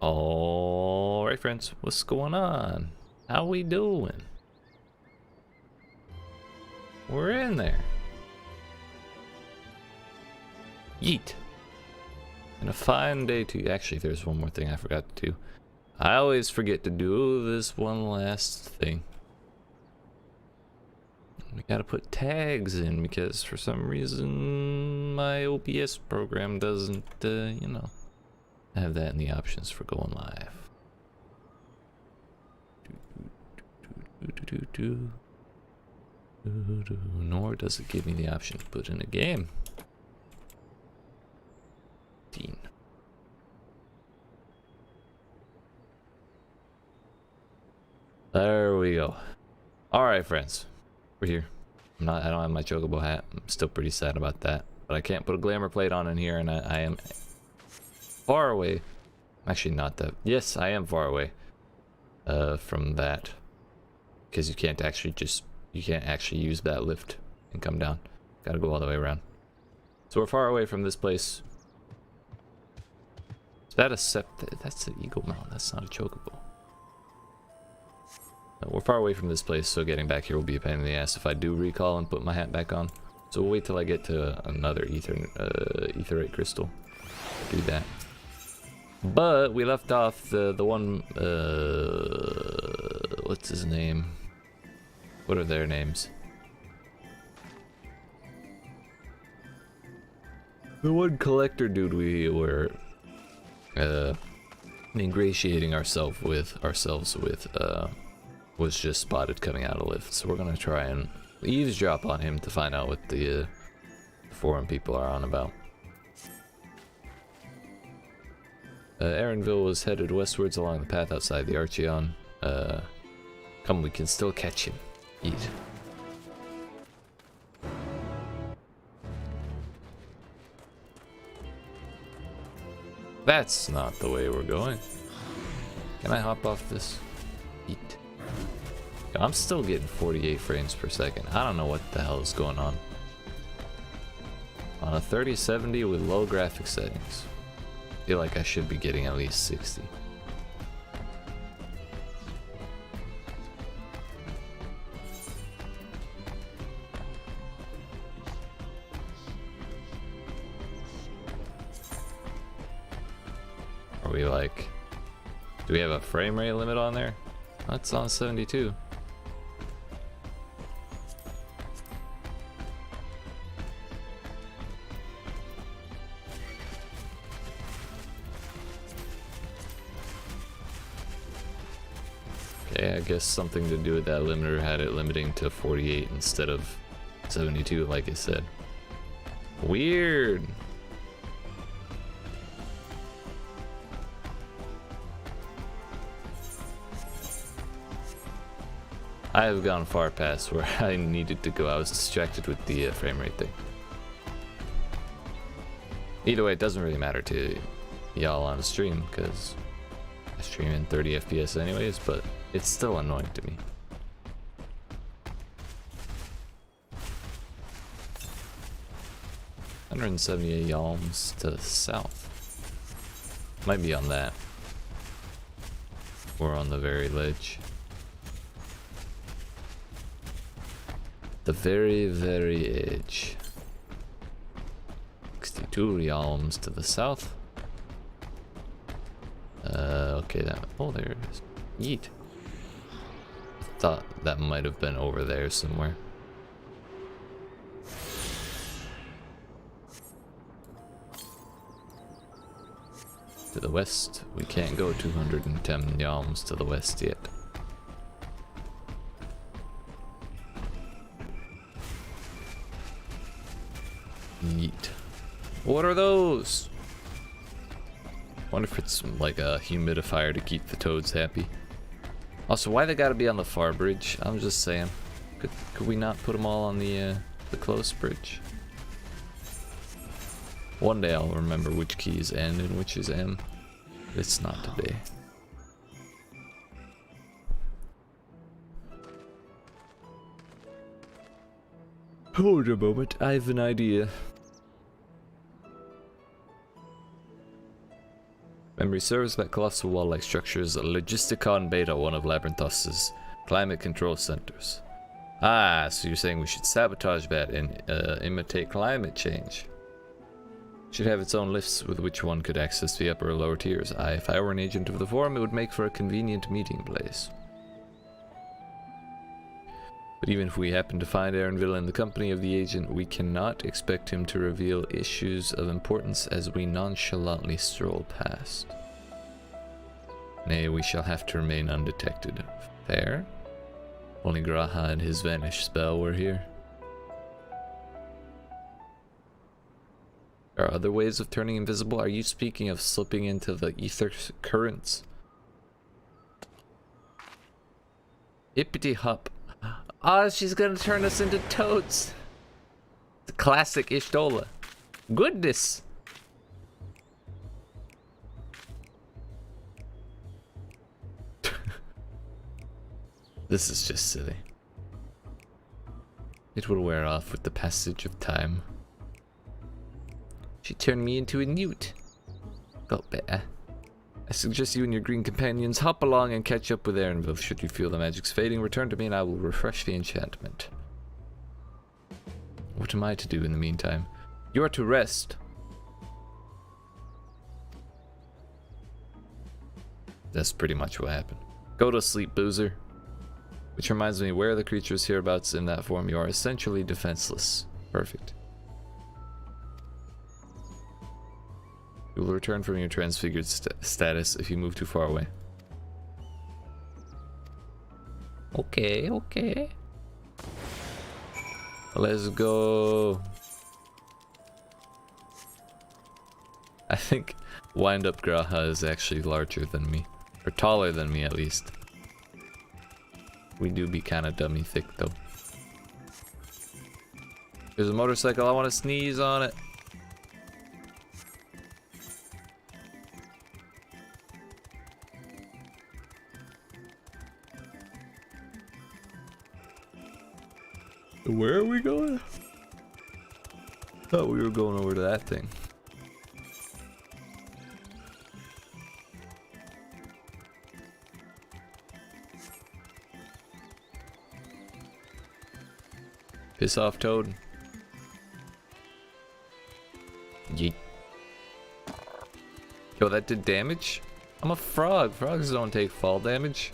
Alright friends, what's going on? How we doing? We're in there. Yeet. And a fine day to you. Actually, there's one more thing I forgot to do. I always forget to do this one last thing. We gotta put tags in because for some reason my OBS program doesn't, you know, have that in the options for going live. Nor does it give me the option to put in a game. There we go. Alright friends, we're here. I don't have my chocobo hat. I'm still pretty sad about that. But I can't put a glamour plate on in here, and I am far away. Actually not that. Yes, I am far away from that. Because you can't actually use that lift and come down. Gotta go all the way around. So we're far away from this place. Is that a that's an eagle mount, that's not a chocobo. We're far away from this place, so getting back here will be a pain in the ass if I do recall and put my hat back on. So we'll wait till I get to another etherite crystal. Do that. But we left off the one, what's his name? What are their names? The one collector dude we were ingratiating ourselves with was just spotted coming out of lift, so we're gonna try and eavesdrop on him to find out what the foreign people are on about. Aaronville was headed westwards along the path outside the Archeon. Come, we can still catch him. Eat. That's not the way we're going. Can I hop off this? Eat. I'm still getting 48 frames per second. I don't know what the hell is going on. On a 3070 with low graphic settings, I feel like I should be getting at least 60. Are we like... Do we have a frame rate limit on there? That's on 72. Okay, I guess something to do with that limiter had it limiting to 48 instead of 72, like I said. Weird. I have gone far past where I needed to go. I was distracted with the frame rate thing. Either way, it doesn't really matter to y'all on the stream because I stream in 30 FPS anyways, but it's still annoying to me. $178 yalms to the south. Might be on that. Or on the very ledge. The very, very edge. 62 realms to the south. Okay, that. Oh, there it is. Yeet. I thought that might have been over there somewhere. To the west, we can't go 210 yalms to the west yet. Yeet. What are those? Wonder if it's like a humidifier to keep the toads happy. Also, why they gotta be on the far bridge? I'm just saying. Could we not put them all on the close bridge? One day I'll remember which key is N and which is M. It's not today. Hold a moment, I have an idea. Memory serves that colossal wall-like structure is Logisticon Beta, one of Labyrinthos' climate control centers. Ah, so you're saying we should sabotage that and imitate climate change. Should have its own lifts with which one could access the upper or lower tiers. If I were an agent of the forum, it would make for a convenient meeting place. But even if we happen to find Aaronville in the company of the agent, we cannot expect him to reveal issues of importance as we nonchalantly stroll past. Nay, we shall have to remain undetected. Fair? Only Graha and his vanish spell were here. There are other ways of turning invisible? Are you speaking of slipping into the ether currents? Hippity hop. Ah, she's gonna turn us into toads. The classic Ishtola. Goodness. This is just silly. It will wear off with the passage of time. She turned me into a newt. Got better. I suggest you and your green companions hop along and catch up with Aaronville. Should you feel the magic's fading, return to me and I will refresh the enchantment. What am I to do in the meantime? You are to rest. That's pretty much what happened. Go to sleep, boozer. Which reminds me, where are the creatures hereabouts in that form? You are essentially defenseless. Perfect. You will return from your transfigured status if you move too far away. Okay, okay. Let's go. I think Wind-Up Graha is actually larger than me. Or taller than me, at least. We do be kind of dummy thick, though. There's a motorcycle. I want to sneeze on it. Where are we going? Thought we were going over to that thing. Piss off, Toad. Yeet. Yo, that did damage? I'm a frog. Frogs don't take fall damage.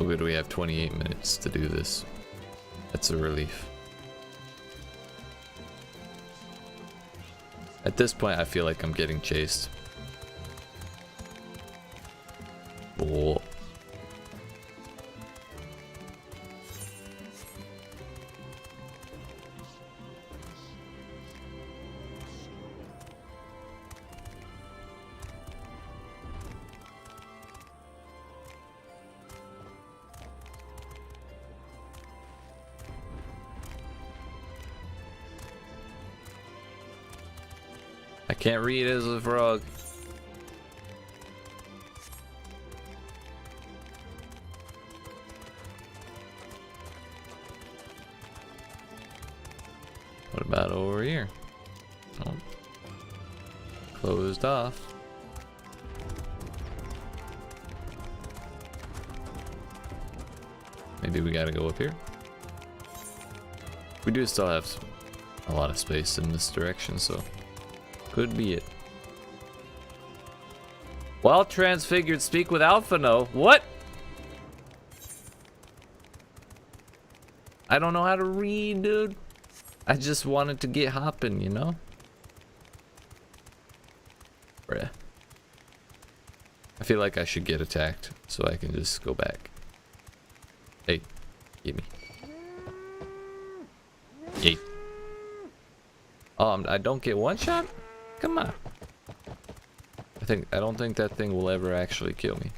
Oh good, we have 28 minutes to do this. That's a relief. At this point, I feel like I'm getting chased. Oh. I can't read as a frog. What about over here? Oh. Closed off. Maybe we gotta go up here. We do still have a lot of space in this direction, so could be it. While transfigured, speak with Alphano. What? I don't know how to read, dude. I just wanted to get hopping, you know? Bruh. I feel like I should get attacked so I can just go back. Hey, get me. Yeet. Oh, I don't get one shot? Come on. I don't think that thing will ever actually kill me.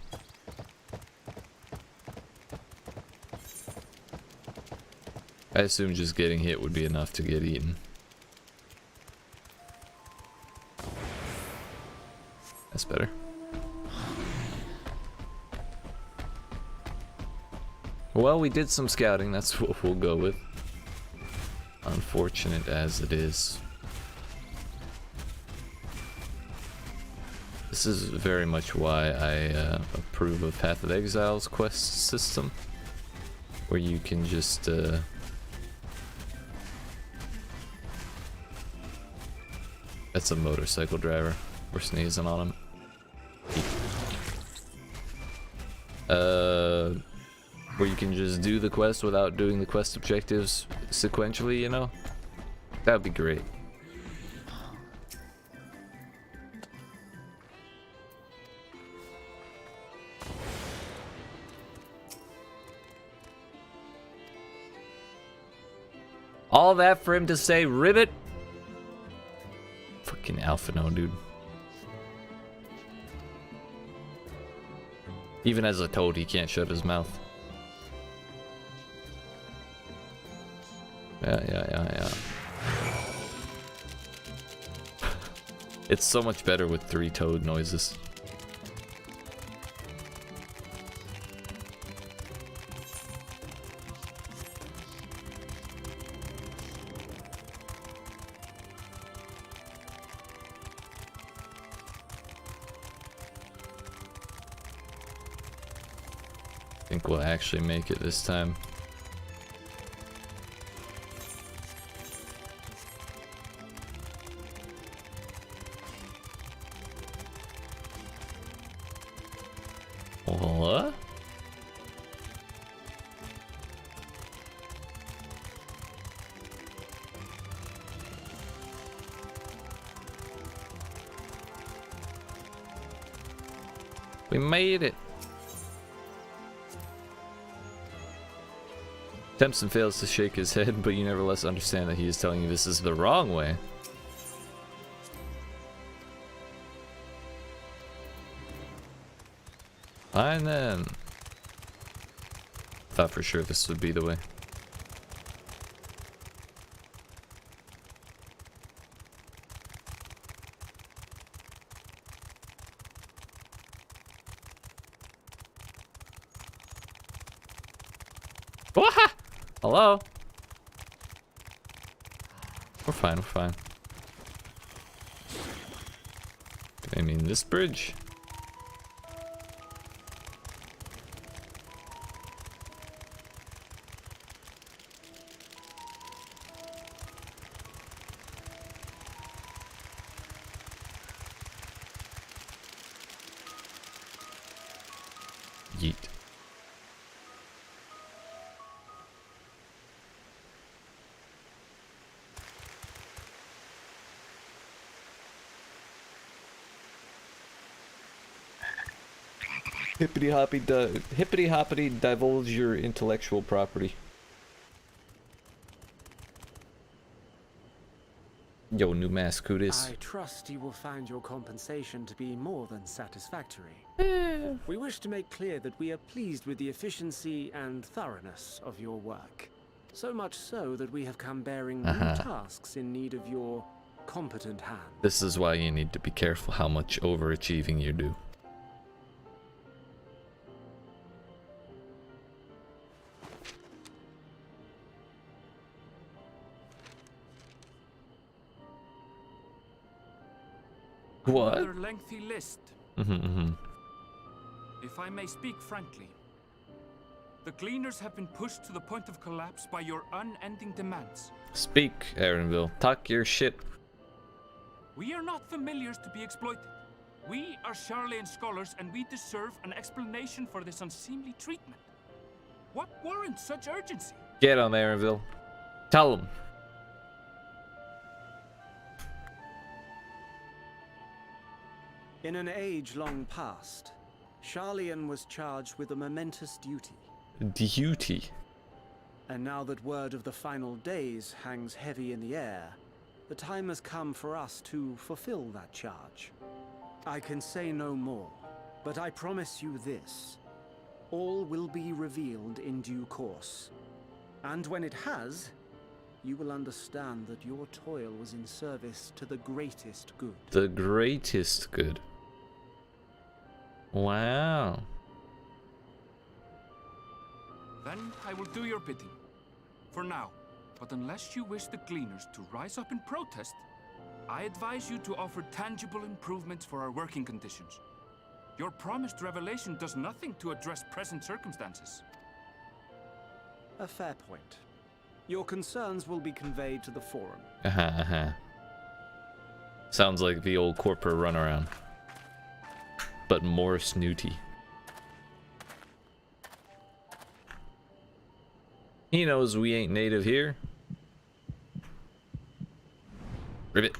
I assume just getting hit would be enough to get eaten. That's better. Well, we did some scouting, that's what we'll go with. unfortunate as it is. This is very much why I approve of Path of Exile's quest system, where you can just that's a motorcycle driver. We're sneezing on him. Where you can just do the quest without doing the quest objectives sequentially, you know? That would be great. All that for him to say ribbit? Fucking Alphino, dude. Even as a toad, he can't shut his mouth. Yeah. It's so much better with 3 toad noises. I think we'll actually make it this time. What? We made it. Tempson fails to shake his head, but you nevertheless understand that he is telling you this is the wrong way. Fine then. Thought for sure this would be the way. Waha! Hello? We're fine, we're fine. I mean, this bridge. Yeet. Hippity hoppity divulge your intellectual property. Yo, new mask, who this? I trust you will find your compensation to be more than satisfactory. We wish to make clear that we are pleased with the efficiency and thoroughness of your work. So much so that we have come bearing new tasks in need of your competent hand. This is why you need to be careful how much overachieving you do. What? Another lengthy list. If I may speak frankly, the Gleaners have been pushed to the point of collapse by your unending demands. Speak, Aaronville. Talk your shit. We are not familiars to be exploited. We are Sharlayan scholars, and we deserve an explanation for this unseemly treatment. What warrants such urgency? Get him, Aaronville. Tell him. In an age long past, Sharlayan was charged with a momentous duty. Duty. And now that word of the final days hangs heavy in the air, the time has come for us to fulfill that charge. I can say no more, but I promise you this. All will be revealed in due course. And when it has, you will understand that your toil was in service to the greatest good. The greatest good. Wow. Then I will do your bidding. For now. But unless you wish the Gleaners to rise up in protest, I advise you to offer tangible improvements for our working conditions. Your promised revelation does nothing to address present circumstances. A fair point. Your concerns will be conveyed to the forum. Sounds like the old corporate runaround, but more snooty. He knows we ain't native here. Rivet.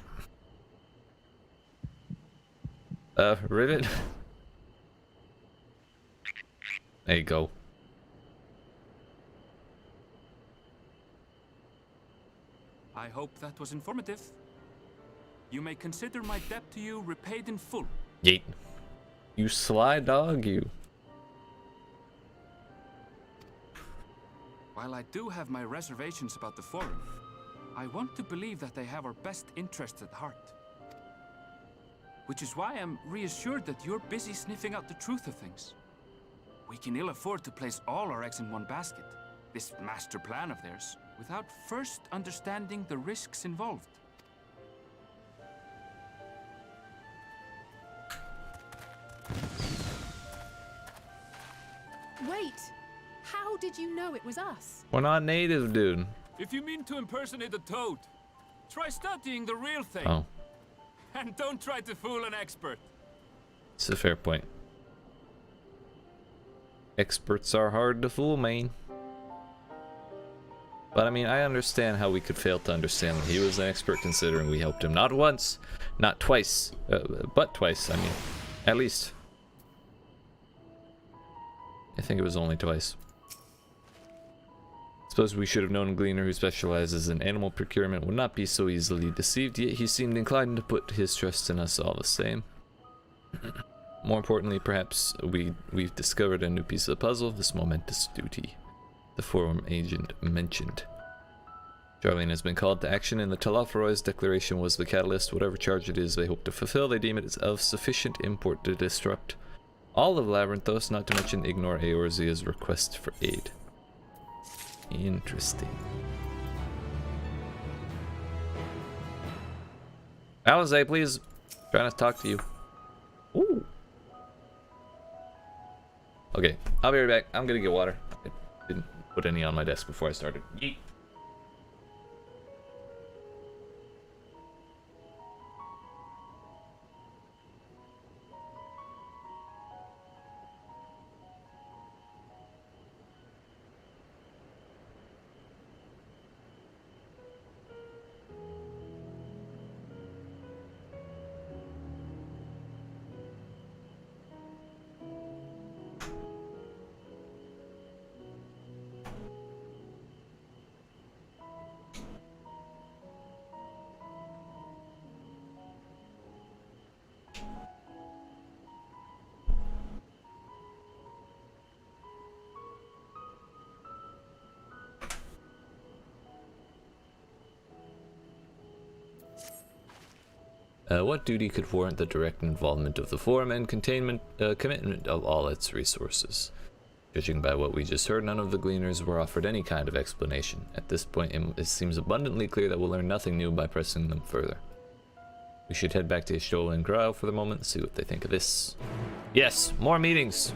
Rivet. There you go. I hope that was informative. You may consider my debt to you repaid in full. Yeet. You sly dog, you. While I do have my reservations about the forum, I want to believe that they have our best interests at heart. Which is why I'm reassured that you're busy sniffing out the truth of things. We can ill afford to place all our eggs in one basket, this master plan of theirs, without first understanding the risks involved. Wait! How did you know it was us? We're not native, dude. If you mean to impersonate a toad, try studying the real thing. Oh, And don't try to fool an expert. it's a fair point. Experts are hard to fool, man. But I mean, I understand how we could fail to understand that he was an expert, considering we helped him not once, not twice, but twice, I mean, at least. I think it was only twice. Suppose we should have known a gleaner who specializes in animal procurement would not be so easily deceived, yet he seemed inclined to put his trust in us all the same. More importantly, perhaps we've discovered a new piece of the puzzle, this momentous duty the forum agent mentioned. Sharlayan has been called to action, and the Talafaroy's declaration was the catalyst. Whatever charge it is they hope to fulfill, they deem it as of sufficient import to disrupt all of Labyrinthos, not to mention ignore Eorzea's request for aid. Interesting. Alize, please. Trying to talk to you. Ooh. Okay, I'll be right back. I'm gonna get water. I didn't put any on my desk before I started. Yeet. What duty could warrant the direct involvement of the forum and commitment of all its resources? Judging by what we just heard, none of the gleaners were offered any kind of explanation. At this point, it seems abundantly clear that we'll learn nothing new by pressing them further. We should head back to Ishtola and Grau for the moment and see what they think of this. Yes, more meetings!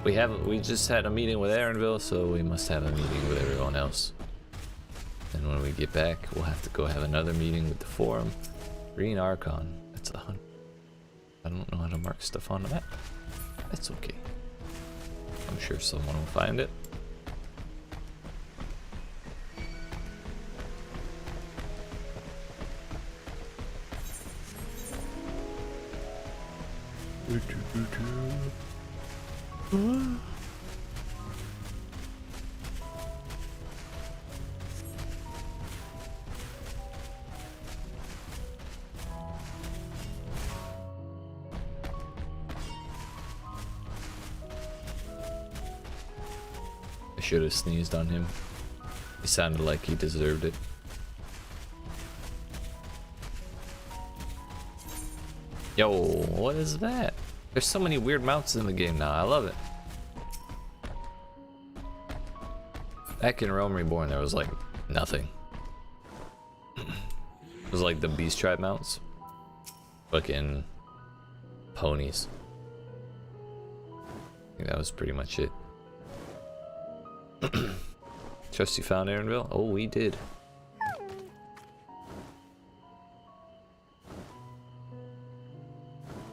We just had a meeting with Aaronville, so we must have a meeting with everyone else. And when we get back, we'll have to go have another meeting with the forum. Green Archon. That's a hunt. I don't know how to mark stuff on the map. That's okay. I'm sure someone will find it. I should have sneezed on him. He sounded like he deserved it. Yo, what is that? There's so many weird mounts in the game now. I love it. Back in Realm Reborn, there was like Nothing. It was like the beast tribe mounts. Fucking ponies. I think that was pretty much it. Trust you found Aaronville? Oh, we did.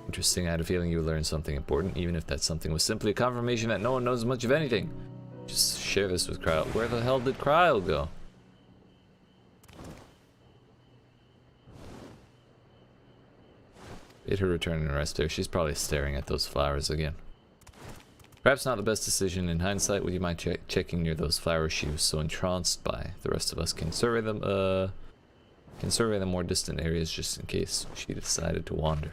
Interesting. I had a feeling you would learn something important, even if that something was simply a confirmation that no one knows much of anything. Just share this with Cryle. Where the hell did Cryle go? Bid her return and rest her. She's probably staring at those flowers again. Perhaps not the best decision in hindsight. Would you mind checking near those flowers she was so entranced by? The rest of us can survey them. Can survey the more distant areas just in case she decided to wander.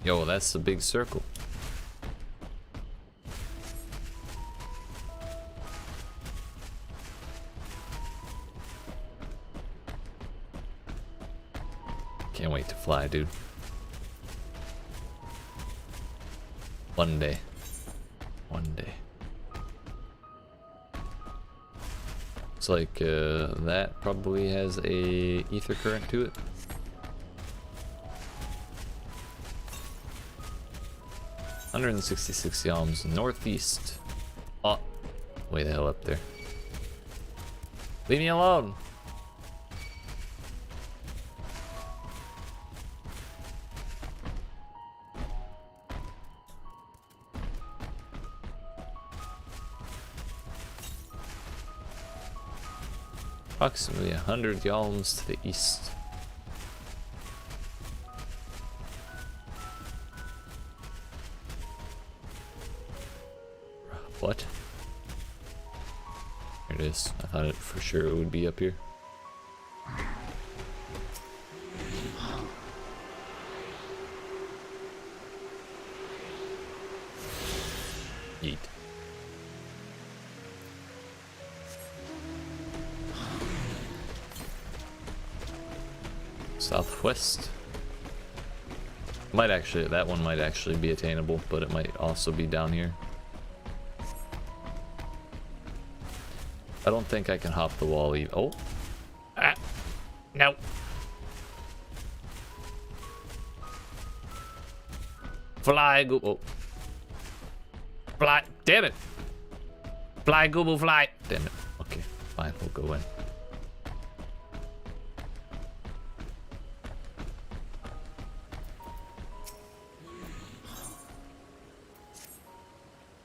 Yo, that's the big circle. Can't wait to fly, dude. One day. One day. It's like that probably has a ether current to it. $166 yalms northeast. Oh, way the hell up there. Leave me alone. Approximately 100 yalms to the east. What? Here it is. I thought it for sure it would be up here. Yeet. Southwest. Might actually, that one might actually be attainable, but it might also be down here. I don't think I can hop the wall either. Oh. Ah. No. Fly, go. Oh. Fly. Damn it. Fly, Google, fly. Damn it. Okay. Fine. We'll go in.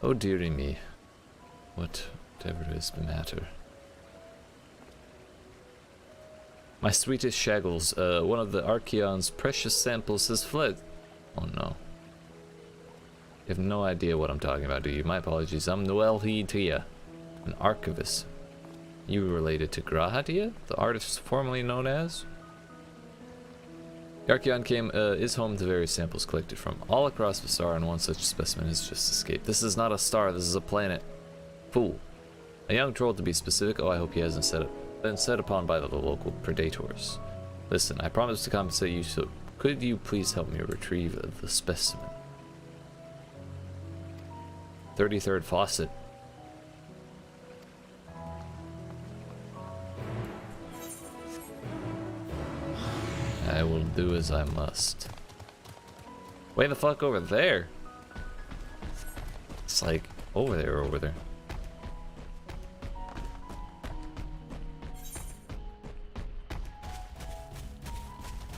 Oh dearie me. Whatever is the matter. My sweetest shaggles, one of the Archeon's precious samples has fled. Oh no. You have no idea what I'm talking about, do you? My apologies. I'm Noel Tia, an archivist. You related to Grahatia, the artist formerly known as? The Archeon is home to various samples collected from all across the star, and one such specimen has just escaped. This is not a star, this is a planet. Fool. A young troll to be specific. Oh, I hope he hasn't been set upon by the local predators. Listen, I promise to compensate you, so could you please help me retrieve the specimen? 33rd faucet. I will do as I must. Way the fuck over there. It's like over there, over there.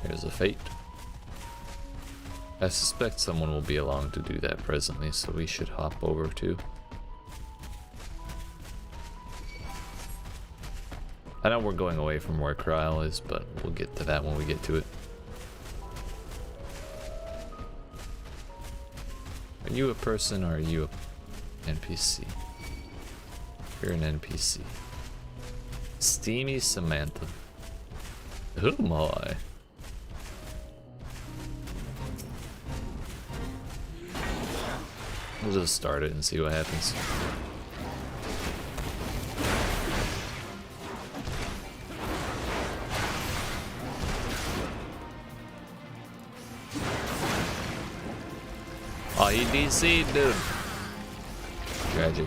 Here's a fate. I suspect someone will be along to do that presently, so we should hop over too. I know we're going away from where Cryle is, but we'll get to that when we get to it. Are you a person or are you an NPC? You're an NPC. Steamy Samantha. Oh my. We'll just start it and see what happens. PC, dude. Tragic.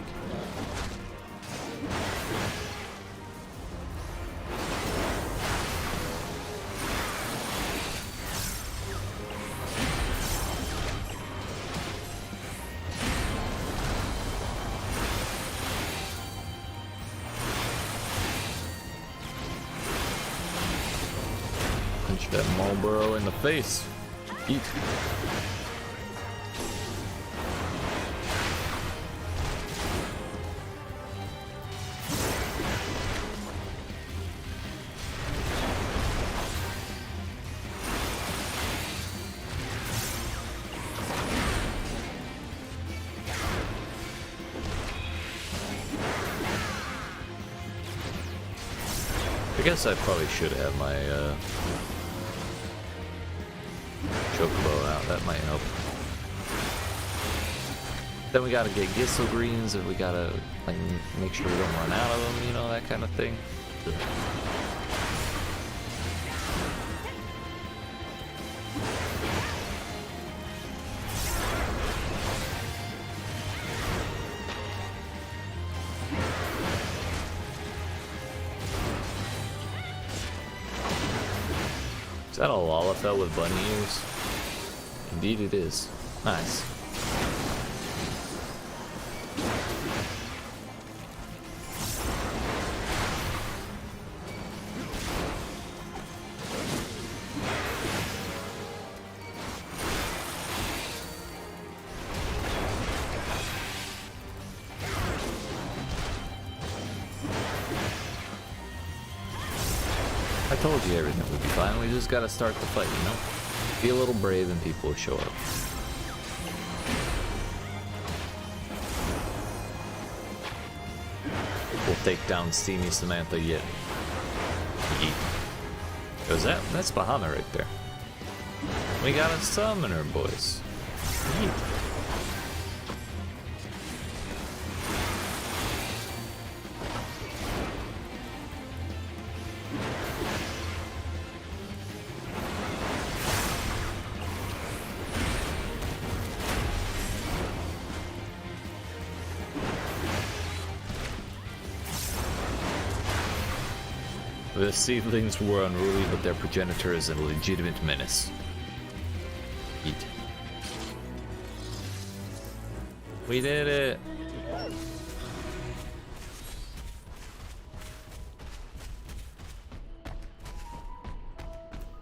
Punch that Marlboro in the face. Eat. I guess I probably should have my chocobo out. That might help. Then we gotta get Gissel Greens, and we gotta like make sure we don't run out of them. You know, that kind of thing. Is that a Lalafell with bunny ears? Indeed it is. Nice. I told you everything would be fine. We just gotta start the fight, you know? Be a little brave and people will show up. We'll take down Steamy Samantha yet. Cause that's Bahamut right there. We got a summoner, boys. Yeet. The seedlings were unruly, but their progenitor is a legitimate menace. Eat. We did it!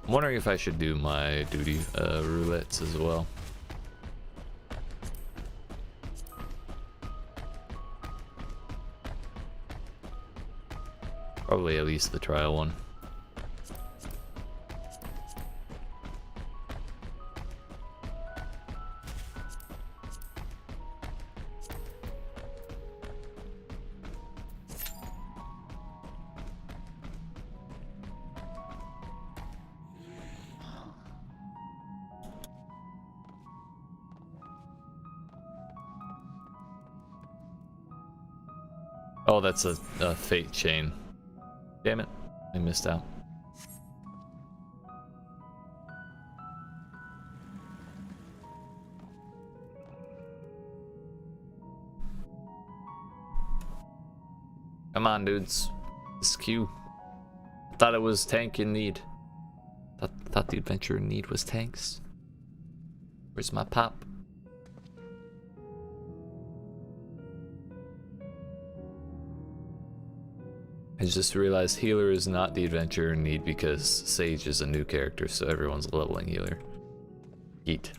I'm wondering if I should do my duty roulettes as well. Probably at least the trial one. Oh, that's a fate chain. Damn it, I missed out. Come on, dudes. This Q. I thought it was tank in need. Thought the adventure in need was tanks. Where's my pop? I just realized healer is not the adventure in need because Sage is a new character, so everyone's leveling healer. Eat.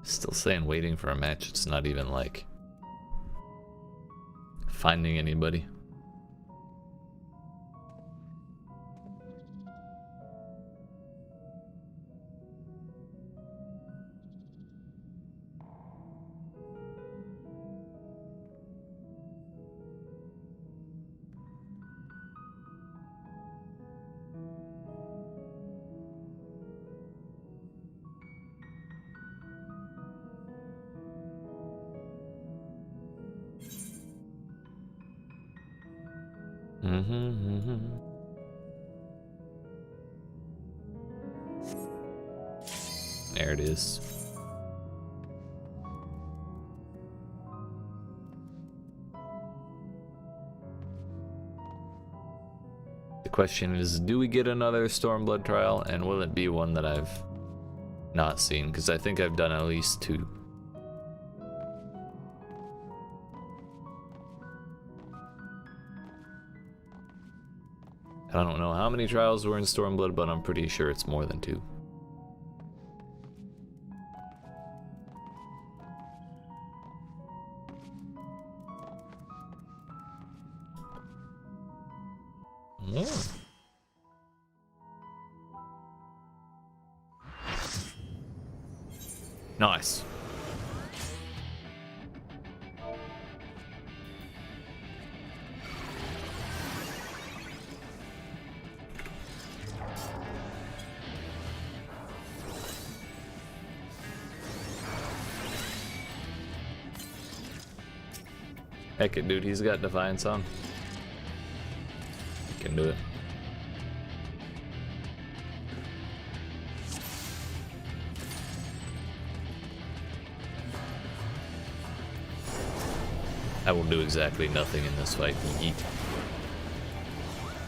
Still saying waiting for a match. It's not even like finding anybody. There it is. The question is, do we get another Stormblood trial, and will it be one that I've not seen? Because I think I've done at least 2. I don't know how many trials were in Stormblood, but I'm pretty sure it's more than 2. Nice. Heck it, dude, he's got Defiance on. He can do it. I will do exactly nothing in this fight. Yeet.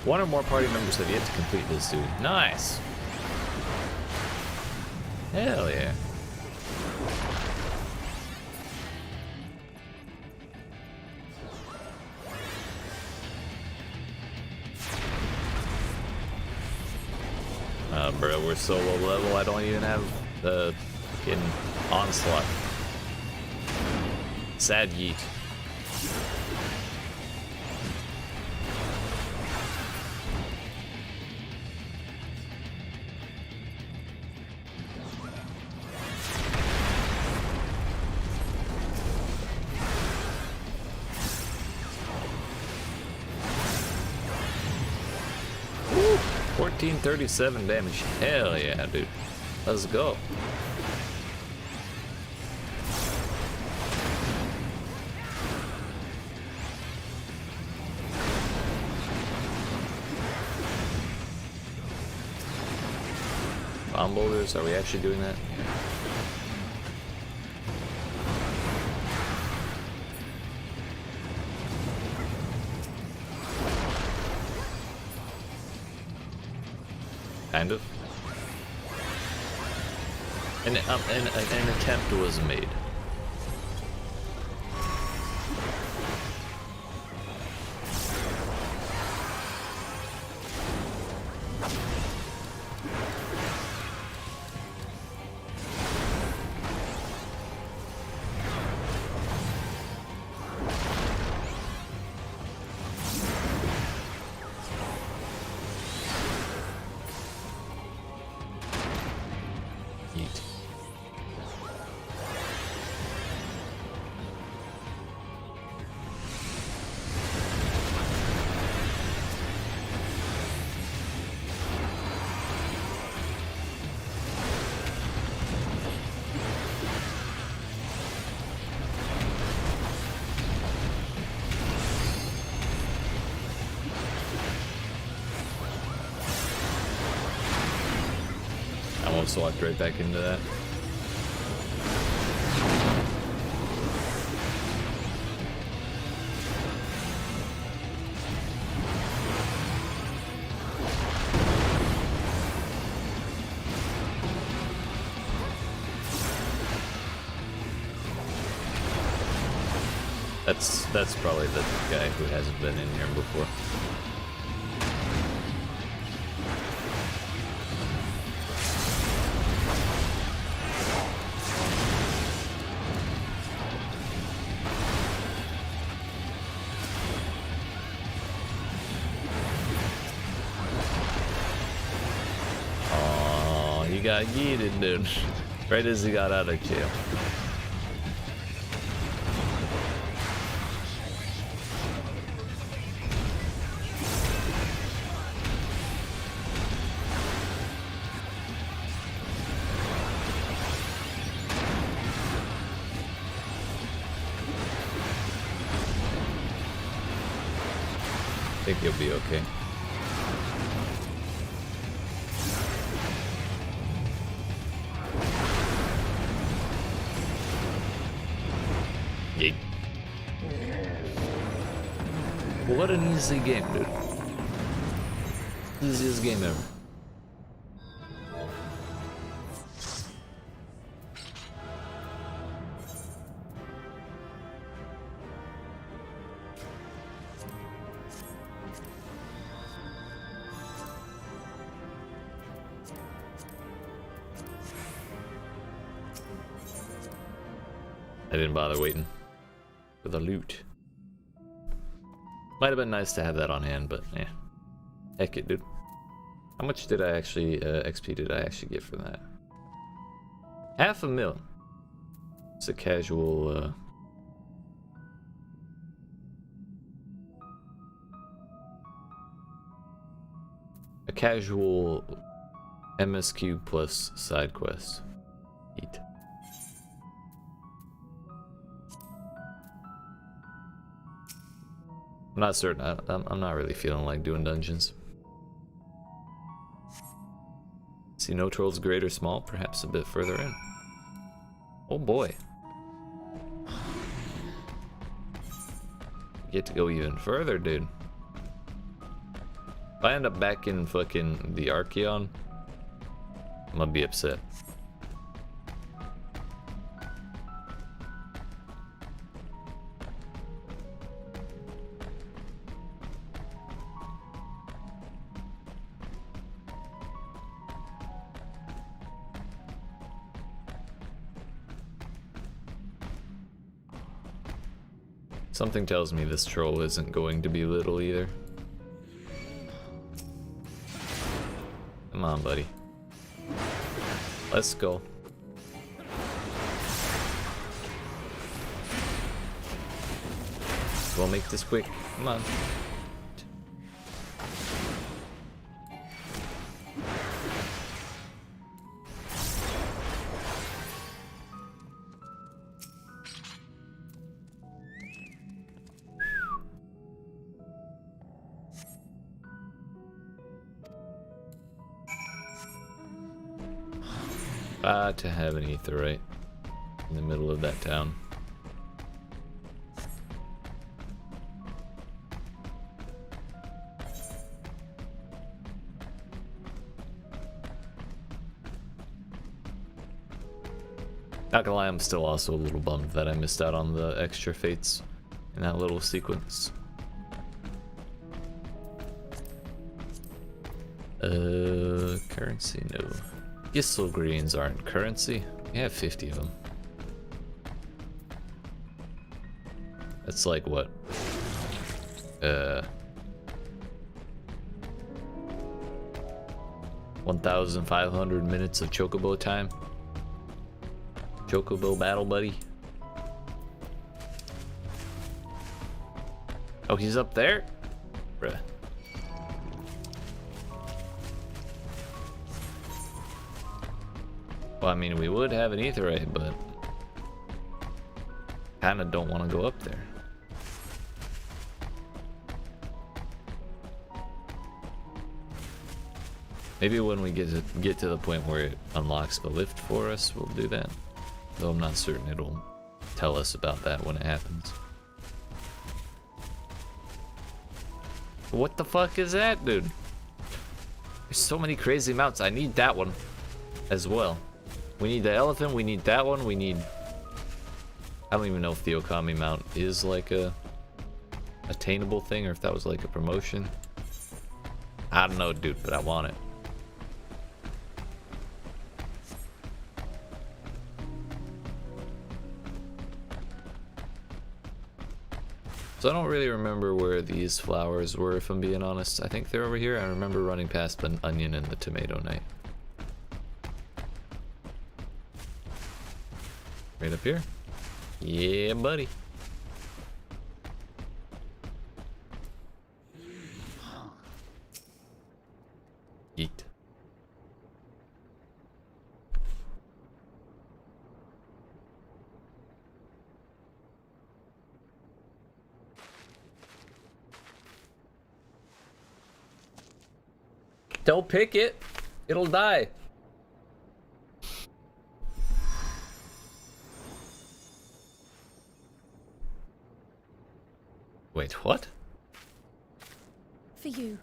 1 or more party members have yet to complete this, dude. Nice! Hell yeah. Bro, we're so low level, I don't even have the fucking onslaught. Sad yeet. Woo! 1437 damage. Hell yeah, dude. Let's go. Bomb boulders, are we actually doing that? Kind of. An attempt was made. Almost walked right back into that. That's probably the guy who hasn't been in here before. Oh, he got yeeted, dude. Right as he got out of jail. think you'll be okay. Yeet. What an easy game, dude. Easiest game ever. I didn't bother waiting for the loot. Might have been nice to have that on hand, but yeah. Heck it, dude. How much did I actually, XP did I actually get for that? 500,000. It's a casual, MSQ plus side quest. Eat. I'm not certain. I'm not really feeling like doing dungeons. See no trolls great or small, perhaps a bit further in. Oh boy. Get to go even further, dude. If I end up back in fucking the Archeon, I'm gonna be upset. Something tells me this troll isn't going to be little either. Come on, buddy. Let's go. We'll make this quick. Come on. To have an aetheryte in the middle of that town. Not gonna lie, I'm still also a little bummed that I missed out on the extra fates in that little sequence. Currency, no. Gissel greens aren't currency. We have 50 of them. That's like what? 1,500 minutes of chocobo time. Chocobo battle, buddy. Oh, he's up there? Bruh. Well, I mean, we would have an aetheryte, but kinda don't want to go up there. Maybe when we get to the point where it unlocks the lift for us, we'll do that. Though I'm not certain it'll tell us about that when it happens. What the fuck is that, dude? There's so many crazy mounts. I need that one as well. We need the elephant, we need that one, we need... I don't even know if the Okami mount is like a attainable thing or if that was like a promotion. I don't know, dude, but I want it. So I don't really remember where these flowers were, if I'm being honest. I think they're over here. I remember running past the onion and the tomato knight. Right up here? Yeah, buddy. Yeet. Don't pick it. It'll die. Wait, what? For you.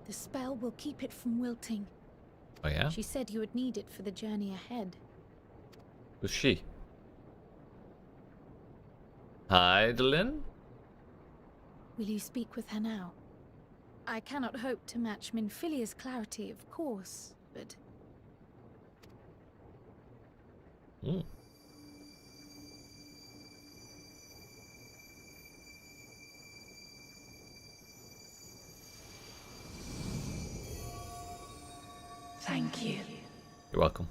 The spell will keep it from wilting. Oh yeah? She said you would need it for the journey ahead. Who's she? Heidelin? Will you speak with her now? I cannot hope to match Minfilia's clarity, of course, but... Hmm. Thank you. You're welcome.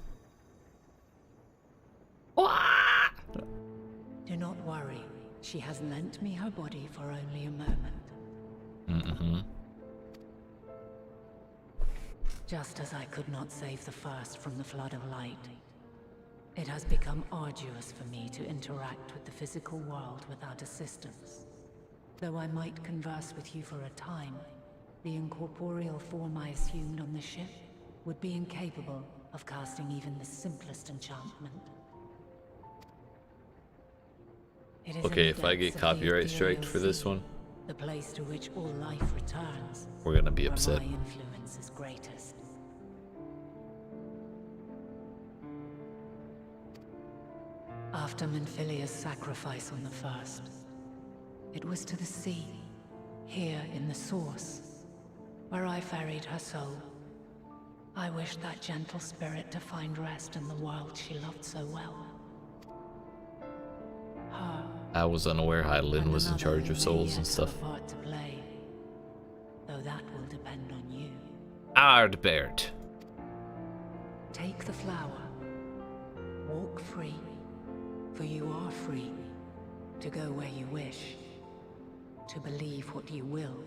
Do not worry. She has lent me her body for only a moment. Mm-hmm. Just as I could not save the first from the flood of light, it has become arduous for me to interact with the physical world without assistance. Though I might converse with you for a time, the incorporeal form I assumed on the ship would be incapable of casting even the simplest enchantment. It is in Okay, the if I depths get of the copyright ethereal striked for this sea, one, the place to which all life returns, we're gonna be where upset. my influence is greatest. After Minfilia's sacrifice on the first, it was to the sea, here in the source, where I ferried her soul. I wished that gentle spirit to find rest in the world she loved so well. Her I was unaware Heidelin and was in another charge who of may souls yet and have stuff. a part to play, though that will depend on you. Ardbert. Take the flower. Walk free, for you are free to go where you wish, to believe what you will.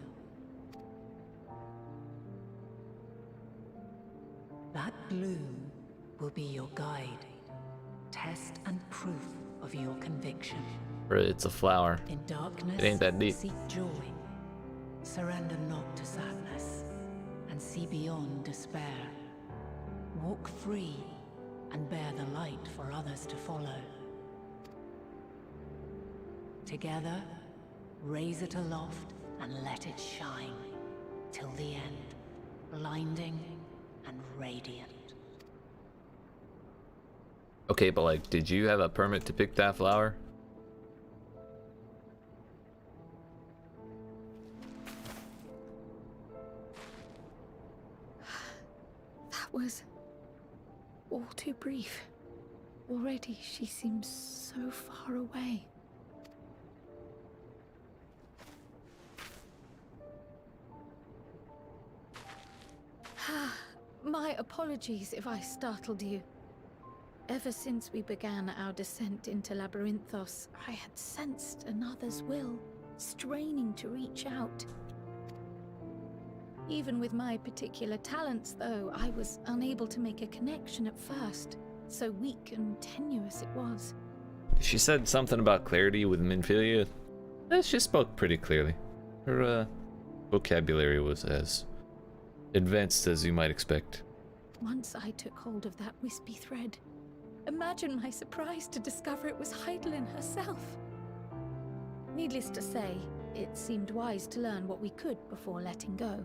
That bloom will be your guide, test and proof of your conviction. It's a flower. In darkness, It ain't that deep. seek joy. Surrender not to sadness, and see beyond despair. Walk free, and bear the light for others to follow. Together, raise it aloft and let it shine, till the end, blinding and radiant. Okay, but like, did you have a permit to pick that flower? That was all too brief. Already she seems so far away. My apologies if I startled you. Ever since we began our descent into Labyrinthos, I had sensed another's will, straining to reach out. Even with my particular talents, though, I was unable to make a connection at first. So weak and tenuous it was. She said something about clarity with Minfilia. She spoke pretty clearly. Her vocabulary was as advanced as you might expect. Once I took hold of that wispy thread. Imagine my surprise to discover it was Heidelin herself. Needless to say, it seemed wise to learn what we could before letting go.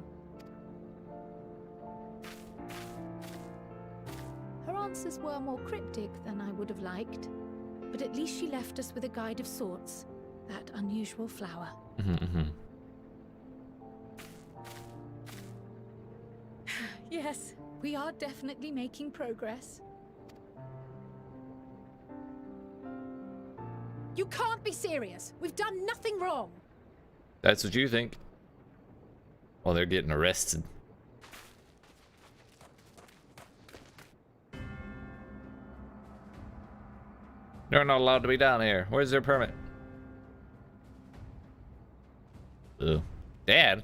Her answers were more cryptic than I would have liked, but at least she left us with a guide of sorts, that unusual flower. Yes, we are definitely making progress. You can't be serious! We've done nothing wrong! That's what you think. Well, they're getting arrested. They're not allowed to be down here. Where's their permit? Ugh. Dad?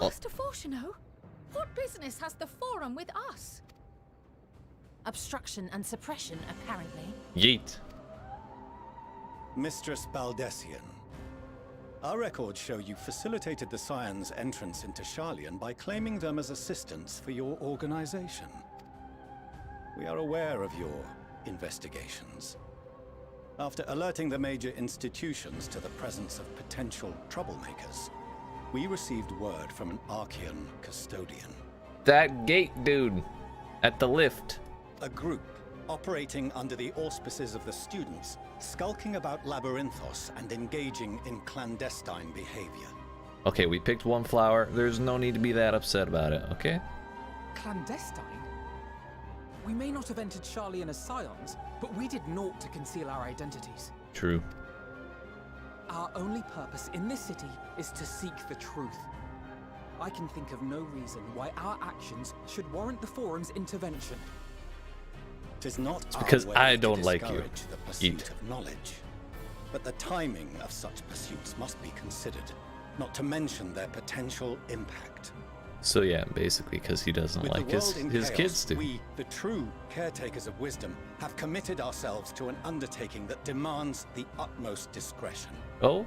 Master Fortuno, what business has the Forum with us? Obstruction and suppression, apparently. Yeet. Mistress Baldessian, Our records show you facilitated the Scions' entrance into Sharlayan by claiming them as assistants for your organization. We are aware of your investigations. After alerting the major institutions to the presence of potential troublemakers, we received word from an Archean custodian. That gate dude at the lift. A group operating under the auspices of the students, skulking about Labyrinthos and engaging in clandestine behavior. Okay, we picked one flower. There's no need to be that upset about it, okay? Clandestine? We may not have entered Sharlayan as Scions, but we did naught to conceal our identities. True. Our only purpose in this city is to seek the truth. I can think of no reason why our actions should warrant the Forum's intervention. It is not because our way I to don't like you. discourage the pursuit YEET. of knowledge, but the timing of such pursuits must be considered, not to mention their potential impact. So yeah, basically because he doesn't With like the world in his chaos, kids do. we, the true caretakers of wisdom, have committed ourselves to an undertaking that demands the utmost discretion. Oh?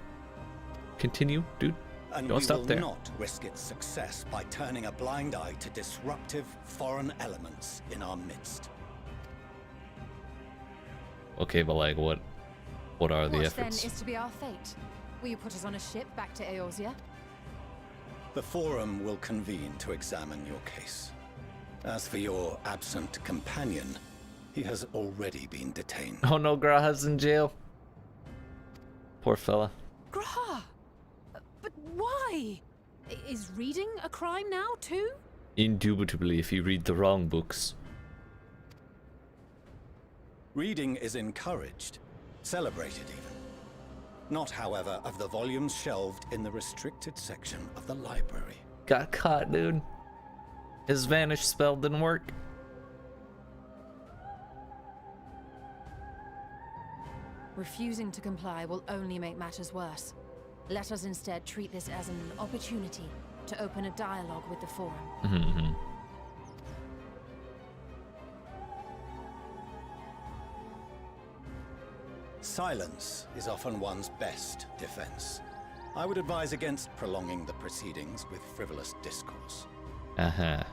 Continue, dude. And Don't we stop will there. not risk its success by turning a blind eye to disruptive foreign elements in our midst. Okay, but like what are the What efforts? then is to be our fate? Will you put us on a ship back to Eorzea? The Forum will convene to examine your case. As for your absent companion, he has already been detained. Oh no, Graha's in jail. Poor fella. Graha! But why? Is reading a crime now, too? Indubitably if you read the wrong books. Reading is encouraged, celebrated even. Not, however, of the volumes shelved in the restricted section of the library. Got caught, dude. His vanish spell didn't work. Refusing to comply will only make matters worse. Let us instead treat this as an opportunity to open a dialogue with the Forum. Mm-hmm. Silence is often one's best defense. I would advise against prolonging the proceedings with frivolous discourse. I'm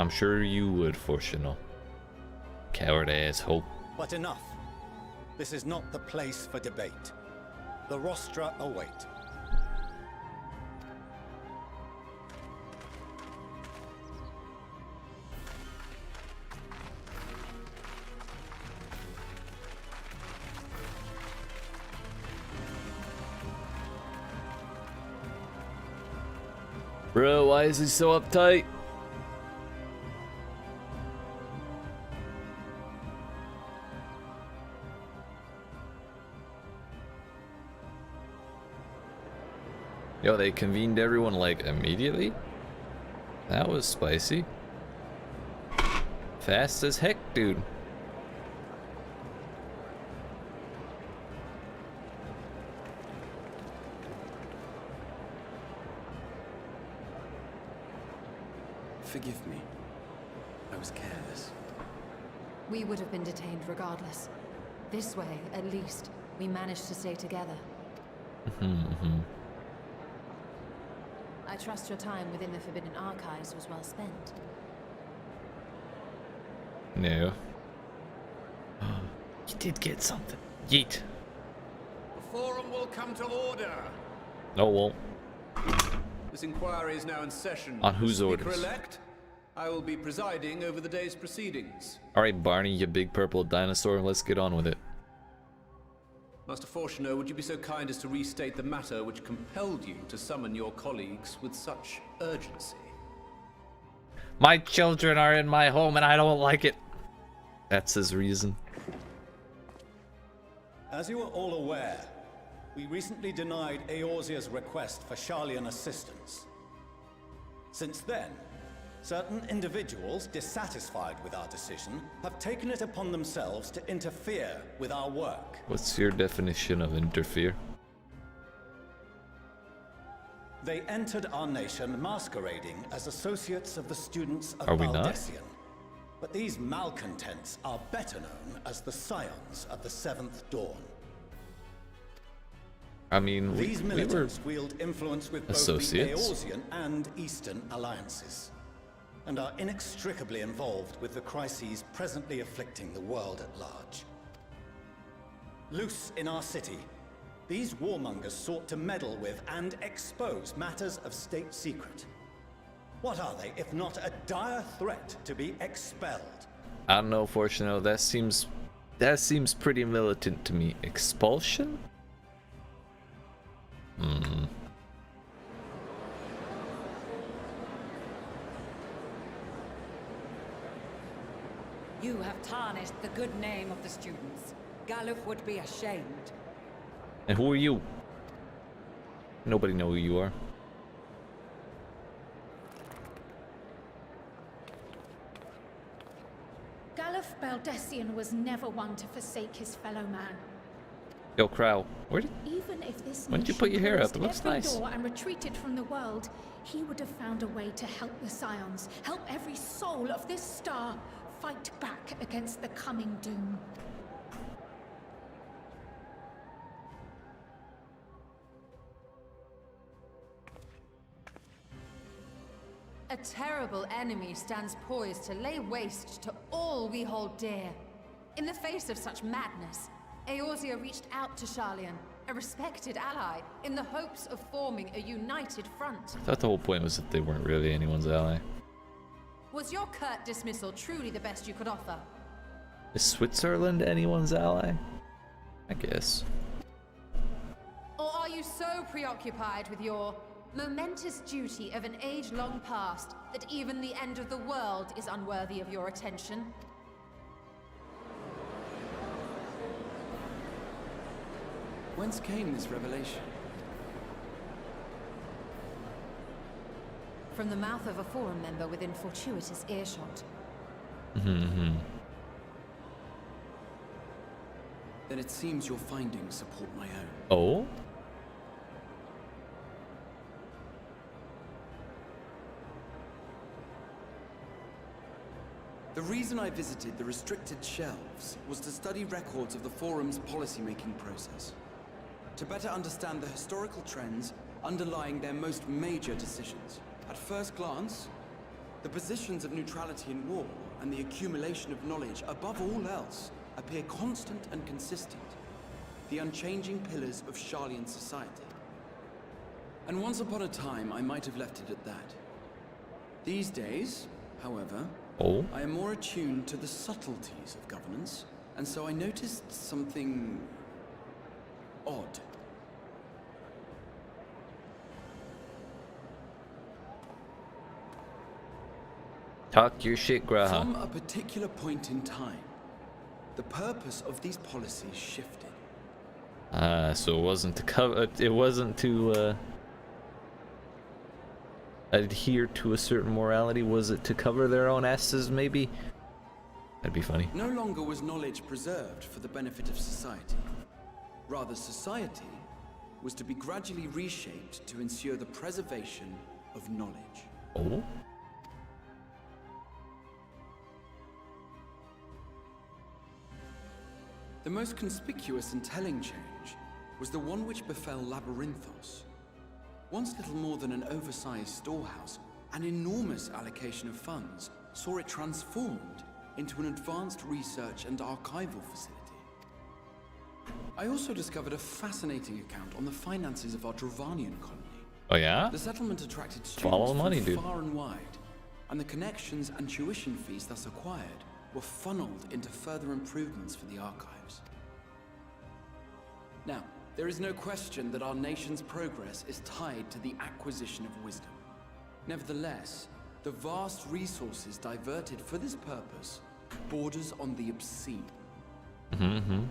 sure you would, Fortuno. Coward asshole. But enough. This is not the place for debate. The rostra await. Bro, why is he so uptight? Yo, they convened everyone like immediately? That was spicy. Fast as heck, dude. Forgive me. I was careless. We would have been detained regardless. This way, at least, we managed to stay together. I trust your time within the Forbidden Archives was well spent. No. You did get something. Yeet. The Forum will come to order. No, won't. This inquiry is now in session. On whose orders? Speaker-elect, I will be presiding over the day's proceedings. Alright, Barney, you big purple dinosaur, let's get on with it. Master Fortuno, would you be so kind as to restate the matter which compelled you to summon your colleagues with such urgency? My children are in my home and I don't like it. That's his reason. As you are all aware, we recently denied Eorzea's request for Sharlayan assistance. Since then, certain individuals dissatisfied with our decision have taken it upon themselves to interfere with our work. What's your definition of interfere? They entered our nation masquerading as associates of the students of Are we not? Valdesian. But these malcontents are better known as the Scions of the Seventh Dawn. I mean, These we were militants wield influence with both the associates. Eorzean and Eastern alliances, and are inextricably involved with the crises presently afflicting the world at large. Loose in our city, these warmongers sought to meddle with and expose matters of state secret. What are they, if not a dire threat to be expelled? I don't know, Fortuno. That seems pretty militant to me. Expulsion? Hmm. You have tarnished the good name of the students. Galuf would be ashamed. And who are you? Nobody know who you are. Galuf Baldessian was never one to forsake his fellow man. Yo, Crow, Even if this when did you put your hair up? It looks every nice. door and retreated from the world, he would have found a way to help the Scions, help every soul of this star fight back against the coming doom. A terrible enemy stands poised to lay waste to all we hold dear. In the face of such madness, Eorzea reached out to Sharlayan, a respected ally, in the hopes of forming a united front. I thought the whole point was that they weren't really anyone's ally. Was your curt dismissal truly the best you could offer? Is Switzerland anyone's ally? I guess. Or are you so preoccupied with your momentous duty of an age long past that even the end of the world is unworthy of your attention? Whence came this revelation? From the mouth of a forum member within fortuitous earshot. Mm-hmm. Then it seems your findings support my own. Oh? The reason I visited the restricted shelves was to study records of the forum's policymaking process, to better understand the historical trends underlying their most major decisions. At first glance, the positions of neutrality in war and the accumulation of knowledge above all else appear constant and consistent, the unchanging pillars of Sharlayan society. And once upon a time, I might have left it at that. These days, however, I am more attuned to the subtleties of governance, and so I noticed something odd. Talk your shit, Graha. From a particular point in time, the purpose of these policies shifted. So it wasn't to cover. It wasn't to adhere to a certain morality. Was it to cover their own asses? Maybe. That'd be funny. No longer was knowledge preserved for the benefit of society. Rather, society was to be gradually reshaped to ensure the preservation of knowledge. Oh? The most conspicuous and telling change was the one which befell Labyrinthos. Once little more than an oversized storehouse, an enormous allocation of funds saw it transformed into an advanced research and archival facility. I also discovered a fascinating account on the finances of our Dravanian colony. Oh yeah? The settlement attracted Follow students money, from dude. far and wide, and the connections and tuition fees thus acquired were funneled into further improvements for the archives. Now, there is no question that our nation's progress is tied to the acquisition of wisdom. Nevertheless, the vast resources diverted for this purpose borders on the obscene. Mm-hmm.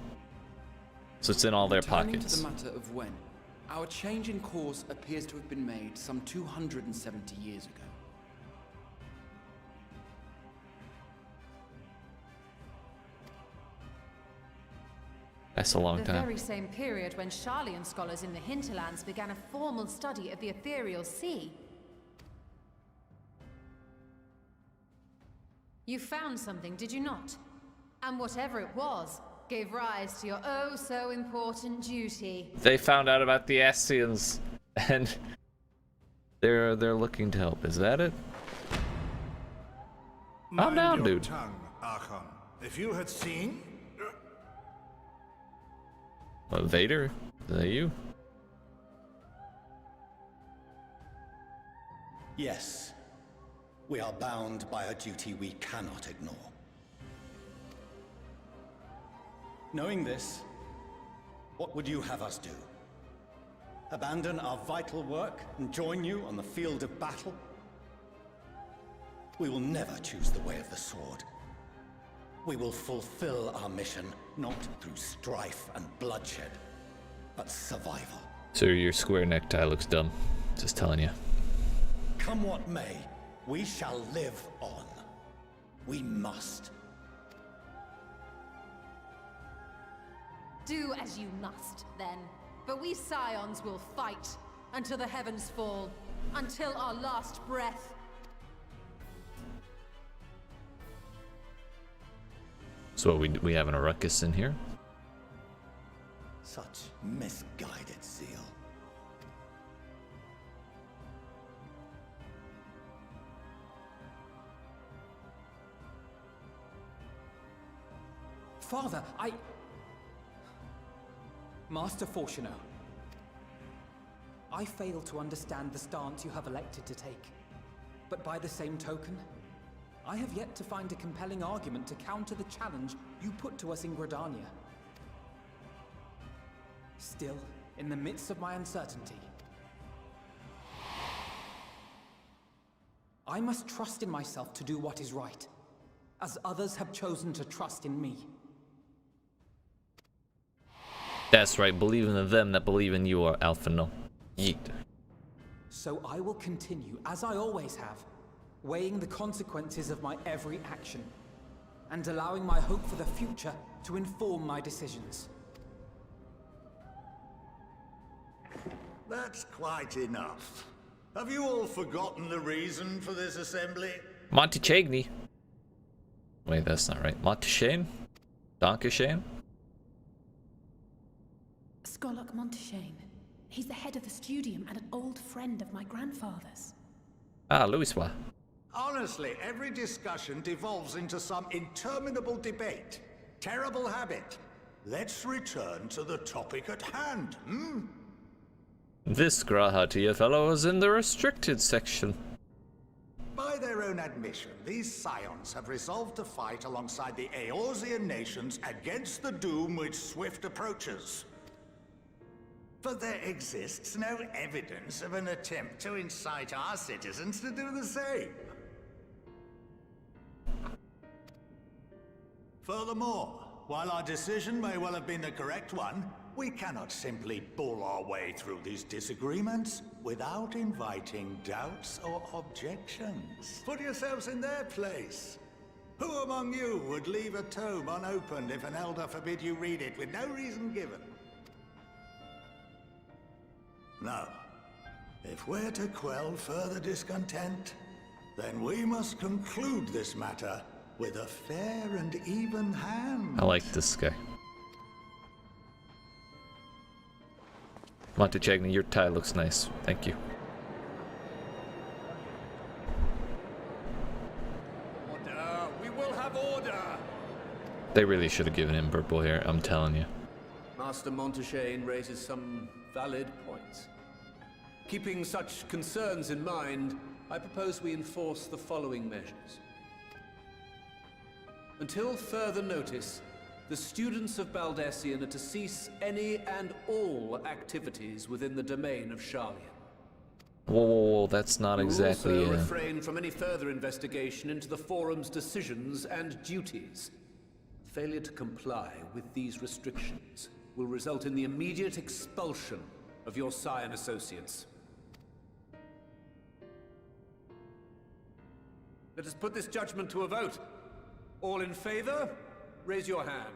So it's in all their Returning pockets. to the matter of when, our change in course appears to have been made some 270 years ago. That's a long The time. very same period when Sharlayan scholars in the hinterlands began a formal study of the ethereal sea. You found something, did you not? And whatever it was, gave rise to your oh so important duty. They found out about the Ascians, and they're looking to help. Is that it? I'm down, Mind your dude. tongue, Archon. If you had seen... Vader? Is that you? Yes. We are bound by a duty we cannot ignore. Knowing this, what would you have us do? Abandon our vital work and join you on the field of battle? We will never choose the way of the sword. We will fulfill our mission, not through strife and bloodshed, but survival. So your square necktie looks dumb. Just telling you. Come what may, we shall live on. We must. Do as you must, then. But we Scions will fight until the heavens fall, until our last breath. So we having a ruckus in here? Such misguided zeal. Father, Master Fortuno, I fail to understand the stance you have elected to take. But by the same token, I have yet to find a compelling argument to counter the challenge you put to us in Gridania. Still, in the midst of my uncertainty, I must trust in myself to do what is right, as others have chosen to trust in me. That's right, believe in them that believe in you, are Alpha no. Yeet. So I will continue, as I always have, weighing the consequences of my every action, and allowing my hope for the future to inform my decisions. That's quite enough. Have you all forgotten the reason for this assembly? Montichagny. Wait, that's not right. Monteshane? Donkashane? Skolok Monteshane. He's the head of the studium and an old friend of my grandfather's. Ah, Louiswa. Honestly, every discussion devolves into some interminable debate. Terrible habit. Let's return to the topic at hand, hmm? This Grahatia fellow is in the restricted section. By their own admission, these Scions have resolved to fight alongside the Eorzean nations against the doom which swift approaches. But there exists no evidence of an attempt to incite our citizens to do the same. Furthermore, while our decision may well have been the correct one, we cannot simply bull our way through these disagreements without inviting doubts or objections. Put yourselves in their place. Who among you would leave a tome unopened if an elder forbid you read it with no reason given? No. If we're to quell further discontent, then we must conclude this matter with a fair and even hand. I like this guy. Montechagny, your tie looks nice. Thank you. Order! We will have order! They really should have given him purple hair, I'm telling you. Master Monteshane raises some valid points. Keeping such concerns in mind, I propose we enforce the following measures. Until further notice, the students of Baldesion are to cease any and all activities within the domain of Sharlayan. Whoa, that's not exactly also refrain from any further investigation into the Forum's decisions and duties. Failure to comply with these restrictions will result in the immediate expulsion of your Scion associates. Let us put this judgment to a vote. All in favor, raise your hand.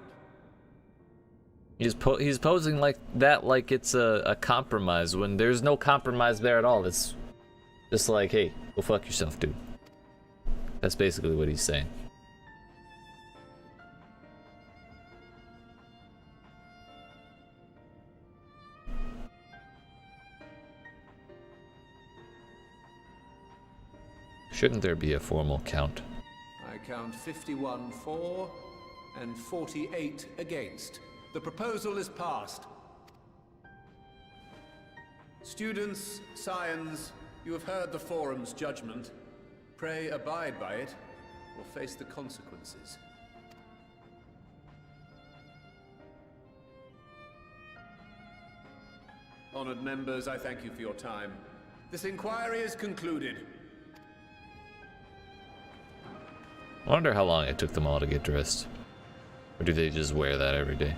He's posing like that, like it's a compromise, when there's no compromise there at all. It's just like, hey, go fuck yourself, dude. That's basically what he's saying. Shouldn't there be a formal count? I count 51 for and 48 against. The proposal is passed. Students, scions, you have heard the Forum's judgment. Pray abide by it, or face the consequences. Honored members, I thank you for your time. This inquiry is concluded. I wonder how long it took them all to get dressed. Or do they just wear that every day?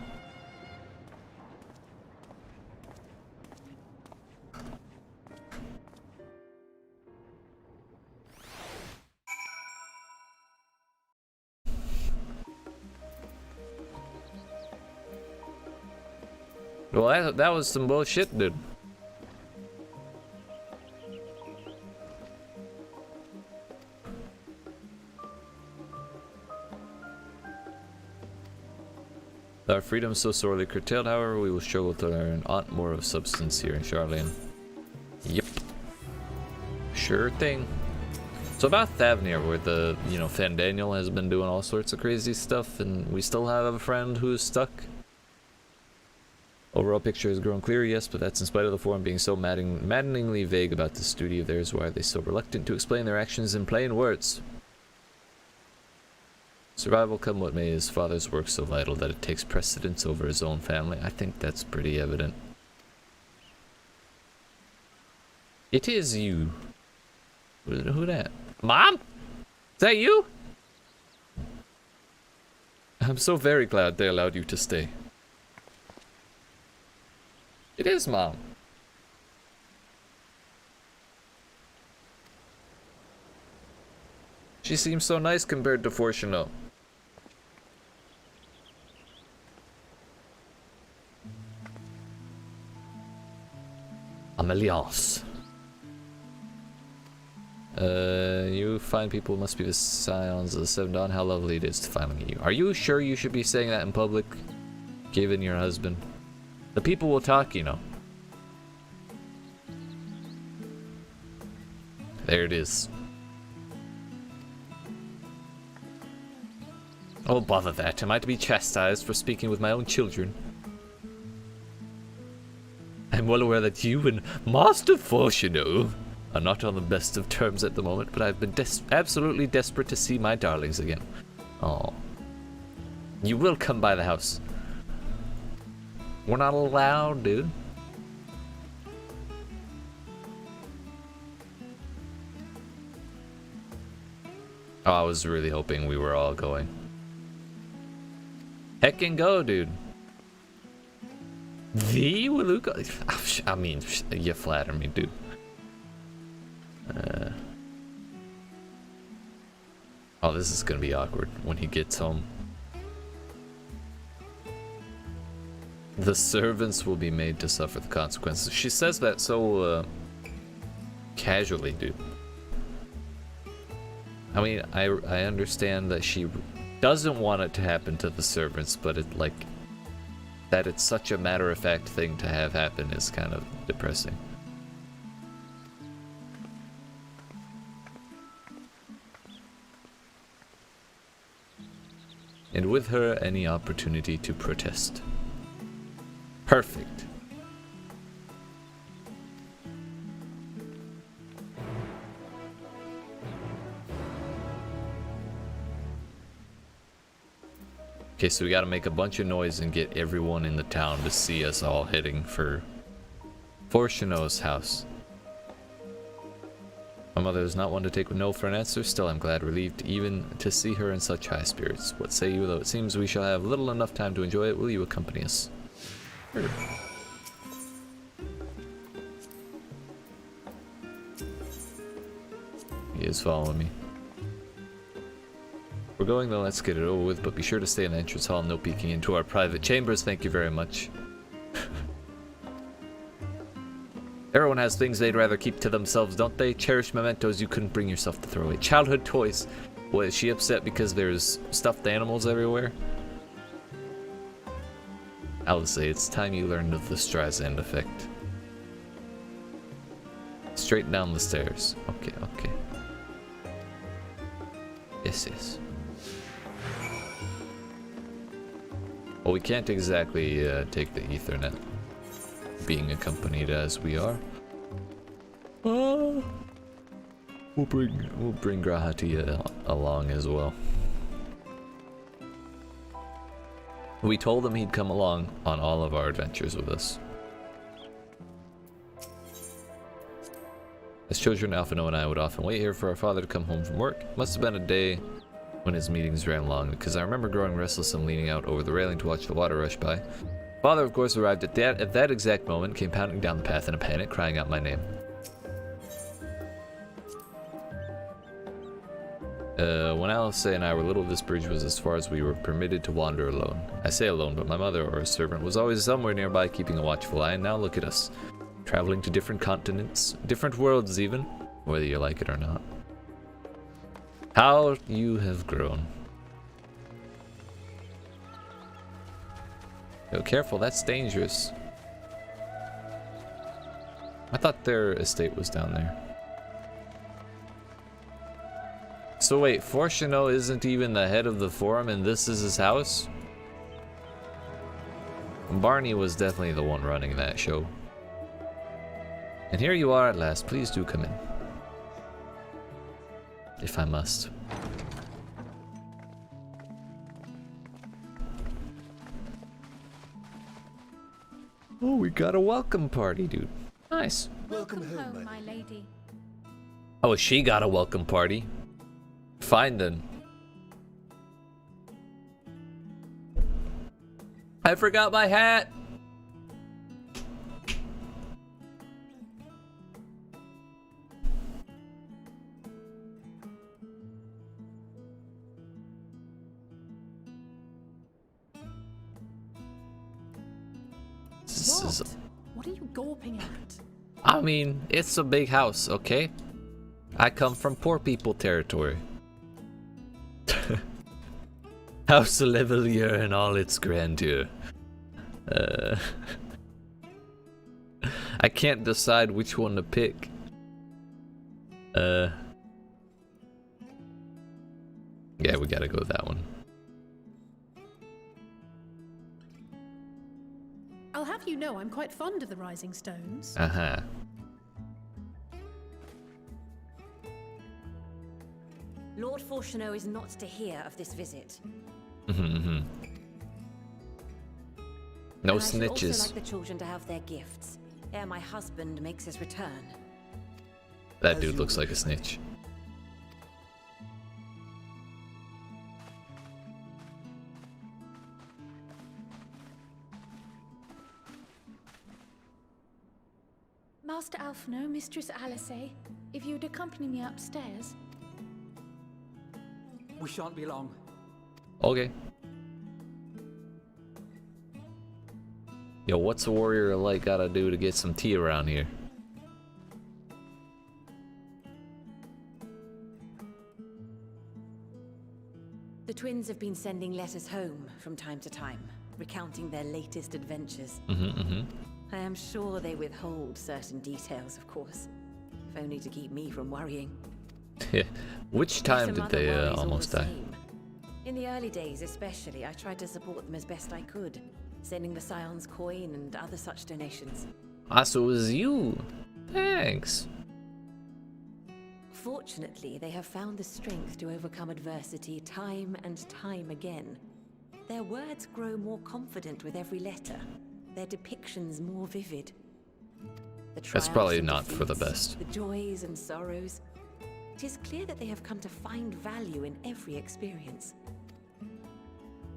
Well, that was some bullshit, dude. Our freedom is so sorely curtailed, however, we will struggle to learn aught more of substance here in Sharlayan. Yep. Sure thing. So about Thavnir, where the, Fandaniel has been doing all sorts of crazy stuff, and we still have a friend who's stuck. Overall picture has grown clearer, yes, but that's in spite of the Forum being so maddeningly vague about this duty of theirs. Why are they so reluctant to explain their actions in plain words? Survival, come what may, his father's work so vital that it takes precedence over his own family. I think that's pretty evident. It is you. Who that? Mom? Is that you? I'm so very glad they allowed you to stay. It is, Mom. She seems so nice compared to Fortuno. Amelios. You fine people must be the scions of the Seven Dawn. How lovely it is to finally meet you. Are you sure you should be saying that in public? Given your husband. The people will talk, There it is. Oh, bother that. Am I to be chastised for speaking with my own children? I'm well aware that you and Master Fortuno are not on the best of terms at the moment, but I've been absolutely desperate to see my darlings again. Oh. You will come by the house. We're not allowed, dude. Oh, I was really hoping we were all going. Heck and go, dude. The Waluka? I mean, you flatter me, dude. Oh, this is gonna be awkward when he gets home. The servants will be made to suffer the consequences. She says that so casually, dude. I mean, I understand that she doesn't want it to happen to the servants, but that it's such a matter-of-fact thing to have happen is kind of depressing. And with her, any opportunity to protest. Perfect. Okay, so we gotta make a bunch of noise and get everyone in the town to see us all heading for Fortuno's house. My mother is not one to take no for an answer. Still, I'm glad, relieved even to see her in such high spirits. What say you, though it seems we shall have little enough time to enjoy it, will you accompany us? Sure. He is following me. We're going though, let's get it over with, but be sure to stay in the entrance hall, no peeking into our private chambers, thank you very much. Everyone has things they'd rather keep to themselves, don't they? Cherished mementos you couldn't bring yourself to throw away. Childhood toys. What, is she upset because there's stuffed animals everywhere? I would say it's time you learned of the Streisand effect. Straight down the stairs. Okay, okay. Yes. Well, we can't exactly take the Ethernet, being accompanied as we are. We'll bring Grahati along as well. We told him he'd come along on all of our adventures with us. As children, Alphino and I would often wait here for our father to come home from work. Must have been a day when his meetings ran long, because I remember growing restless and leaning out over the railing to watch the water rush by. Father, of course, arrived at that exact moment, came pounding down the path in a panic, crying out my name. When Alice and I were little, this bridge was as far as we were permitted to wander alone. I say alone, but my mother or a servant was always somewhere nearby keeping a watchful eye, and now look at us. Traveling to different continents, different worlds even, whether you like it or not. How you have grown. Yo, careful, that's dangerous. I thought their estate was down there. So wait, Fortuno isn't even the head of the forum and this is his house? Barney was definitely the one running that show. And here you are at last. Please do come in. If I must. Oh, we got a welcome party, dude. Nice. Welcome home, my lady. Oh, she got a welcome party. Fine then. I forgot my hat. What are you gawping at? I mean, it's a big house, okay? I come from poor people territory. House Levelier in all its grandeur. I can't decide which one to pick. Yeah, we gotta go with that one. I'll have you know I'm quite fond of the Rising Stones. Uh-huh. Lord Fortuno is not to hear of this visit. No and I should snitches. also like the children to have their gifts, ere my husband makes his return. That dude looks like a snitch. Master Alphino, Mistress Alice, if you'd accompany me upstairs. We shan't be long. Okay. Yo, what's a warrior like gotta do to get some tea around here? The twins have been sending letters home from time to time, recounting their latest adventures. I am sure they withhold certain details, of course, if only to keep me from worrying. Which time did they almost die? In the early days especially, I tried to support them as best I could, sending the Scion's coin and other such donations. Ah, so it was you. Thanks. Fortunately, they have found the strength to overcome adversity time and time again. Their words grow more confident with every letter, their depictions more vivid. That's probably not for the best. The joys and sorrows. It is clear that they have come to find value in every experience.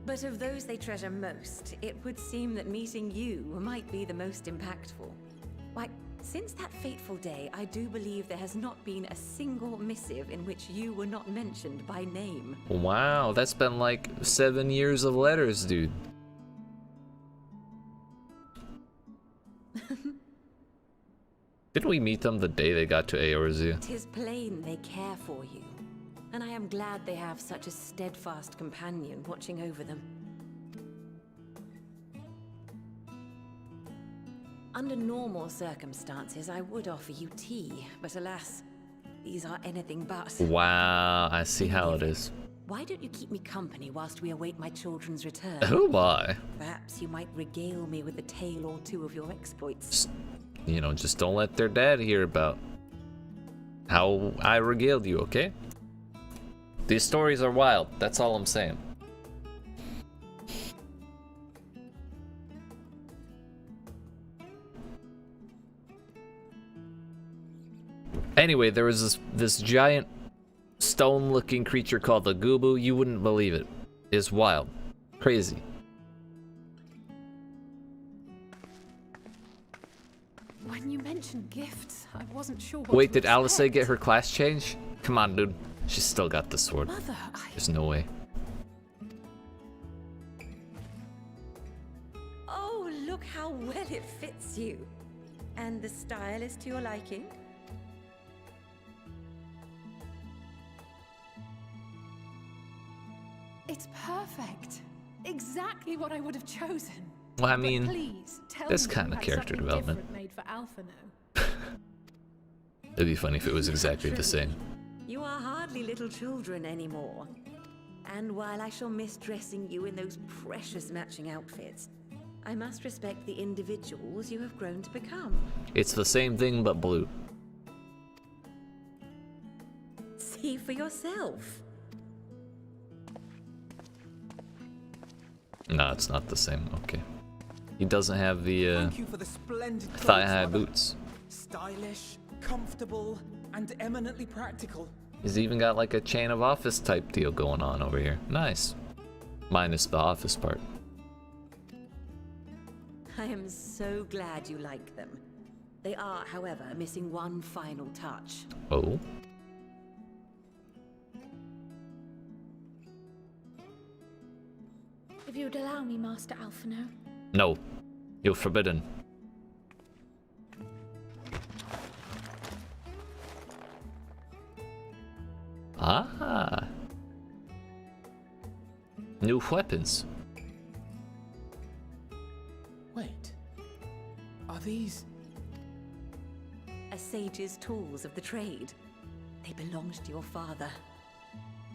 But of those they treasure most, it would seem that meeting you might be the most impactful. Why, since that fateful day, I do believe there has not been a single missive in which you were not mentioned by name. Wow, that's been like 7 years of letters, dude. Didn't we meet them the day they got to Eorzea? It is plain they care for you, and I am glad they have such a steadfast companion watching over them. Under normal circumstances, I would offer you tea, but alas, these are anything but. Wow, I see how it is. Why don't you keep me company whilst we await my children's return? Oh my. Perhaps you might regale me with a tale or two of your exploits. You know, just don't let their dad hear about how I regaled you, okay? These stories are wild, that's all I'm saying. Anyway, there was this giant stone-looking creature called the Goobu. You wouldn't believe it. It's wild. Crazy. When you mentioned gifts, I wasn't sure what Wait, to did Alice expect. get her class change? Come on, dude. She's still got the sword. Mother, There's no way. Oh, look how well it fits you. And the style is to your liking? It's perfect. Exactly what I would have chosen. Well, I But mean, please, tell that's me kind you of have character something development. different made for Alphino. It'd be funny if it was exactly the same. You are hardly little children anymore. And while I shall miss dressing you in those precious matching outfits, I must respect the individuals you have grown to become. It's the same thing but blue. See for yourself. No, it's not the same. Okay. He doesn't have the Thank you for the splendid clothes, thigh-high Mother. boots. Stylish, comfortable, and eminently practical. He's even got like a chain of office type deal going on over here. Nice. Minus the office part. I am so glad you like them. They are, however, missing one final touch. Oh? If you would allow me, Master Alphino. No. You're forbidden. Ah. New weapons. Wait. Are these... A sage's tools of the trade. They belonged to your father.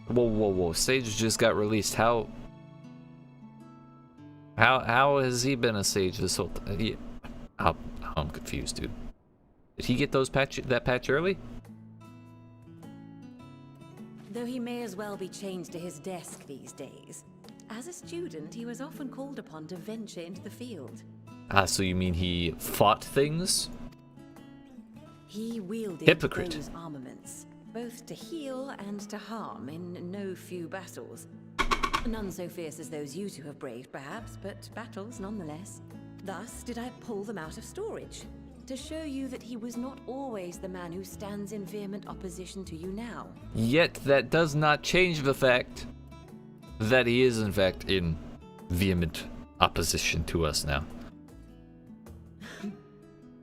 Whoa, whoa, whoa. Sage just got released. How has he been a sage this whole time? I'm confused, dude. Did he get that patch early? Though he may as well be chained to his desk these days. As a student, he was often called upon to venture into the field. Ah, so you mean he fought things? He wielded Hypocrite. those armaments, both to heal and to harm in no few battles. None so fierce as those you two have braved, perhaps, but battles nonetheless. Thus did I pull them out of storage, to show you that he was not always the man who stands in vehement opposition to you now. Yet that does not change the fact that he is in fact in vehement opposition to us now.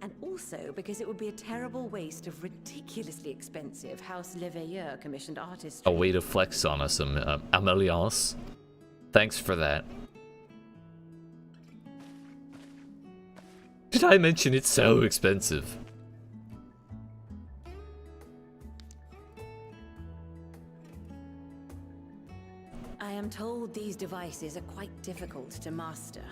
And also because it would be a terrible waste of ridiculously expensive House Leveilleur commissioned artistry. A way to flex on us, Améliance. Thanks for that. Did I mention it's so expensive? I am told these devices are quite difficult to master.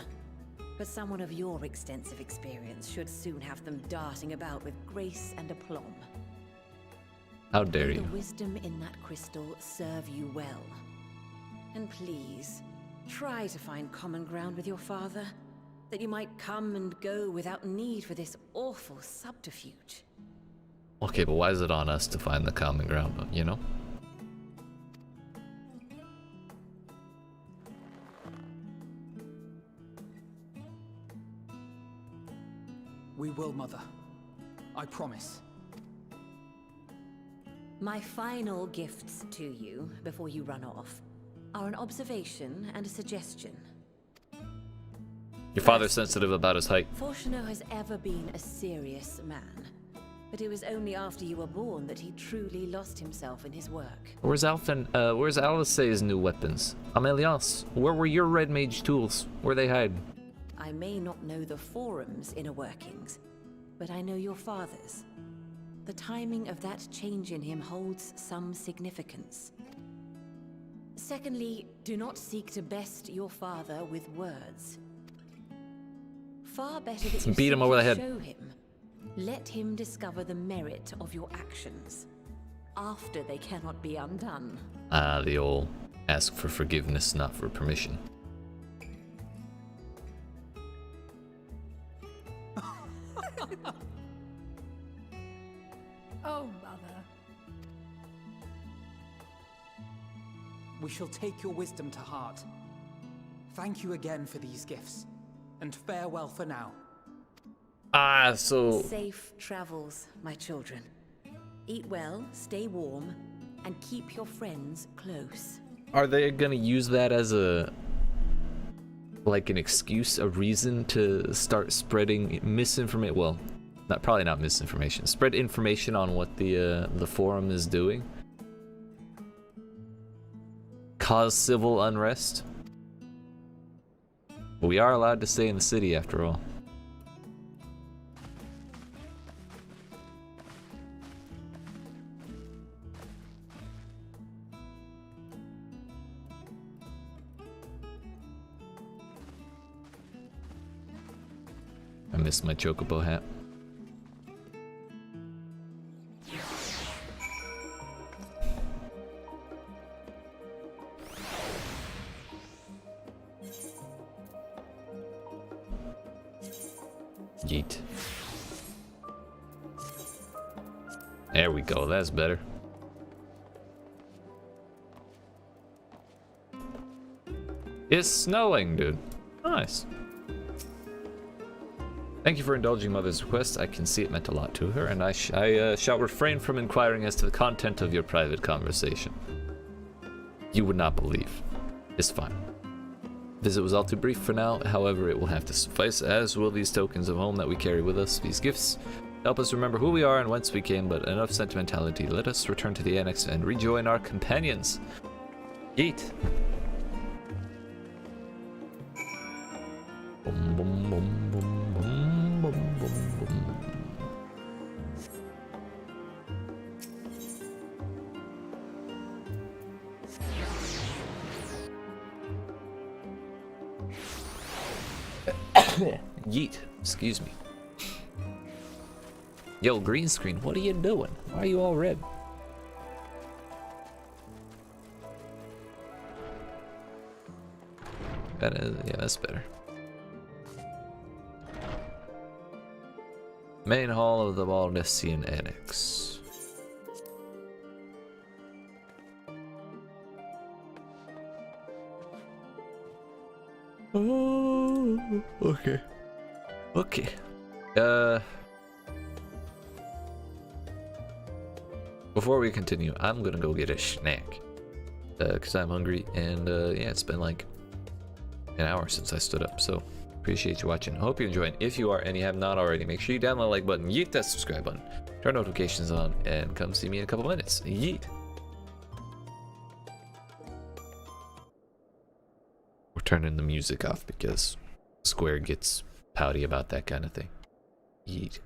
But someone of your extensive experience should soon have them darting about with grace and aplomb. How dare May you? the wisdom in that crystal serve you well. And please, try to find common ground with your father, that you might come and go without need for this awful subterfuge. Okay, but why is it on us to find the common ground, you know? We will, Mother. I promise. My final gifts to you, before you run off, are an observation and a suggestion. Your father's sensitive about his height. Fortuno has ever been a serious man, but it was only after you were born that he truly lost himself in his work. Where's Alice's new weapons? Améliance, where were your red mage tools? Where they hide? I may not know the Forum's inner workings, but I know your father's. The the timing of that change in him holds some significance. Secondly, do not seek to best your father with words. Far better that you Beat him over the head. show him. Let him discover the merit of your actions, after they cannot be undone. Ah, the old ask for forgiveness, not for permission. Oh, Mother. We shall take your wisdom to heart. Thank you again for these gifts, and farewell for now. Ah, so... Safe travels, my children. Eat well, stay warm, and keep your friends close. Are they gonna use that as a... like an excuse, a reason to start spreading misinformation? Well, probably not misinformation. Spread information on what the forum is doing? Cause civil unrest? We are allowed to stay in the city after all. I missed my chocobo hat. Yeet. There we go, that's better. It's snowing, dude. Nice. Thank you for indulging Mother's request. I can see it meant a lot to her, and I shall refrain from inquiring as to the content of your private conversation. You would not believe. It's fine. Visit was all too brief for now, however it will have to suffice, as will these tokens of home that we carry with us. These gifts help us remember who we are and whence we came, but enough sentimentality. Let us return to the annex and rejoin our companions. Yeet. Boom, boom, boom, boom, boom, boom, boom, boom. Yeet, excuse me. Yo, green screen, what are you doing? Why are you all red? That is, yeah, that's better. Main hall of the Baldessian Annex. Oh, okay. Okay. Before we continue, I'm gonna go get a snack. Cause I'm hungry, and yeah, it's been like an hour since I stood up, so appreciate you watching. Hope you're enjoying. If you are and you have not already, make sure you download the like button, yeet that subscribe button, turn notifications on, and come see me in a couple minutes. Yeet. We're turning the music off because Square gets pouty about that kind of thing. Yeet.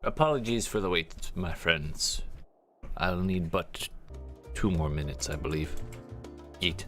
Apologies for the wait, my friends. I'll need but 2 more minutes, I believe. Eat.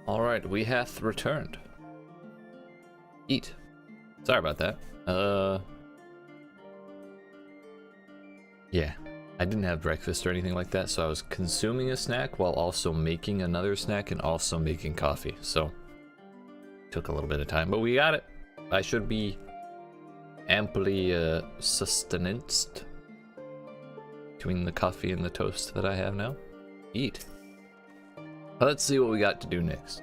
Alright, we hath returned. Eat. Sorry about that. Yeah. I didn't have breakfast or anything like that, so I was consuming a snack while also making another snack and also making coffee. So, took a little bit of time, but we got it. I should be amply sustained between the coffee and the toast that I have now. Eat. Let's see what we got to do next.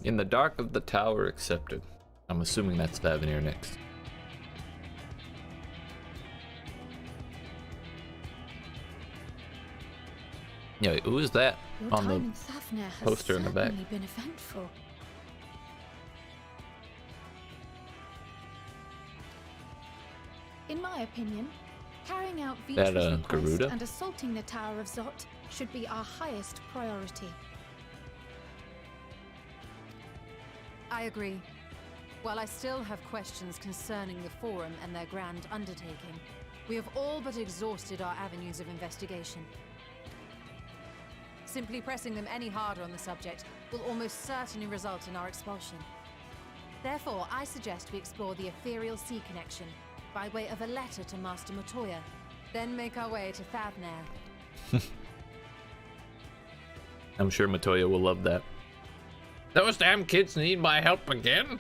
In the dark of the tower accepted. I'm assuming that's Vavenir next. Yeah, who is that Your on time the in Thavnair has poster in the back? certainly been eventful. In my opinion, carrying out That, Vita's request Garuda? and assaulting the Tower of Zot should be our highest priority. I agree. While I still have questions concerning the Forum and their grand undertaking, we have all but exhausted our avenues of investigation. Simply pressing them any harder on the subject will almost certainly result in our expulsion. Therefore, I suggest we explore the ethereal sea connection by way of a letter to Master Matoya, then make our way to Thavnair. I'm sure Matoya will love that. Those damn kids need my help again?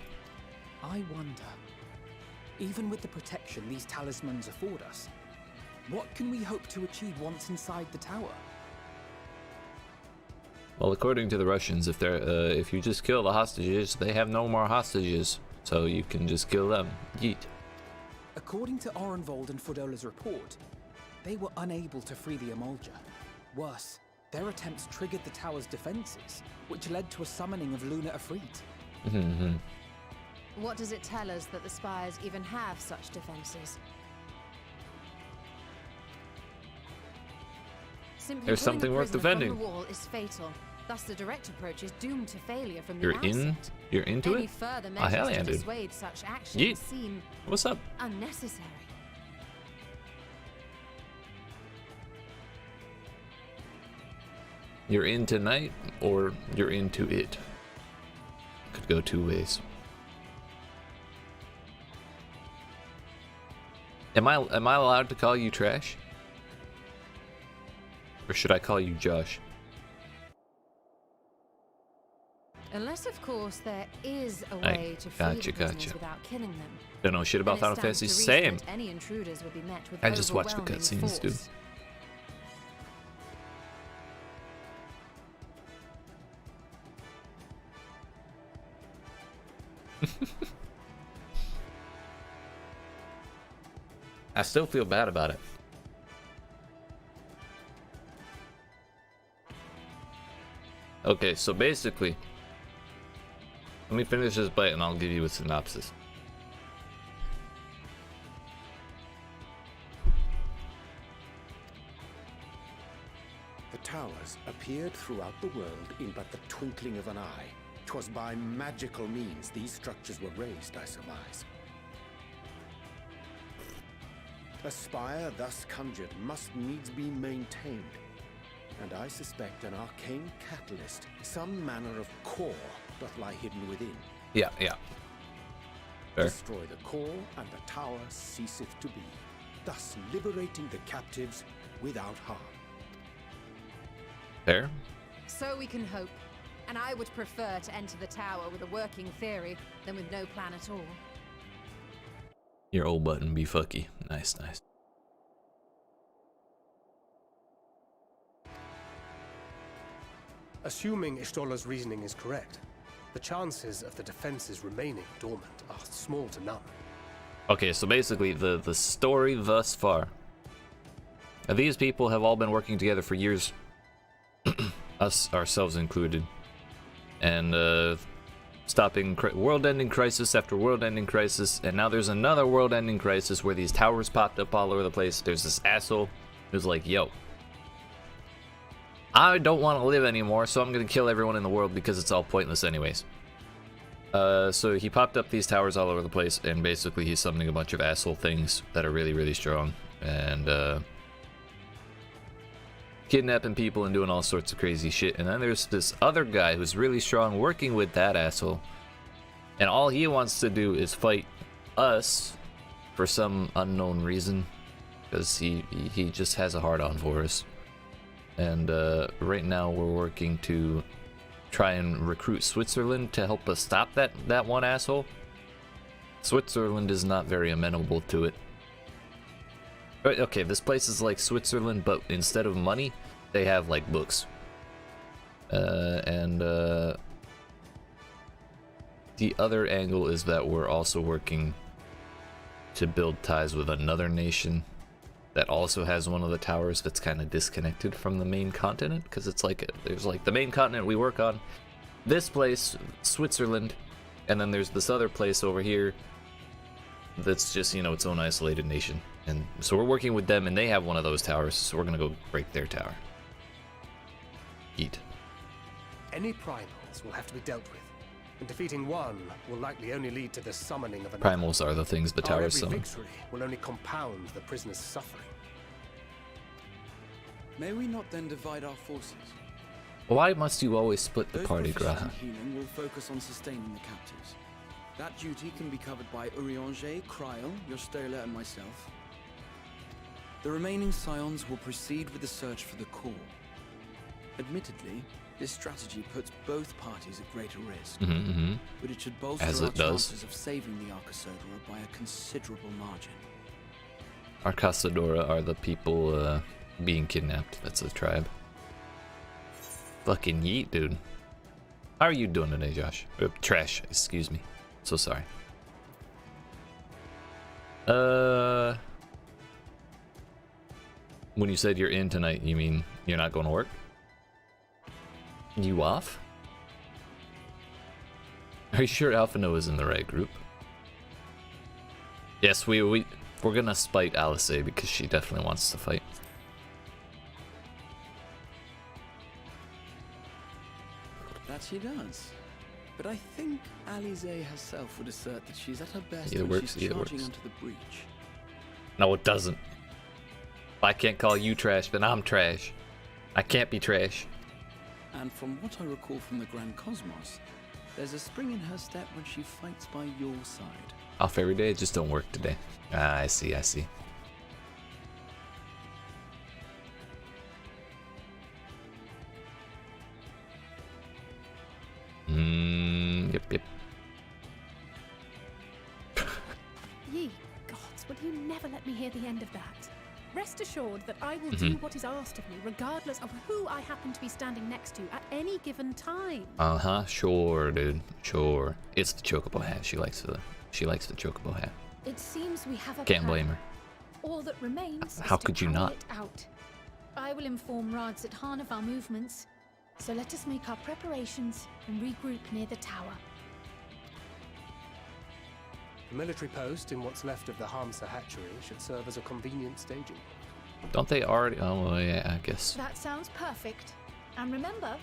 I wonder, even with the protection these talismans afford us, what can we hope to achieve once inside the tower? Well, according to the Russians, if you just kill the hostages, they have no more hostages, so you can just kill them. Yeet. According to Orenvold and Fodola's report, they were unable to free the Emolja. Worse, their attempts triggered the tower's defenses, which led to a summoning of Luna Ifrit. What does it tell us that the Spires even have such defenses? There's Simply pulling something the worth prisoner from defending. the wall is fatal, Thus, the direct approach is doomed to failure from the outset. You're into Any it? further Oh, hell measures yeah, to dude. dissuade such actions Yeet. seem What's up? unnecessary. You're in tonight, or you're into it. Could go two ways. Am I allowed to call you trash? Or should I call you Josh? Unless, of course, there is a way to free gotcha, the prisoners gotcha. without killing them. Don't know shit about Then Final it stands Fantasy. to reason Same. that any intruders would be met with I just watched the overwhelming cutscenes, dude. force. I still feel bad about it. Okay, so basically, let me finish this bite and I'll give you a synopsis. The towers appeared throughout the world in but the twinkling of an eye. 'Twas by magical means these structures were raised, I surmise. A spire thus conjured must needs be maintained, and I suspect an arcane catalyst, some manner of core, doth lie hidden within. Yeah. Fair. Destroy the core, and the tower ceaseth to be, thus liberating the captives without harm. Fair. So we can hope. And I would prefer to enter the tower with a working theory than with no plan at all. Your old button be fucky. Nice. Assuming Ishtola's reasoning is correct, the chances of the defenses remaining dormant are small to none. Okay, so basically the story thus far. These people have all been working together for years, us ourselves included, and stopping world-ending crisis after world-ending crisis, and now there's another world-ending crisis where these towers popped up all over the place. There's this asshole who's like, yo, I don't want to live anymore, so I'm gonna kill everyone in the world because it's all pointless anyways. So he popped up these towers all over the place, and basically he's summoning a bunch of asshole things that are really, really strong, and kidnapping people and doing all sorts of crazy shit. And then there's this other guy who's really strong working with that asshole, and all he wants to do is fight us for some unknown reason, because he just has a hard-on for us. And right now we're working to try and recruit Switzerland to help us stop that one asshole. Switzerland is not very amenable to it. Okay, this place is like Switzerland, but instead of money, they have like books. And the other angle is that we're also working to build ties with another nation that also has one of the towers that's kind of disconnected from the main continent, because it's like there's like the main continent we work on, this place, Switzerland, and then there's this other place over here that's just, you know, its own isolated nation. And so we're working with them, and they have one of those towers, so we're gonna go break their tower. Eat. Any primals will have to be dealt with, and defeating one will likely only lead to the summoning of another. Primals are the things the Our towers every summon. victory will only compound the prisoner's suffering. May we not then divide our forces? Why must you always split the Those party, proficient Graha? in healing will focus on sustaining the captives. That duty can be covered by Urianger, Kryl, Yostola, and myself. The remaining scions will proceed with the search for the core. Admittedly, this strategy puts both parties at greater risk, but it should bolster As our it does. chances of saving the Arcasodora by a considerable margin. Arcasadora are the people being kidnapped. That's a tribe. Fucking yeet, dude. How are you doing today, Josh? Trash, excuse me. So sorry. When you said you're in tonight, you mean you're not going to work? You off? Are you sure Alpha Noah's in the right group? Yes, we're gonna spite Alice because she definitely wants to fight. she does. But I think Alize herself would assert that she's at her best Either when works, she's either charging works. onto the breach. No, it doesn't. If I can't call you trash, then I'm trash. I can't be trash. And from what I recall from the Grand Cosmos, there's a spring in her step when she fights by your side. Off every day, it just don't work today. Ah, I see, I see. Yep. Ye gods, will you never let me hear the end of that? Rest assured that I will do what is asked of me, regardless of who I happen to be standing next to at any given time. Uh-huh, sure, dude. Sure. It's the chocobo hat. She likes the chocobo hat. It seems we have a Can't plan. blame her. All that remains How is to could you carry not? it out. I will inform Rads at Han of our movements, so let us make our preparations and regroup near the tower. The military post in what's left of the Hamsa hatchery should serve as a convenient staging. Don't they already? Oh, well, yeah, I guess. That sounds perfect. And remember,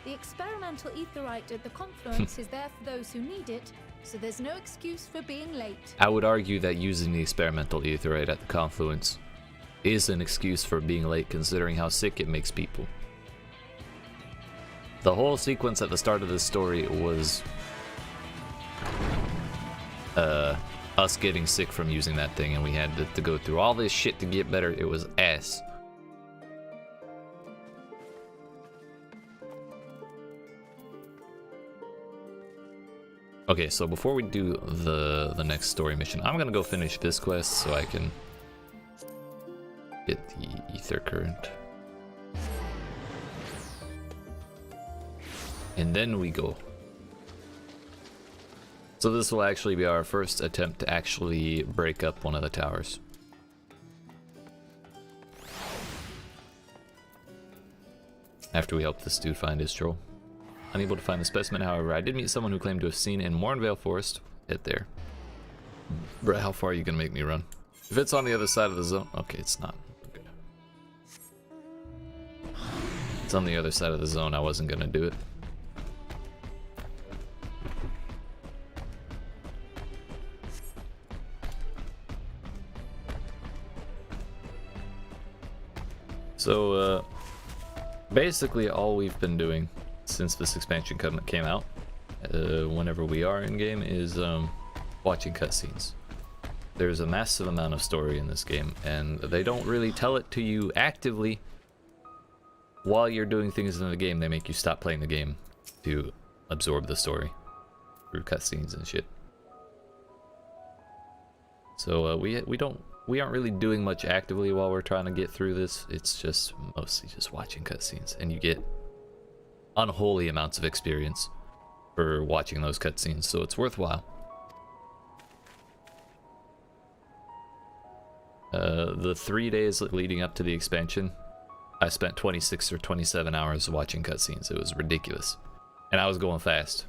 the experimental aetherite at the confluence is there for those who need it, so there's no excuse for being late. I would argue that using the experimental aetherite at the confluence is an excuse for being late, considering how sick it makes people. The whole sequence at the start of this story was us getting sick from using that thing, and we had to go through all this shit to get better. It was ass. Okay, so before we do the next story mission, I'm gonna go finish this quest so I can get the ether current. And then we go. So this will actually be our first attempt to actually break up one of the towers. After we help this dude find his troll. Unable to find the specimen, however, I did meet someone who claimed to have seen in Mornvale Forest. Hit there. Bruh, how far are you gonna make me run? If it's on the other side of the zone... Okay, it's not. Okay. It's on the other side of the zone, I wasn't gonna do it. So, basically all we've been doing since this expansion came out, whenever we are in-game, is watching cutscenes. There's a massive amount of story in this game, and they don't really tell it to you actively while you're doing things in the game. They make you stop playing the game to absorb the story through cutscenes and shit. So we aren't really doing much actively while we're trying to get through this. It's just mostly just watching cutscenes, and you get unholy amounts of experience for watching those cutscenes, so it's worthwhile. The 3 days leading up to the expansion, I spent 26 or 27 hours watching cutscenes. It was ridiculous, and I was going fast.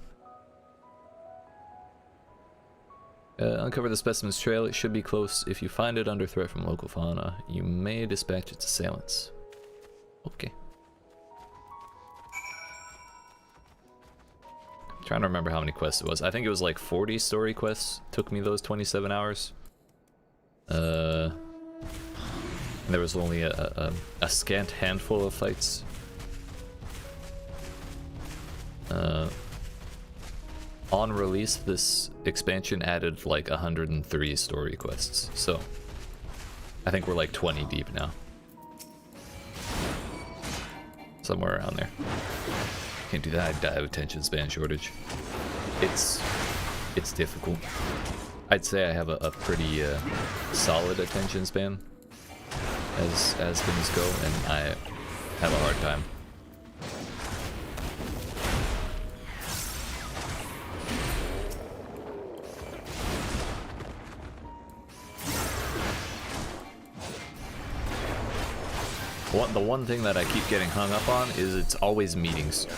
Uncover the specimen's trail. It should be close. If you find it under threat from local fauna, you may dispatch its assailants. Okay. I'm trying to remember how many quests it was. I think it was like 40 story quests. Took me those 27 hours. And there was only a scant handful of fights. On release, this expansion added like 103 story quests, so I think we're like 20 deep now. Somewhere around there. Can't do that, I die of attention span shortage. It's difficult. I'd say I have a pretty solid attention span as things go, and I have a hard time. The one thing that I keep getting hung up on is it's always meetings.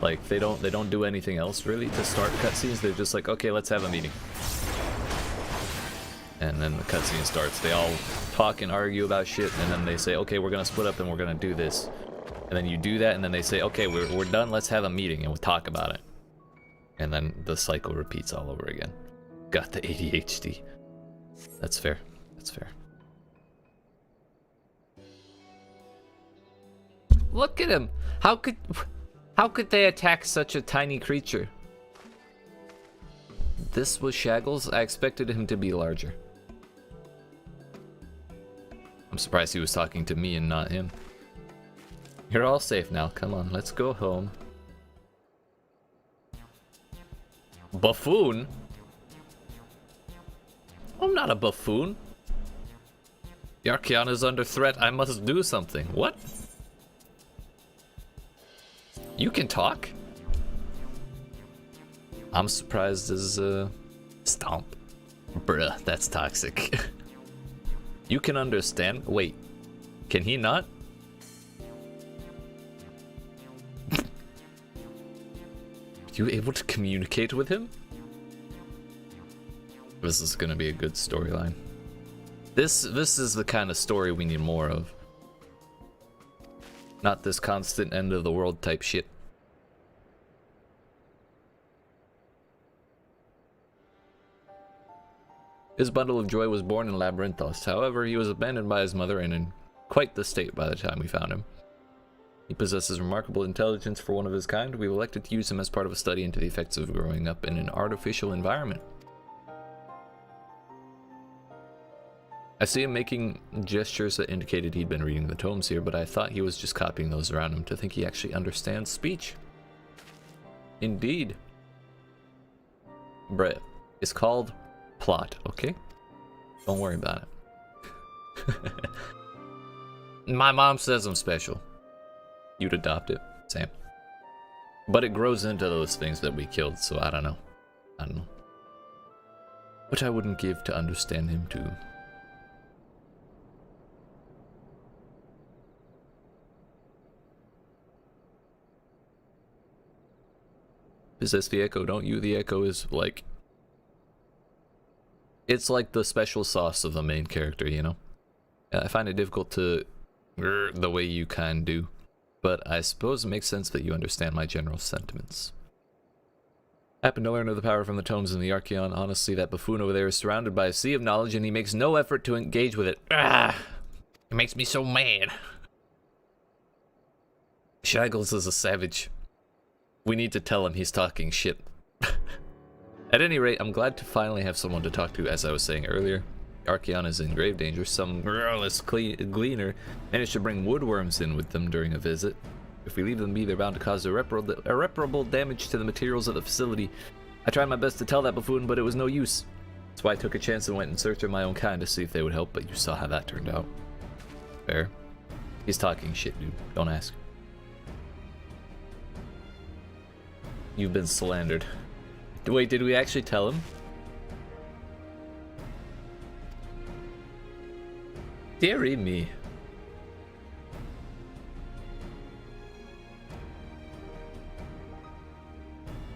Like they don't do anything else really to start cutscenes. They're just like, okay, let's have a meeting. And then the cutscene starts. They all talk and argue about shit, and then they say, okay, we're gonna split up and we're gonna do this. And then you do that, and then they say, okay, we're done, let's have a meeting, and we'll talk about it. And then the cycle repeats all over again. Got the ADHD. That's fair. That's fair. Look at him! How could they attack such a tiny creature? This was Shaggles? I expected him to be larger. I'm surprised he was talking to me and not him. You're all safe now. Come on, let's go home. Buffoon? I'm not a buffoon. The Archeon is under threat. I must do something. What? You can talk? I'm surprised as Stomp. Bruh, that's toxic. You can understand. Wait, can he not? You able to communicate with him? This is gonna be a good storyline. This is the kind of story we need more of. Not this constant end of the world type shit. His bundle of joy was born in Labyrinthos. However, he was abandoned by his mother and in quite the state by the time we found him. He possesses remarkable intelligence for one of his kind. We've elected to use him as part of a study into the effects of growing up in an artificial environment. I see him making gestures that indicated he'd been reading the tomes here, but I thought he was just copying those around him to think he actually understands speech. Indeed. Bruh, it's called plot, okay? Don't worry about it. My mom says I'm special. You'd adopt it, same. But it grows into those things that we killed, so I don't know. I don't know. What I wouldn't give to understand him too. Possess the Echo, don't you? The Echo is like... It's like the special sauce of the main character, you know? I find it difficult to... the way you can do. But I suppose it makes sense that you understand my general sentiments. I happen to learn of the power from the tomes in the Archeon. Honestly, that buffoon over there is surrounded by a sea of knowledge and he makes no effort to engage with it. Ah! It makes me so mad. Shaggles is a savage. We need to tell him he's talking shit. At any rate, I'm glad to finally have someone to talk to, as I was saying earlier. Archeon is in grave danger. Some garrulous gleaner managed to bring woodworms in with them during a visit. If we leave them be, they're bound to cause irreparable damage to the materials of the facility. I tried my best to tell that buffoon, but it was no use. That's why I took a chance and went in search of my own kind to see if they would help, but you saw how that turned out. Fair. He's talking shit, dude. Don't ask. You've been slandered. Wait, did we actually tell him? Dearie me.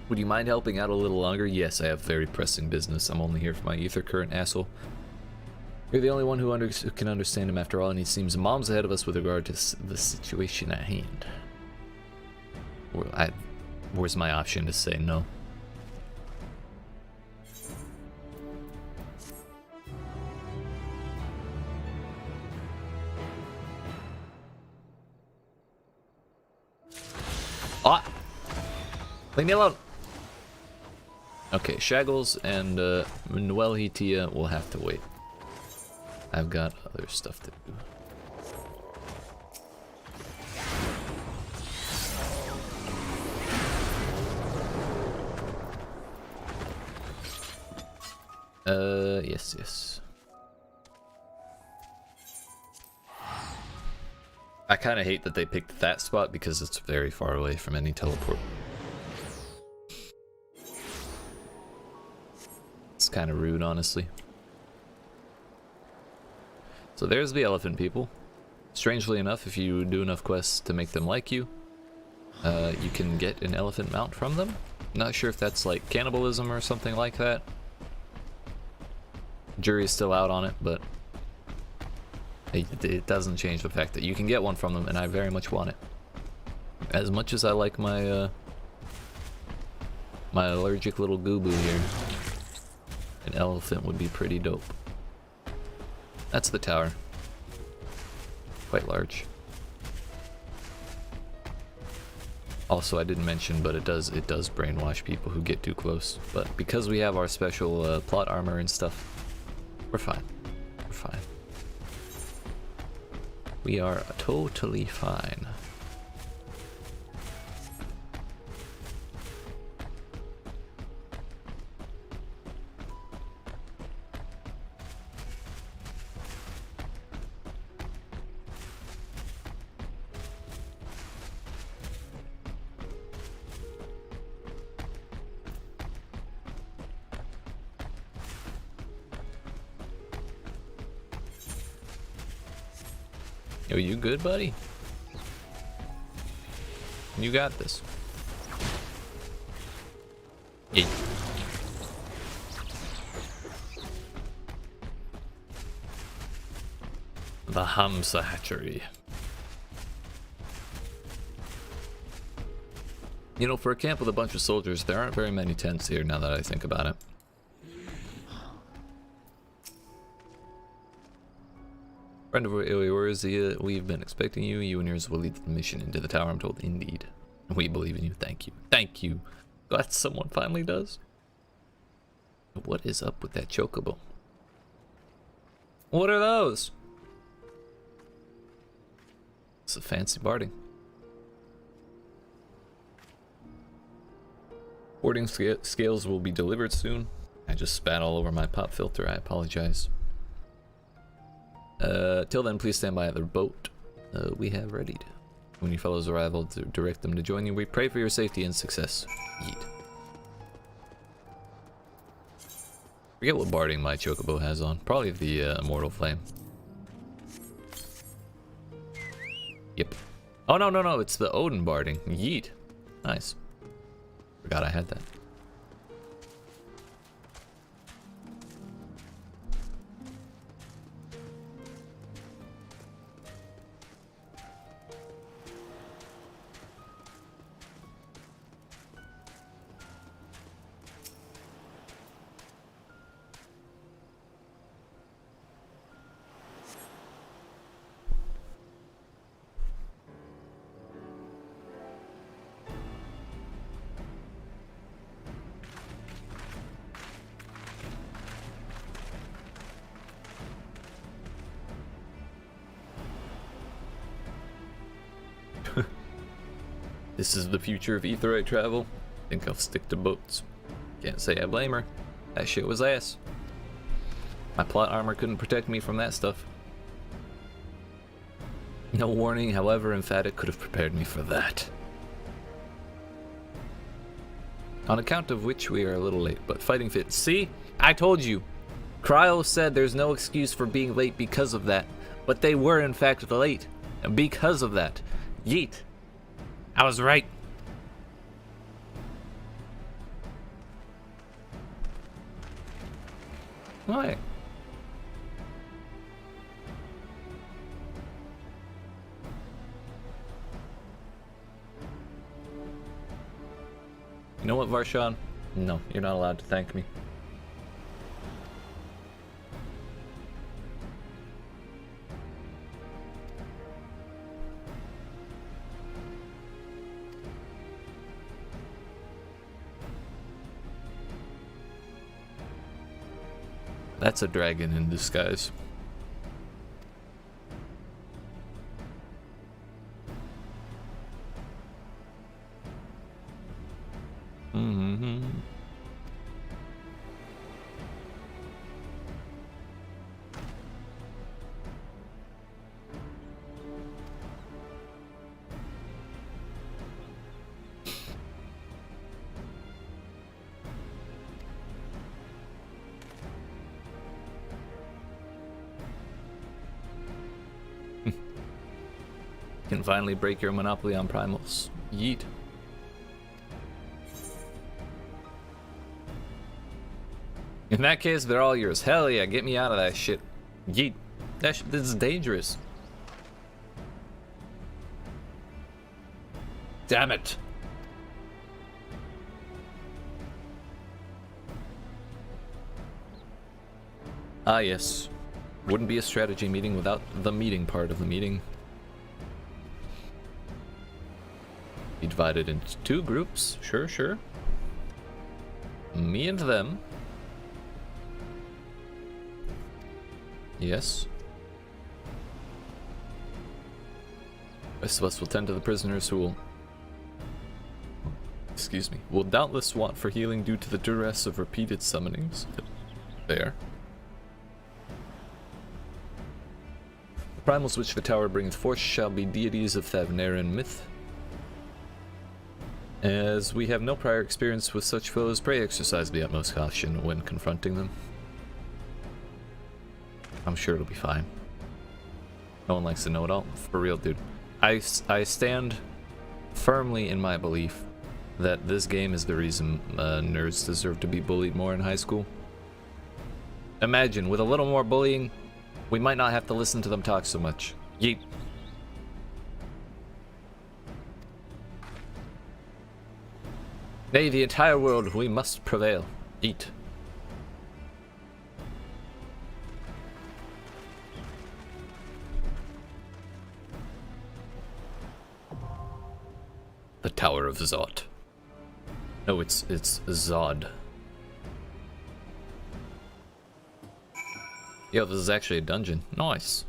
Would you mind helping out a little longer? Yes, I have very pressing business. I'm only here for my ether current, asshole. You're the only one who can understand him after all, and he seems mom's ahead of us with regard to the situation at hand. Where's my option to say no? Ah! Leave me alone! Okay, Shaggles and Noel Hitia will have to wait. I've got other stuff to do. Yes. I kind of hate that they picked that spot because it's very far away from any teleport. It's kind of rude, honestly. So there's the elephant people. Strangely enough, if you do enough quests to make them like you, you can get an elephant mount from them. Not sure if that's like cannibalism or something like that. Jury's still out on it, but it doesn't change the fact that you can get one from them, and I very much want it. As much as I like my my allergic little goo-boo here, an elephant would be pretty dope. That's the tower. Quite large. Also, I didn't mention, but it does brainwash people who get too close. But because we have our special plot armor and stuff, we're fine. We're fine. We are totally fine. Yo, you good, buddy? You got this. Yeah. The Hamsa hatchery. You know, for a camp with a bunch of soldiers, there aren't very many tents here now that I think about it. Friend of yours, we've been expecting you. You and yours will lead the mission into the tower, I'm told. Indeed. We believe in you. Thank you. Thank you. Glad someone finally does. What is up with that chocobo? What are those? It's a fancy barding. Boarding scales will be delivered soon. I just spat all over my pop filter. I apologize. Till then, please stand by at the boat we have readied. When your fellows arrive, I'll direct them to join you. We pray for your safety and success. Yeet. Forget what barding my chocobo has on. Probably the Immortal Flame. Yep. Oh, no, it's the Odin barding. Yeet. Nice. Forgot I had that. This is the future of Aetheryte travel. Think I'll stick to boats. Can't say I blame her. That shit was ass. My plot armor couldn't protect me from that stuff. No warning, however emphatic, could have prepared me for that. On account of which we are a little late, but fighting fit. See? I told you. Cryo said there's no excuse for being late because of that. But they were in fact late. And because of that. Yeet. I was right. Why? You know what, Varshan? No, you're not allowed to thank me. That's a dragon in disguise. Can finally break your monopoly on primals. Yeet. In that case, they're all yours. Hell yeah, get me out of that shit. Yeet. This is dangerous. Damn it! Ah, yes. Wouldn't be a strategy meeting without the meeting part of the meeting. Be divided into 2 groups. Sure, sure. Me and them. Yes. The rest of us will tend to the prisoners who will... Excuse me. Will doubtless want for healing due to the duress of repeated summonings. There. The primals which the tower bringeth forth shall be deities of Thavnaran myth. As we have no prior experience with such foes, pray exercise the utmost caution when confronting them. I'm sure it'll be fine. No one likes to know it all. For real, dude. I stand firmly in my belief that this game is the reason nerds deserve to be bullied more in high school. Imagine, with a little more bullying, we might not have to listen to them talk so much. Yeet. Nay, the entire world, we must prevail. Eat. The Tower of Zod. No, it's Zod. Yo, this is actually a dungeon. Nice.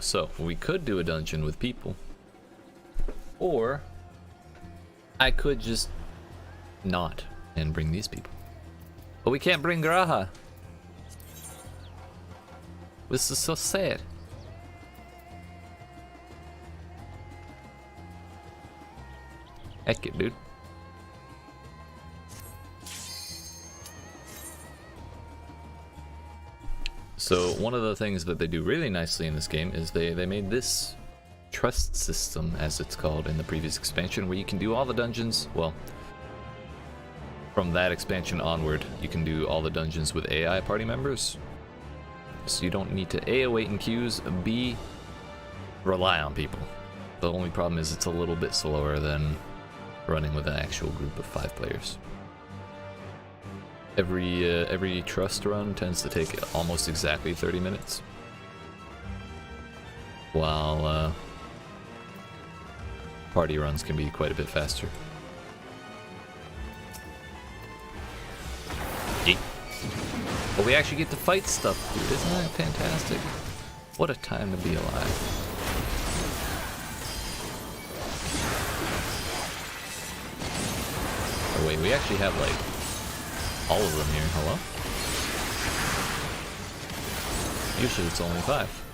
So we could do a dungeon with people, or I could just not and bring these people. But we can't bring Graha. This is so sad. Heck it, dude. So one of the things that they do really nicely in this game is they made this trust system, as it's called in the previous expansion, where you can do all the dungeons, well, from that expansion onward, you can do all the dungeons with AI party members. So you don't need to A, wait in queues, B, rely on people. The only problem is it's a little bit slower than running with an actual group of 5 players. Every trust run tends to take almost exactly 30 minutes, while party runs can be quite a bit faster. Yeet. But we actually get to fight stuff, dude. Isn't that fantastic? What a time to be alive. Oh wait, we actually have like all of them here. Hello? Usually it's only 5.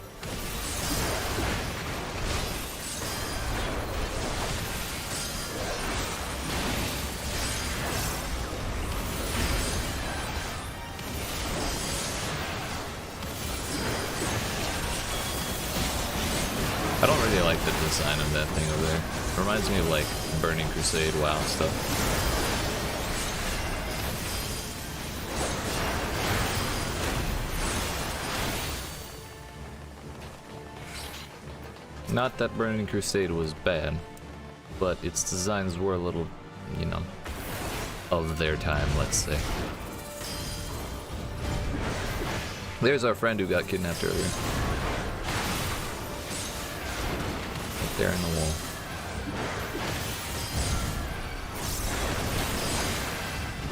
I don't really like the design of that thing over there. It reminds me of like Burning Crusade WoW stuff. Not that Burning Crusade was bad, but its designs were a little, you know, of their time, let's say. There's our friend who got kidnapped earlier. Right there in the wall.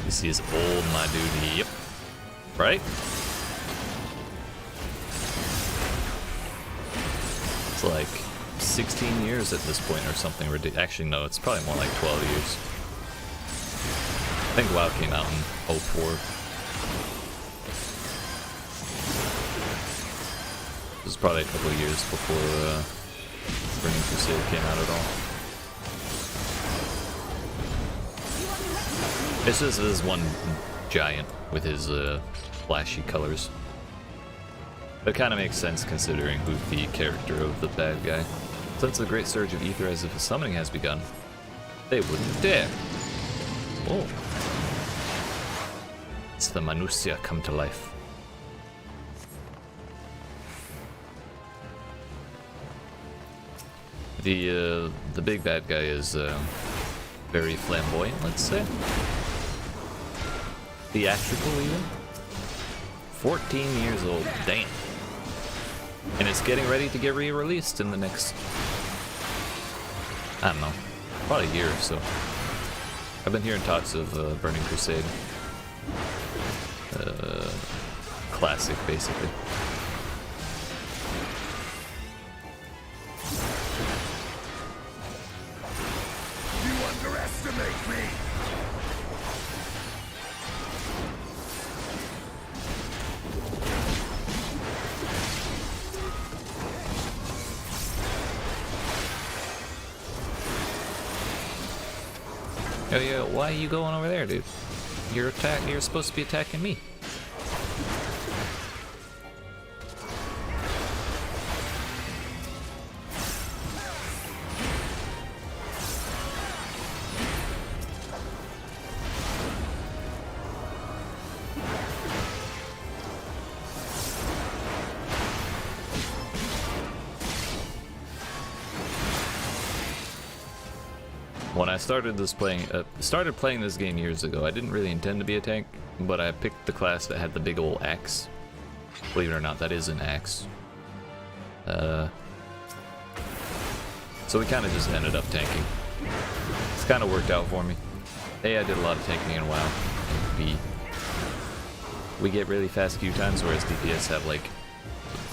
This is old, my dude. Yep. Right? It's like 16 years at this point or something ridiculous. Actually, no, it's probably more like 12 years. I think WoW came out in 04. This was probably a couple of years before Burning Crusade came out at all. This is one giant with his flashy colors. But it kind of makes sense considering who the character of the bad guy. Since the great surge of ether as if a summoning has begun, they wouldn't dare. Oh. It's the Manusia come to life. The big bad guy is very flamboyant, let's say. Theatrical even. 14 years old, damn. And it's getting ready to get re-released in the next, I don't know, probably a year or so. I've been hearing talks of Burning Crusade. Classic, basically. You underestimate me! Yo, why are you going over there, dude? You're supposed to be attacking me. When I started playing this game years ago, I didn't really intend to be a tank, but I picked the class that had the big old axe. Believe it or not, that is an axe. So we kind of just ended up tanking. It's kind of worked out for me. A, I did a lot of tanking in WoW, and B, we get really fast queue times, whereas DPS have like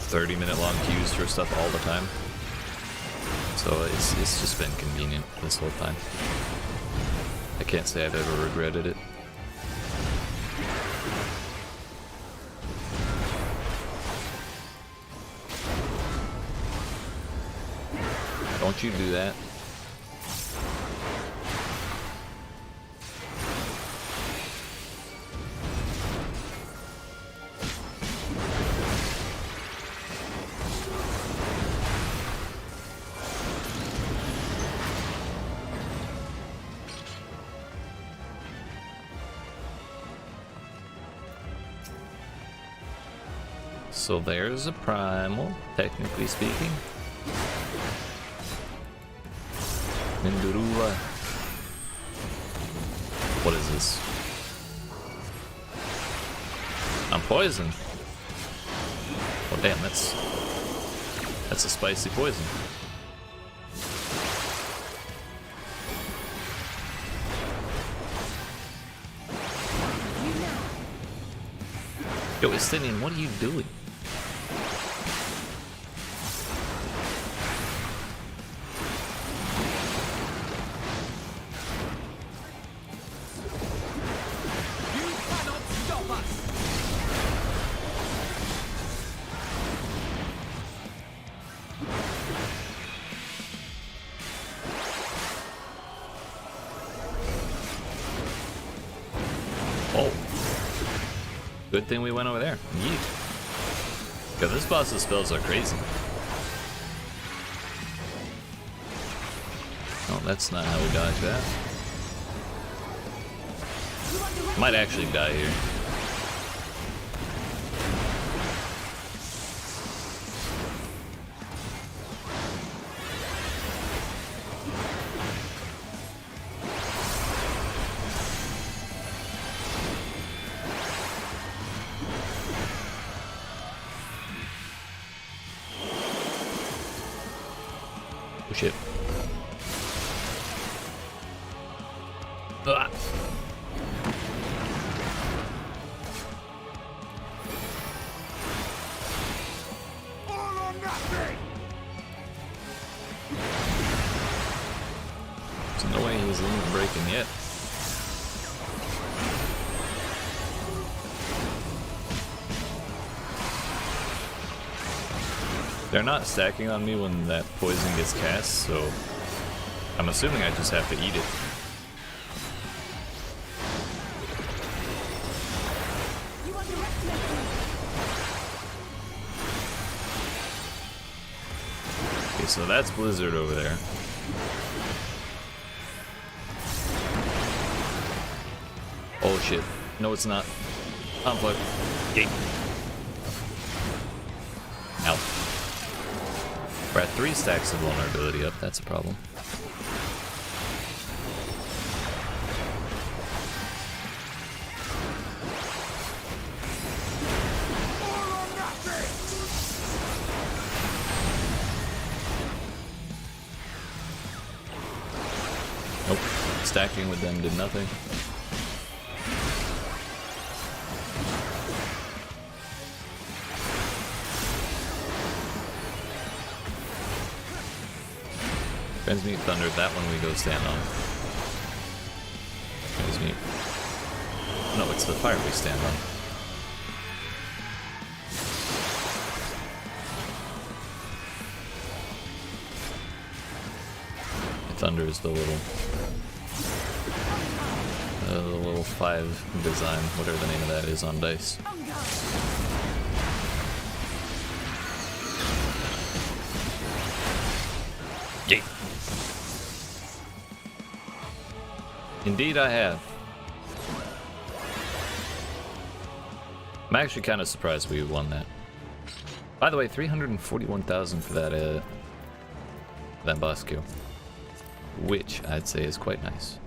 30-minute long queues for stuff all the time. So it's just been convenient this whole time. I can't say I've ever regretted it. Don't you do that. So there's a primal, technically speaking. Mindurula. What is this? I'm poisoned. Oh damn, that's a spicy poison. Yo, Estinian, what are you doing? Good thing we went over there. Yeet. Yo, this boss's spells are crazy. Oh, that's not how we dodge that. Might actually die here. Oh shit. Ah. All or nothing! There's no way he's even breaking yet. They're not stacking on me when that poison gets cast, so I'm assuming I just have to eat it. Okay, so that's Blizzard over there. Oh shit. No, it's not. Unplug. Gate. Ow. We're at 3 stacks of vulnerability up, that's a problem. Nope, stacking with them did nothing. Transmute Thunder, that one we go stand on. Transmute. No, it's the fire we stand on. Thunder is the little 5 design, whatever the name of that is on dice. Yay. Indeed I have. I'm actually kind of surprised we won that. By the way, 341,000 for that boss kill, which I'd say is quite nice,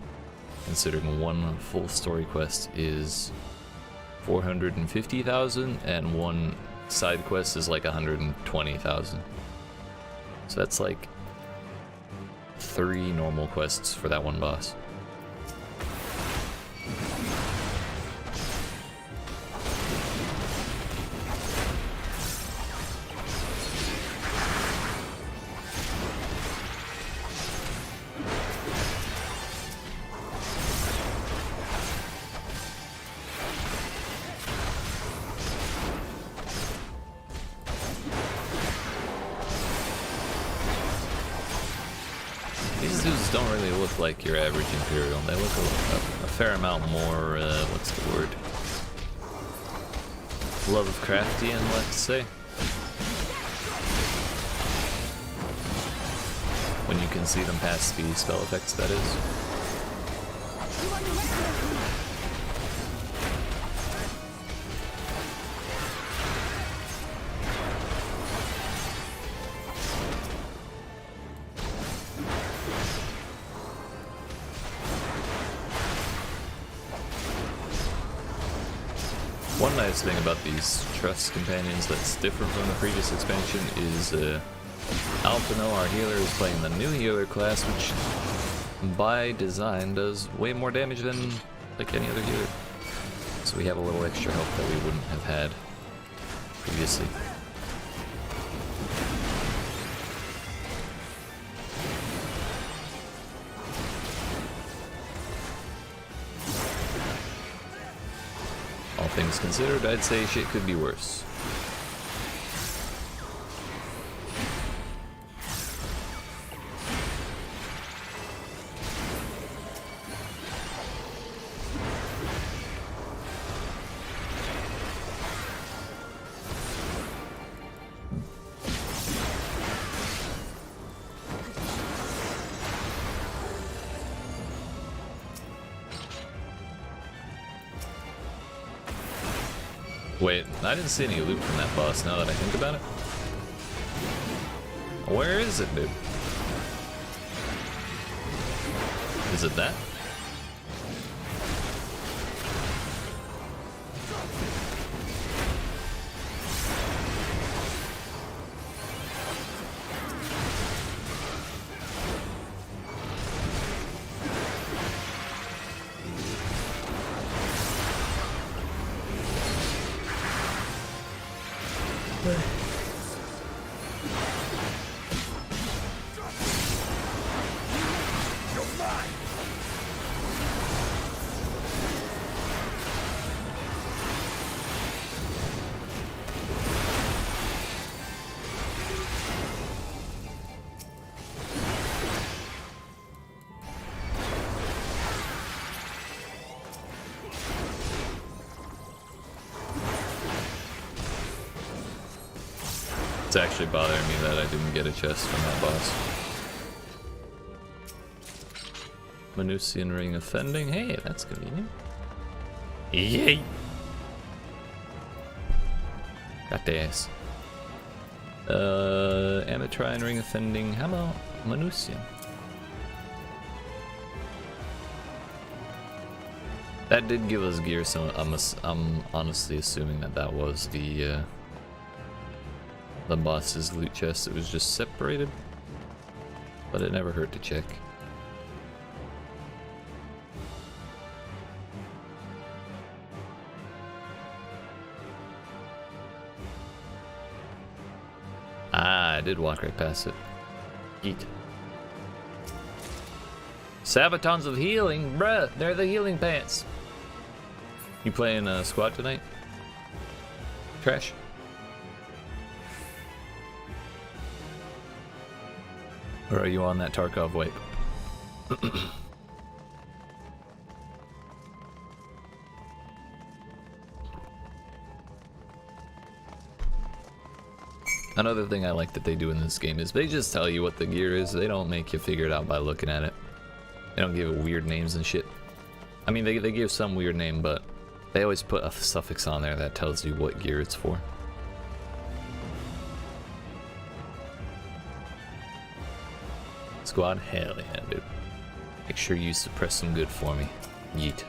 considering one full story quest is 450,000 and one side quest is like 120,000. So that's like 3 normal quests for that one boss. These dudes don't really look like your average Imperial. They look a fair amount more, what's the word? Lovecraftian, let's say. When you can see them past the spell effects, that is. One nice thing about these Trust Companions that's different from the previous expansion is Alphino, our healer, is playing the new healer class, which by design does way more damage than like any other healer. So we have a little extra help that we wouldn't have had previously. All things considered, I'd say shit could be worse. Wait, I didn't see any loot from that boss now that I think about it. Where is it, dude? Is it that? It's actually bothering me that I didn't get a chest from that boss. Manusian Ring Offending. Hey, that's convenient. Yay! Got the ass. Amatrine ring offending. How about Manusian? That did give us gear, so I'm honestly assuming that that was the boss's loot chest. It was just separated, but it never hurt to check. Ah, I did walk right past it. Yeet. Sabatons of healing, bruh. They're the healing pants. You playing squad tonight? Trash. Or are you on that Tarkov wipe? Another thing I like that they do in this game is they just tell you what the gear is. They don't make you figure it out by looking at it. They don't give it weird names and shit. I mean, they give some weird name, but they always put a suffix on there that tells you what gear it's for. Squad? Hell yeah, dude. Make sure you suppress some good for me. Yeet.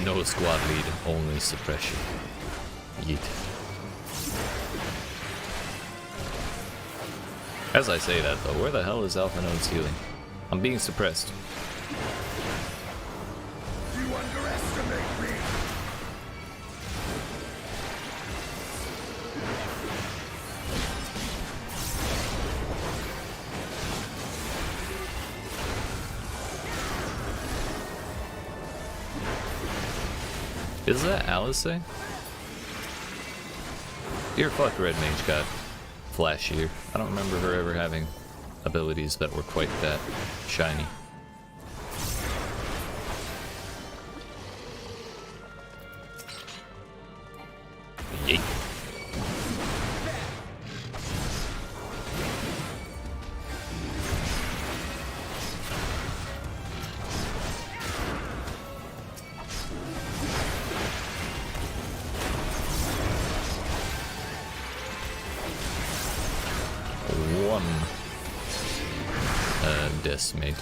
No squad lead, only suppression. Yeet. As I say that though, where the hell is Alpha Node's healing? I'm being suppressed. You underestimate me. Is that Alice? Dear fuck, Red Mage got flashier. I don't remember her ever having abilities that were quite that shiny. Yeet. Decimate,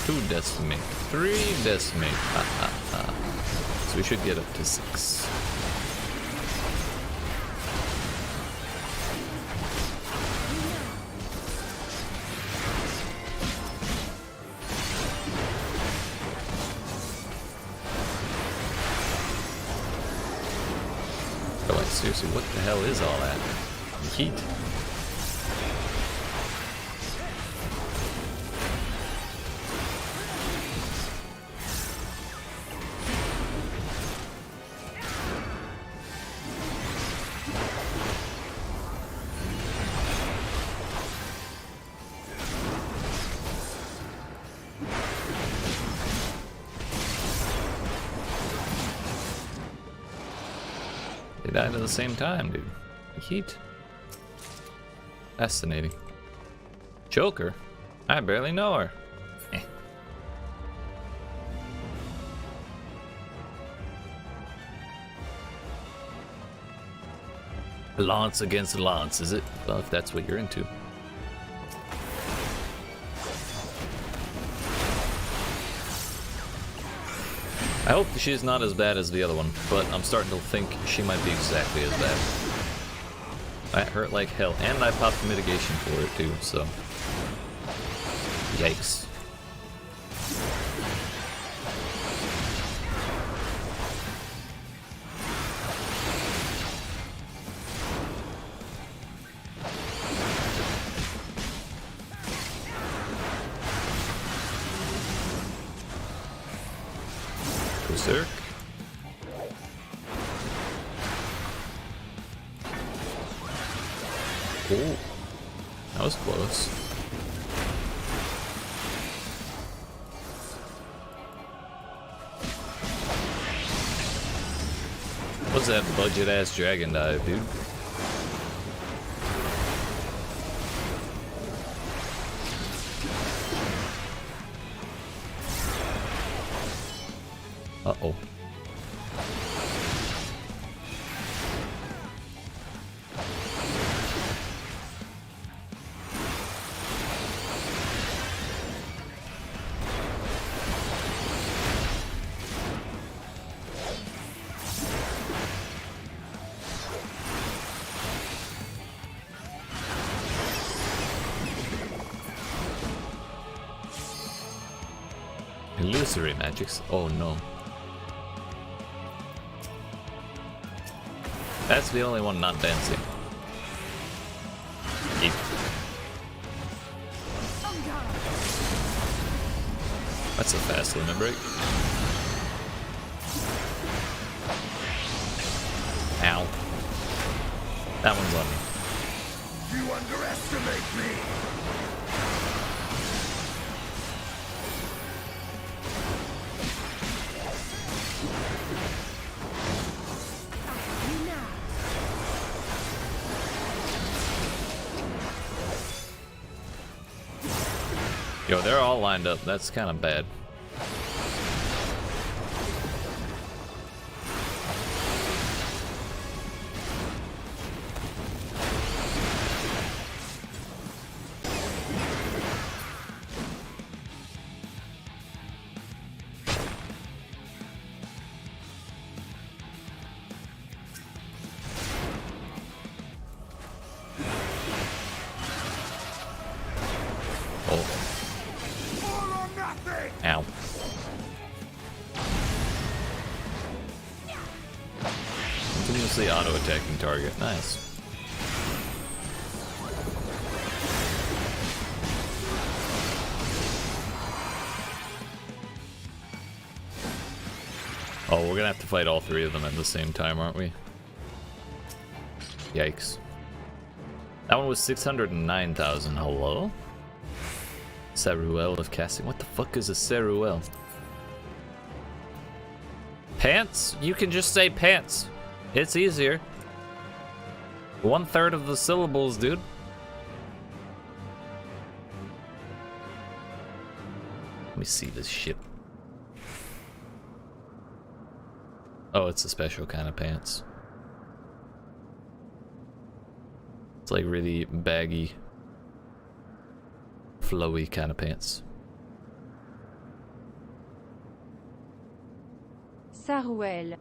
two decimate, three decimate, so we should get up to 6. Oh, like seriously, what the hell is all that? Heat. They died at the same time, dude. Heat. Fascinating. Joker? I barely know her. Eh. Lance against Lance, is it? Well, if that's what you're into. I hope she's not as bad as the other one, but I'm starting to think she might be exactly as bad. That hurt like hell, and I popped mitigation for it too, so... Yikes. Berserk. Oh, that was close. What's that budget ass dragon dive, dude? Uh-oh. Illusory magics? Oh no. That's the only one not dancing. Yeet. That's a fast limit break. Ow. That one's on me. You underestimate me! Yo, they're all lined up. That's kind of bad. Ow. Continuously auto-attacking target. Nice. Oh, we're gonna have to fight all three of them at the same time, aren't we? Yikes. That one was 609,000. Hello? Saruel of casting. What the fuck is a Saruel? Pants? You can just say pants. It's easier. 1/3 of the syllables, dude. Let me see this shit. Oh, it's a special kind of pants. It's like really baggy, flowy kind of pants. Saruel.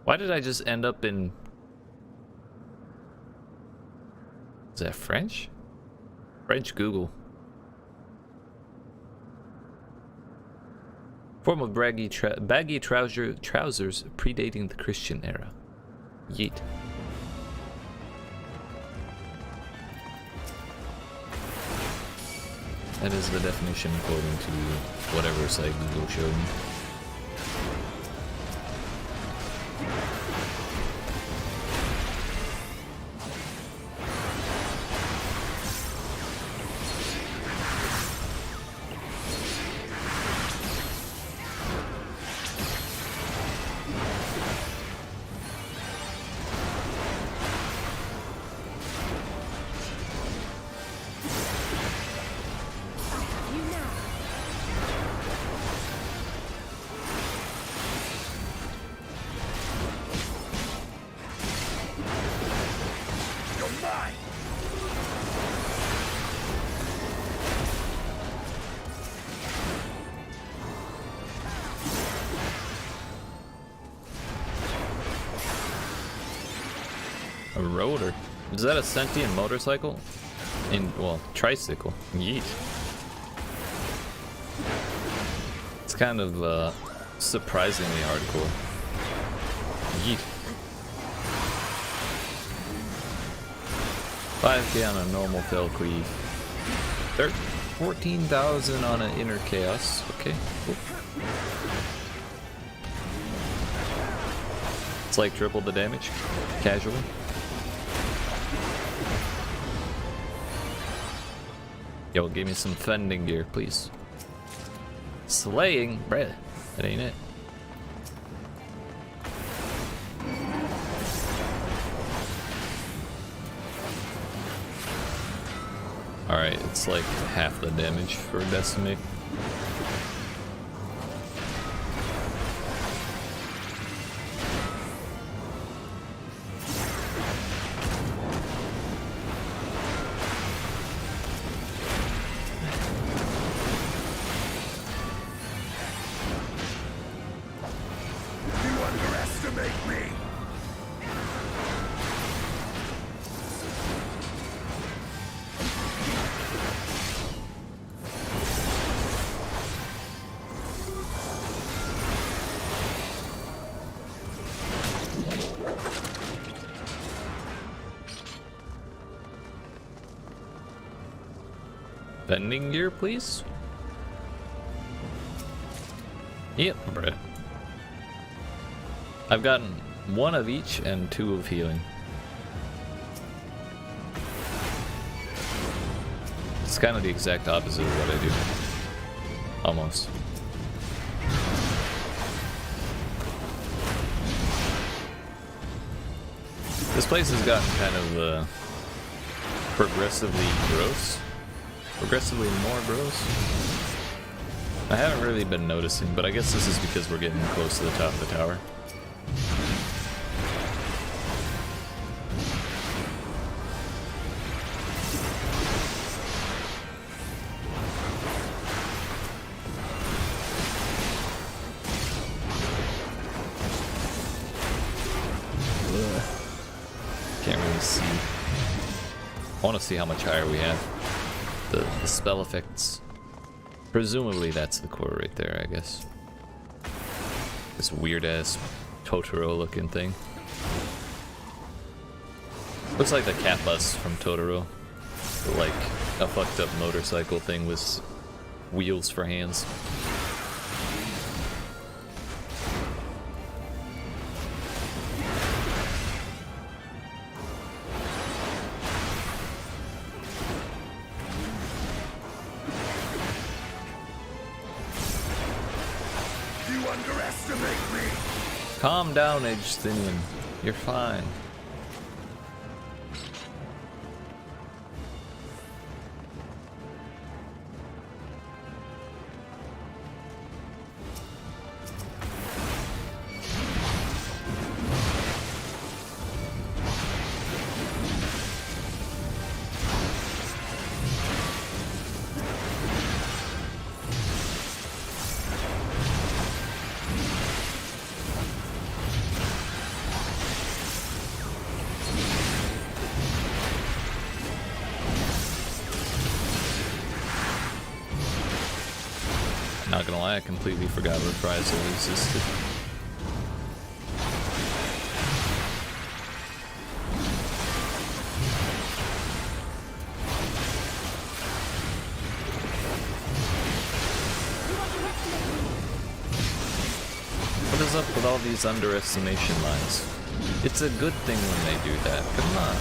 Why did I just end up in... Is that French? French Google. Form of baggy trousers predating the Christian era. Yeet. That is the definition according to whatever site Google showed me. A rotor? Is that a sentient motorcycle? Well, tricycle. Yeet. It's kind of surprisingly hardcore. Yeet. 5k on a normal Felcree. 14,000 on an inner chaos. Okay, cool. It's like triple the damage, casually. Yo, give me some fending gear, please. Slaying? Bruh, that ain't it. Alright, it's like half the damage for Decimate. Bending gear, please. Yep, bruh. I've gotten 1 of each and 2 of healing. It's kind of the exact opposite of what I do. Almost. This place has gotten kind of progressively gross. Progressively more gross. I haven't really been noticing, but I guess this is because we're getting close to the top of the tower. Ugh. Can't really see. I want to see how much higher we have. The spell effects. Presumably that's the core right there, I guess. This weird ass Totoro looking thing. Looks like the cat bus from Totoro. Like a fucked up motorcycle thing with wheels for hands. Calm down, Edgestinian. You're fine. Not gonna lie, I completely forgot reprisal existed. What is up with all these underestimation lines? It's a good thing when they do that. Come on.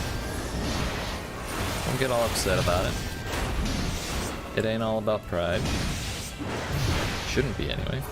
Don't get all upset about it. It ain't all about pride. Shouldn't be anyway.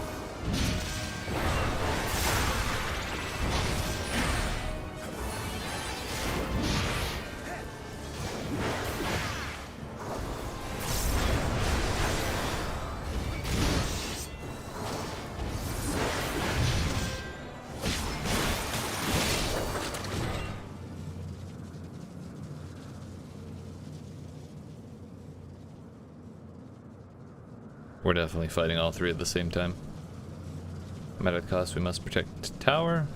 We're definitely fighting all 3 at the same time. No matter the cost, we must protect the tower.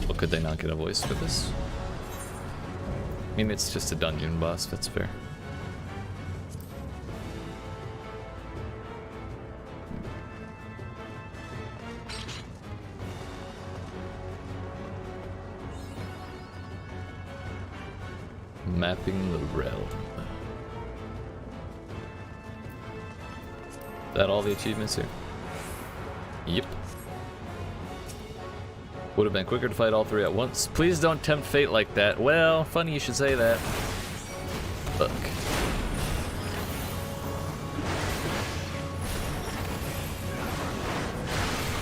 Well, could they not get a voice for this? I mean, it's just a dungeon boss, that's fair. Mapping the realm. Is that all the achievements here? Yep. Would have been quicker to fight all 3 at once. Please don't tempt fate like that. Well, funny you should say that. Fuck.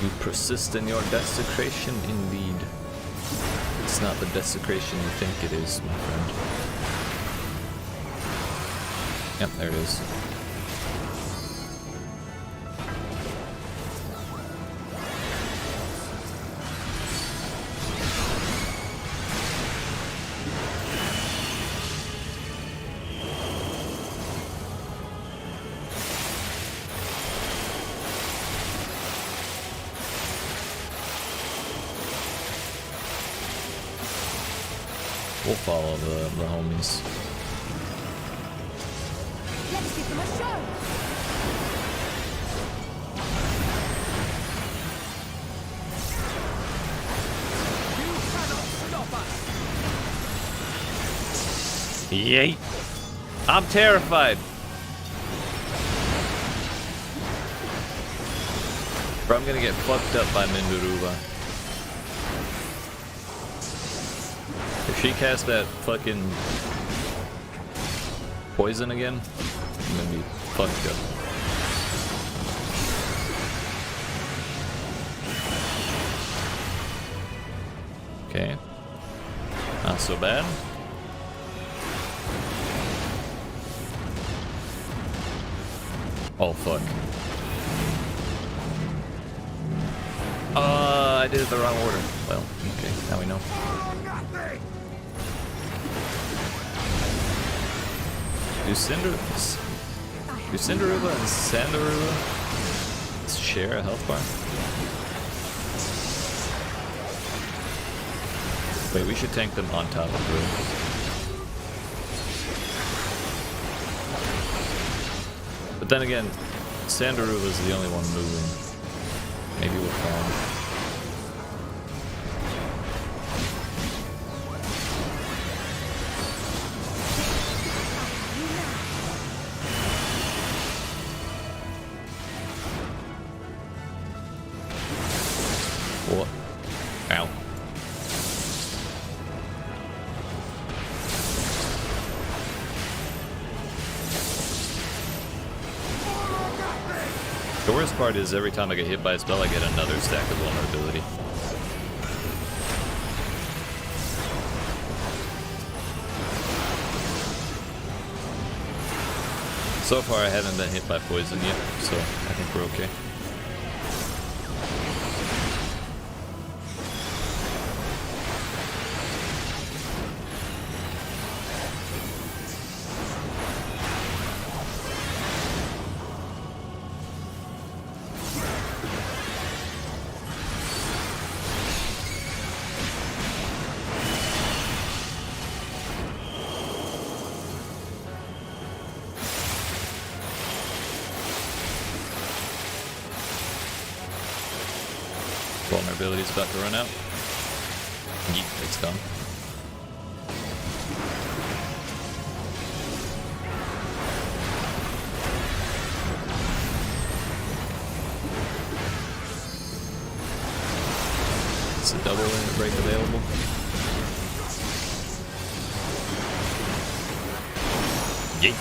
You persist in your desecration, indeed. It's not the desecration you think it is, my friend. Yep, there it is. We'll follow the homies. Let's give them a show! You cannot stop us! Yay! I'm terrified! Bro, I'm gonna get fucked up by Minduruba. If she casts that fucking poison again, I'm gonna be fucked up. Okay. Not so bad. Oh fuck. I did it the wrong order. Well, okay, now we know. Do Cinderuba and Sandaruba share a health bar? Wait, we should tank them on top of Rue. But then again, Sandaruba is the only one moving. Maybe we'll fall. What? Ow. The worst part is every time I get hit by a spell, I get another stack of vulnerability. So far, I haven't been hit by poison yet, so I think we're okay. Vulnerability's about to run out. Yeet, it's gone. It's a double limit break available. Yeet.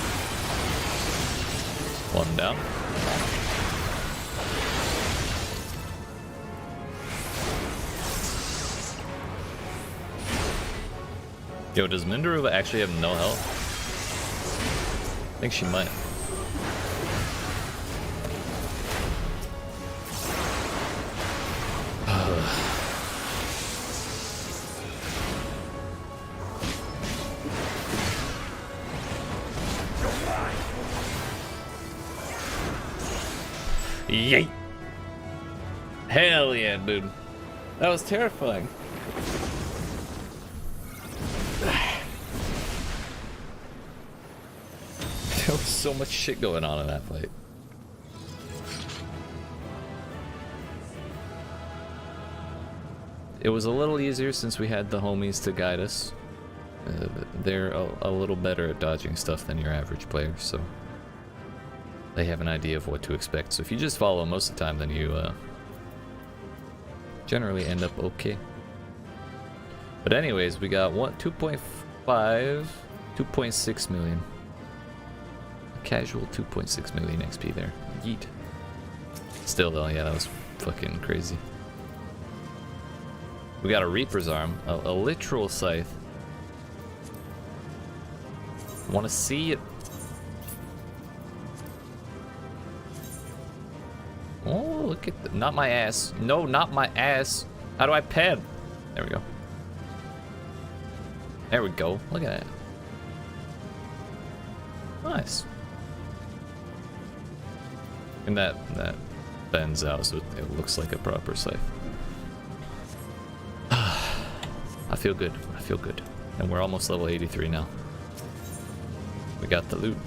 One down. Yo, does Mindaruba actually have no health? I think she might. Yay! Hell yeah, dude. That was terrifying. There was so much shit going on in that fight. It was a little easier since we had the homies to guide us. They're a little better at dodging stuff than your average player, so they have an idea of what to expect. So if you just follow most of the time, then you generally end up okay. But anyways, we got 2.5, 2.6 million. Casual 2.6 million XP there. Yeet. Still though, yeah, that was fucking crazy. We got a Reaper's Arm, a literal scythe. Wanna see it? Oh, look at not my ass. No, not my ass. How do I pad? There we go. There we go. Look at that. Nice. And that bends out so it looks like a proper scythe. I feel good. I feel good. And we're almost level 83 now. We got the loot.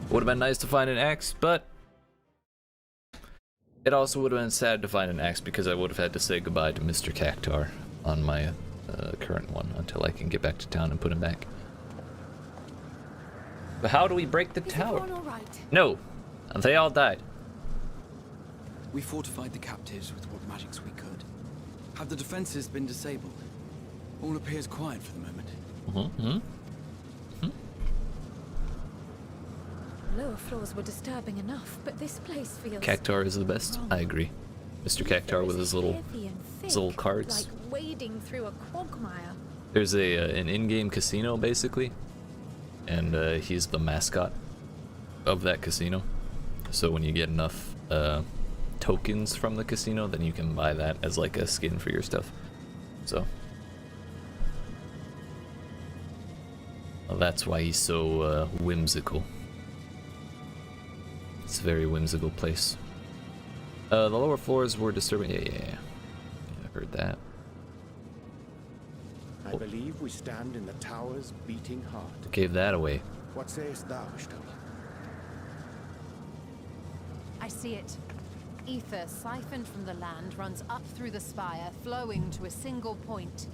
Would have been nice to find an axe, but it also would have been sad to find an axe because I would have had to say goodbye to Mr. Cactar on my current one until I can get back to town and put him back. But how do we break the tower? No, they all died. We fortified the captives with what magics we could. Have the defenses been disabled? All appears quiet for the moment. Lower floors were disturbing enough, but this place feels... Cactar is the best. wrong. I agree. Mr. Cactar with his little cards. Like wading through a quagmire. There's an in-game casino basically, and he's the mascot of that casino. So when you get enough tokens from the casino, then you can buy that as like a skin for your stuff. So well, that's why he's so whimsical. It's a very whimsical place. The lower floors were disturbing. Yeah, I heard that. I believe we stand in the tower's beating heart. Gave that away. What sayest thou, Stola? I see it. Ether siphoned from the land runs up through the spire, flowing to a single point.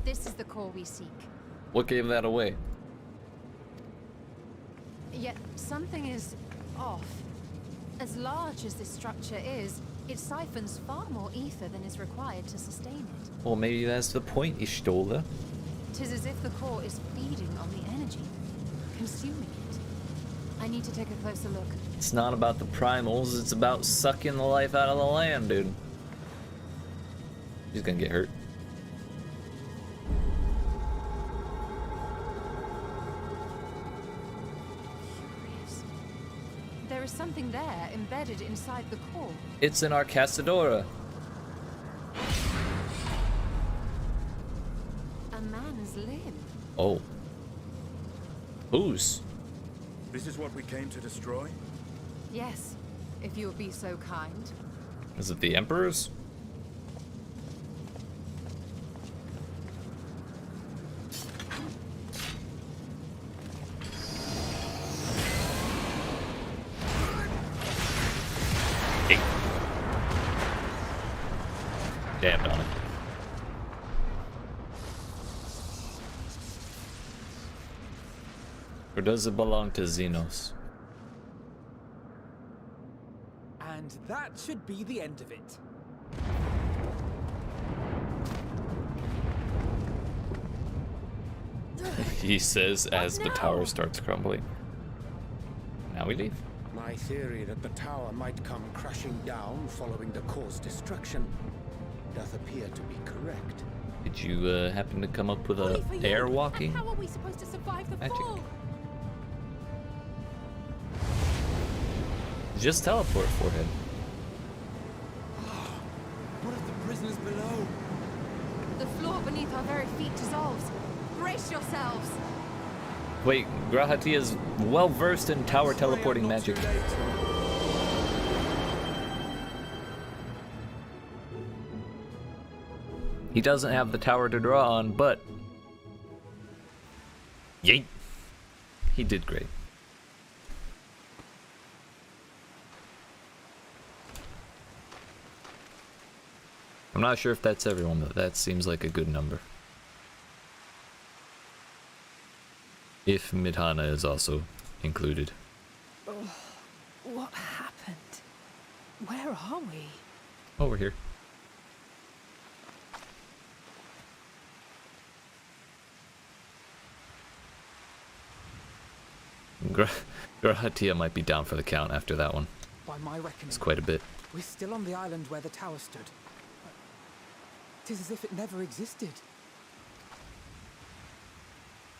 This is the core we seek. What gave that away? Yet something is off. As large as this structure is, it siphons far more ether than is required to sustain it. Well, maybe that's the point, Stola. 'Tis as if the core is feeding on the energy, consuming it. I need to take a closer look. It's not about the primals, it's about sucking the life out of the land, dude. He's gonna get hurt. There is something there embedded inside the core. It's in our Casadora. A man's limb. Oh. Whose? This is what we came to destroy? Yes, if you would be so kind. Is it the Emperor's? Damned on it. Or does it belong to Xenos? And that should be the end of it. He says as the tower starts crumbling. Now we leave. My theory that the tower might come crashing down following the core's destruction doth appear to be correct. Did you happen to come up with a air walking? How are we supposed to survive the magic? fall? Just teleport, forehead. What of the prisoners below? The floor beneath our very feet dissolves. Brace yourselves. Wait, Grahati is well versed in tower teleporting magic. He doesn't have the tower to draw on, but yeet, he did great. I'm not sure if that's everyone, but that seems like a good number. If Midhana is also included. Oh, what happened? Where are we? Over here. Grahatia might be down for the count after that one. By my reckoning, It's quite a bit. we're still on the island where the tower stood. Tis as if it never existed.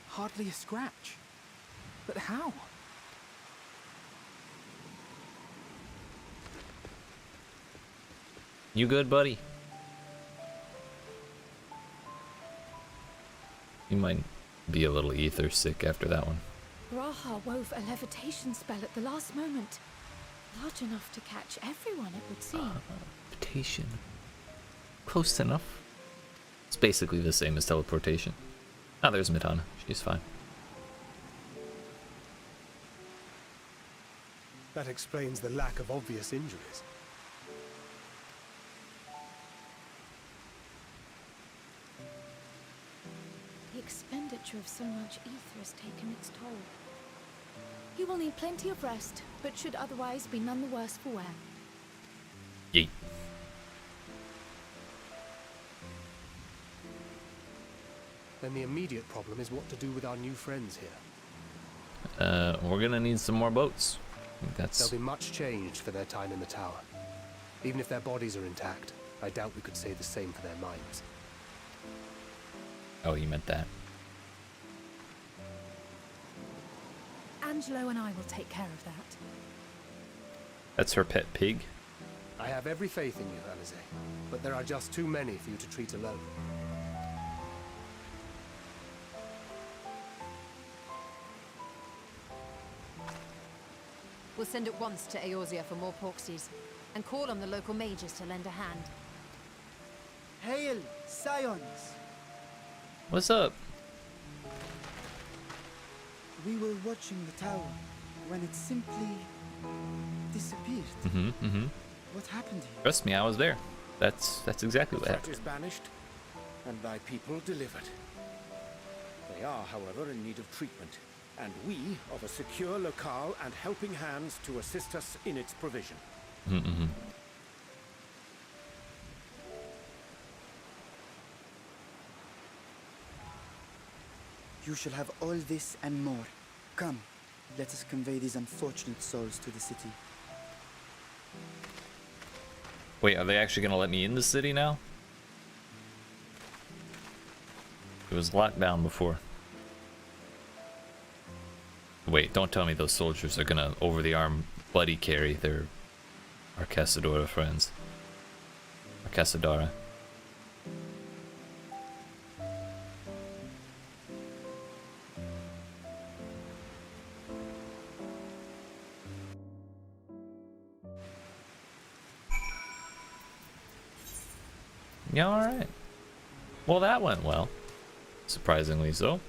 Hardly a scratch. But how? You good, buddy? You might be a little ether sick after that one. Raha wove a levitation spell at the last moment. Large enough to catch everyone, it would seem. Levitation. close enough. It's basically the same as teleportation. Ah, there's Midana. She's fine. That explains the lack of obvious injuries. The expenditure of so much ether has taken its toll. He will need plenty of rest, but should otherwise be none the worse for wear. Yeet. Then the immediate problem is what to do with our new friends here. We're gonna need some more boats. I think that's... They'll be much changed for their time in the tower. Even if their bodies are intact, I doubt we could say the same for their minds. Oh, you meant that. Angelo and I will take care of that. That's her pet pig. I have every faith in you, Alize, but there are just too many for you to treat alone. We'll send at once to Eorzea for more porksies, and call on the local mages to lend a hand. Hail, Scions! What's up? We were watching the tower when it simply disappeared. What happened here? Trust me, I was there. That's exactly what The happened. threat is banished, and thy people delivered. They are, however, in need of treatment, and we of a secure locale and helping hands to assist us in its provision. You shall have all this and more. Come, let us convey these unfortunate souls to the city. Wait, are they actually gonna let me in the city now? It was locked down before. Wait, don't tell me those soldiers are gonna over the arm buddy carry their Arcasadora friends. Arcasadora. Yeah, alright. Well, that went well. Surprisingly so.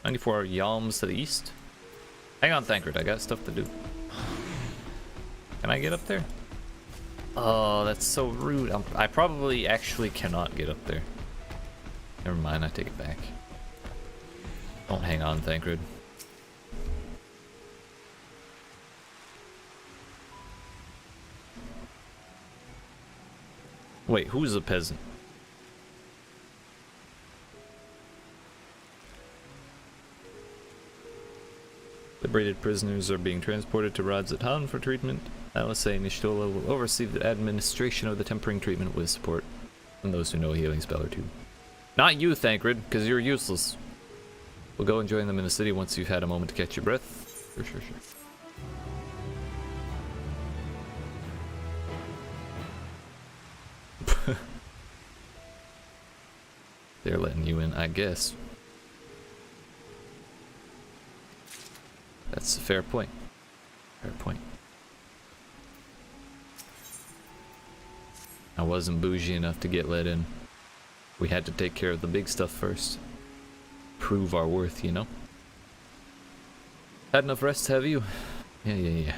94 yalms to the east. Hang on, Thancred, I got stuff to do. Can I get up there? Oh, that's so rude. I probably actually cannot get up there. Never mind, I take it back. Don't hang on, Thancred. Wait, who's a peasant? Liberated prisoners are being transported to Rods at Han for treatment. Alice and Ishtola will oversee the administration of the tempering treatment with support from those who know a healing spell or two. Not you, Thancred, because you're useless. We'll go and join them in the city once you've had a moment to catch your breath. Sure. They're letting you in, I guess. That's a fair point. Fair point. I wasn't bougie enough to get let in. We had to take care of the big stuff first. Prove our worth, you know? Had enough rest, have you? Yeah.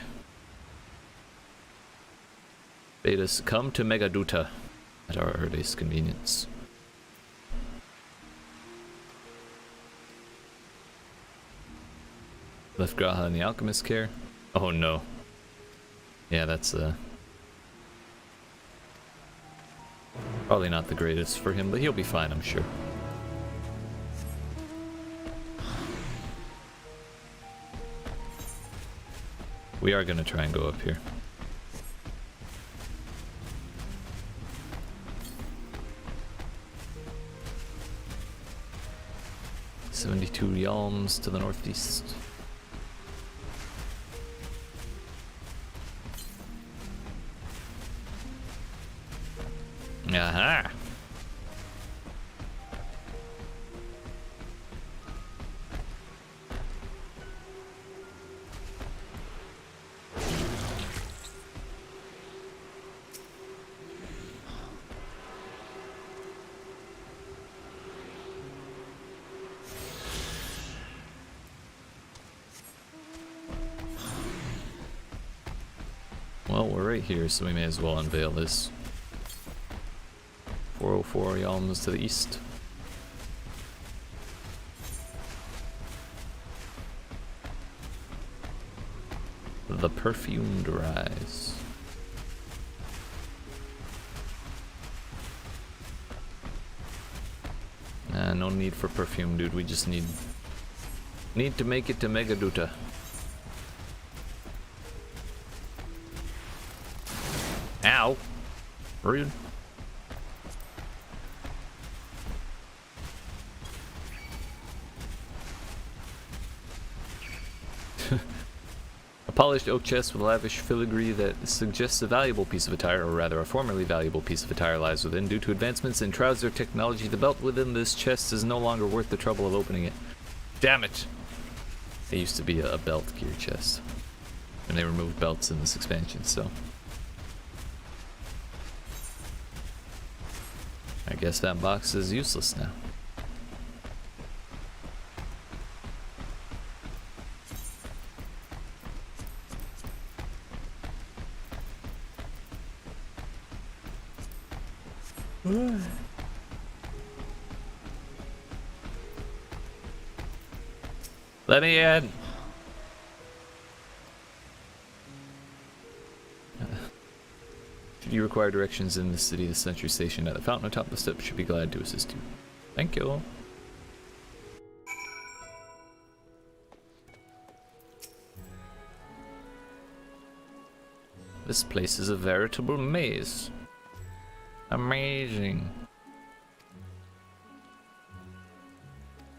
Bade us come to Megaduta at our earliest convenience. Left Graha in the alchemist's care. Oh no. Yeah, that's probably not the greatest for him, but he'll be fine, I'm sure. We are gonna try and go up here. "72 yalms to the northeast." Aha! we're right here, so we may as well unveil this. 404 yalms to the east. The Perfumed Rise. No need for perfume, dude. We just need to make it to Megaduta. Ow! Rude. A polished oak chest with lavish filigree that suggests a valuable piece of attire, or rather a formerly valuable piece of attire, lies within. Due to advancements in trouser technology, the belt within this chest is no longer worth the trouble of opening it. Damn it! It used to be a belt gear chest, and they removed belts in this expansion, so I guess that box is useless now. Let me in! Should you require directions in the city, the sentry station at the fountain atop the steps should be glad to assist you. Thank you. This place is a veritable maze. Amazing.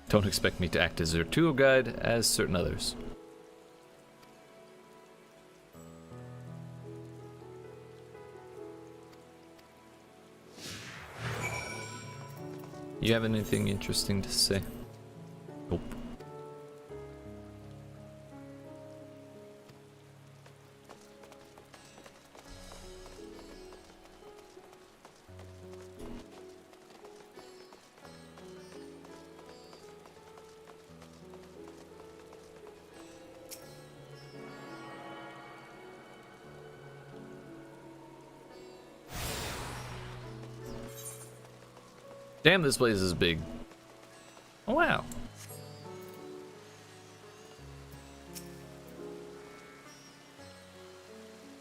Don't expect me to act as your tour guide as certain others. You have anything interesting to say? Nope. Damn, this place is big. Oh, wow.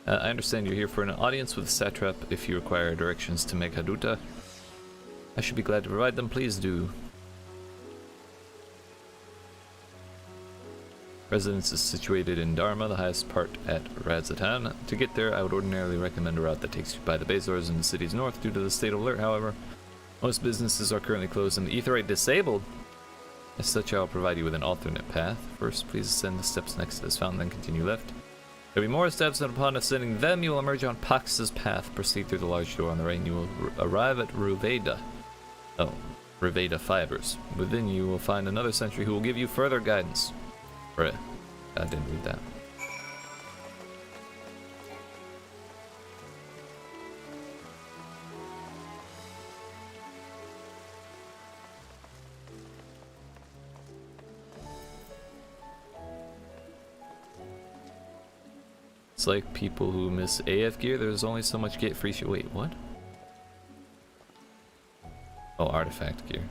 I understand you're here for an audience with the satrap. If you require directions to Megaduta, I should be glad to provide them. Please do. Residence is situated in Dharma, the highest part at Radzatan. To get there, I would ordinarily recommend a route that takes you by the Bazars in the city's north. Due to the state of alert, however, most businesses are currently closed and the Aetheryte disabled. As such, I will provide you with an alternate path. First, please ascend the steps next to this fountain, then continue left. There will be more steps, and upon ascending them, you will emerge on Pax's path. Proceed through the large door on the right, and you will arrive at Ruveda. Oh, Ruveda Fibers. Within you will find another sentry who will give you further guidance. Right. I didn't read that. It's like people who miss AF gear, there's only so much get free shit. Wait, what? Oh, artifact gear.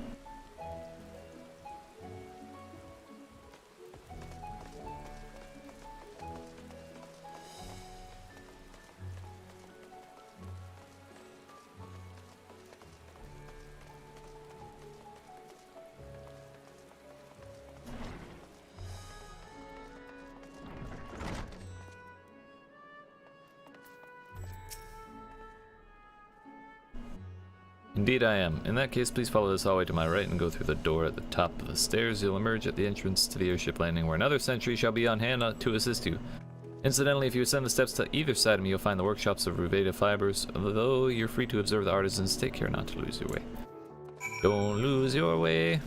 Indeed I am. In that case, please follow this hallway to my right and go through the door at the top of the stairs. You'll emerge at the entrance to the airship landing, where another sentry shall be on hand to assist you. Incidentally, if you ascend the steps to either side of me, you'll find the workshops of Ruveda Fibers. Although you're free to observe the artisans, take care not to lose your way. Don't lose your way.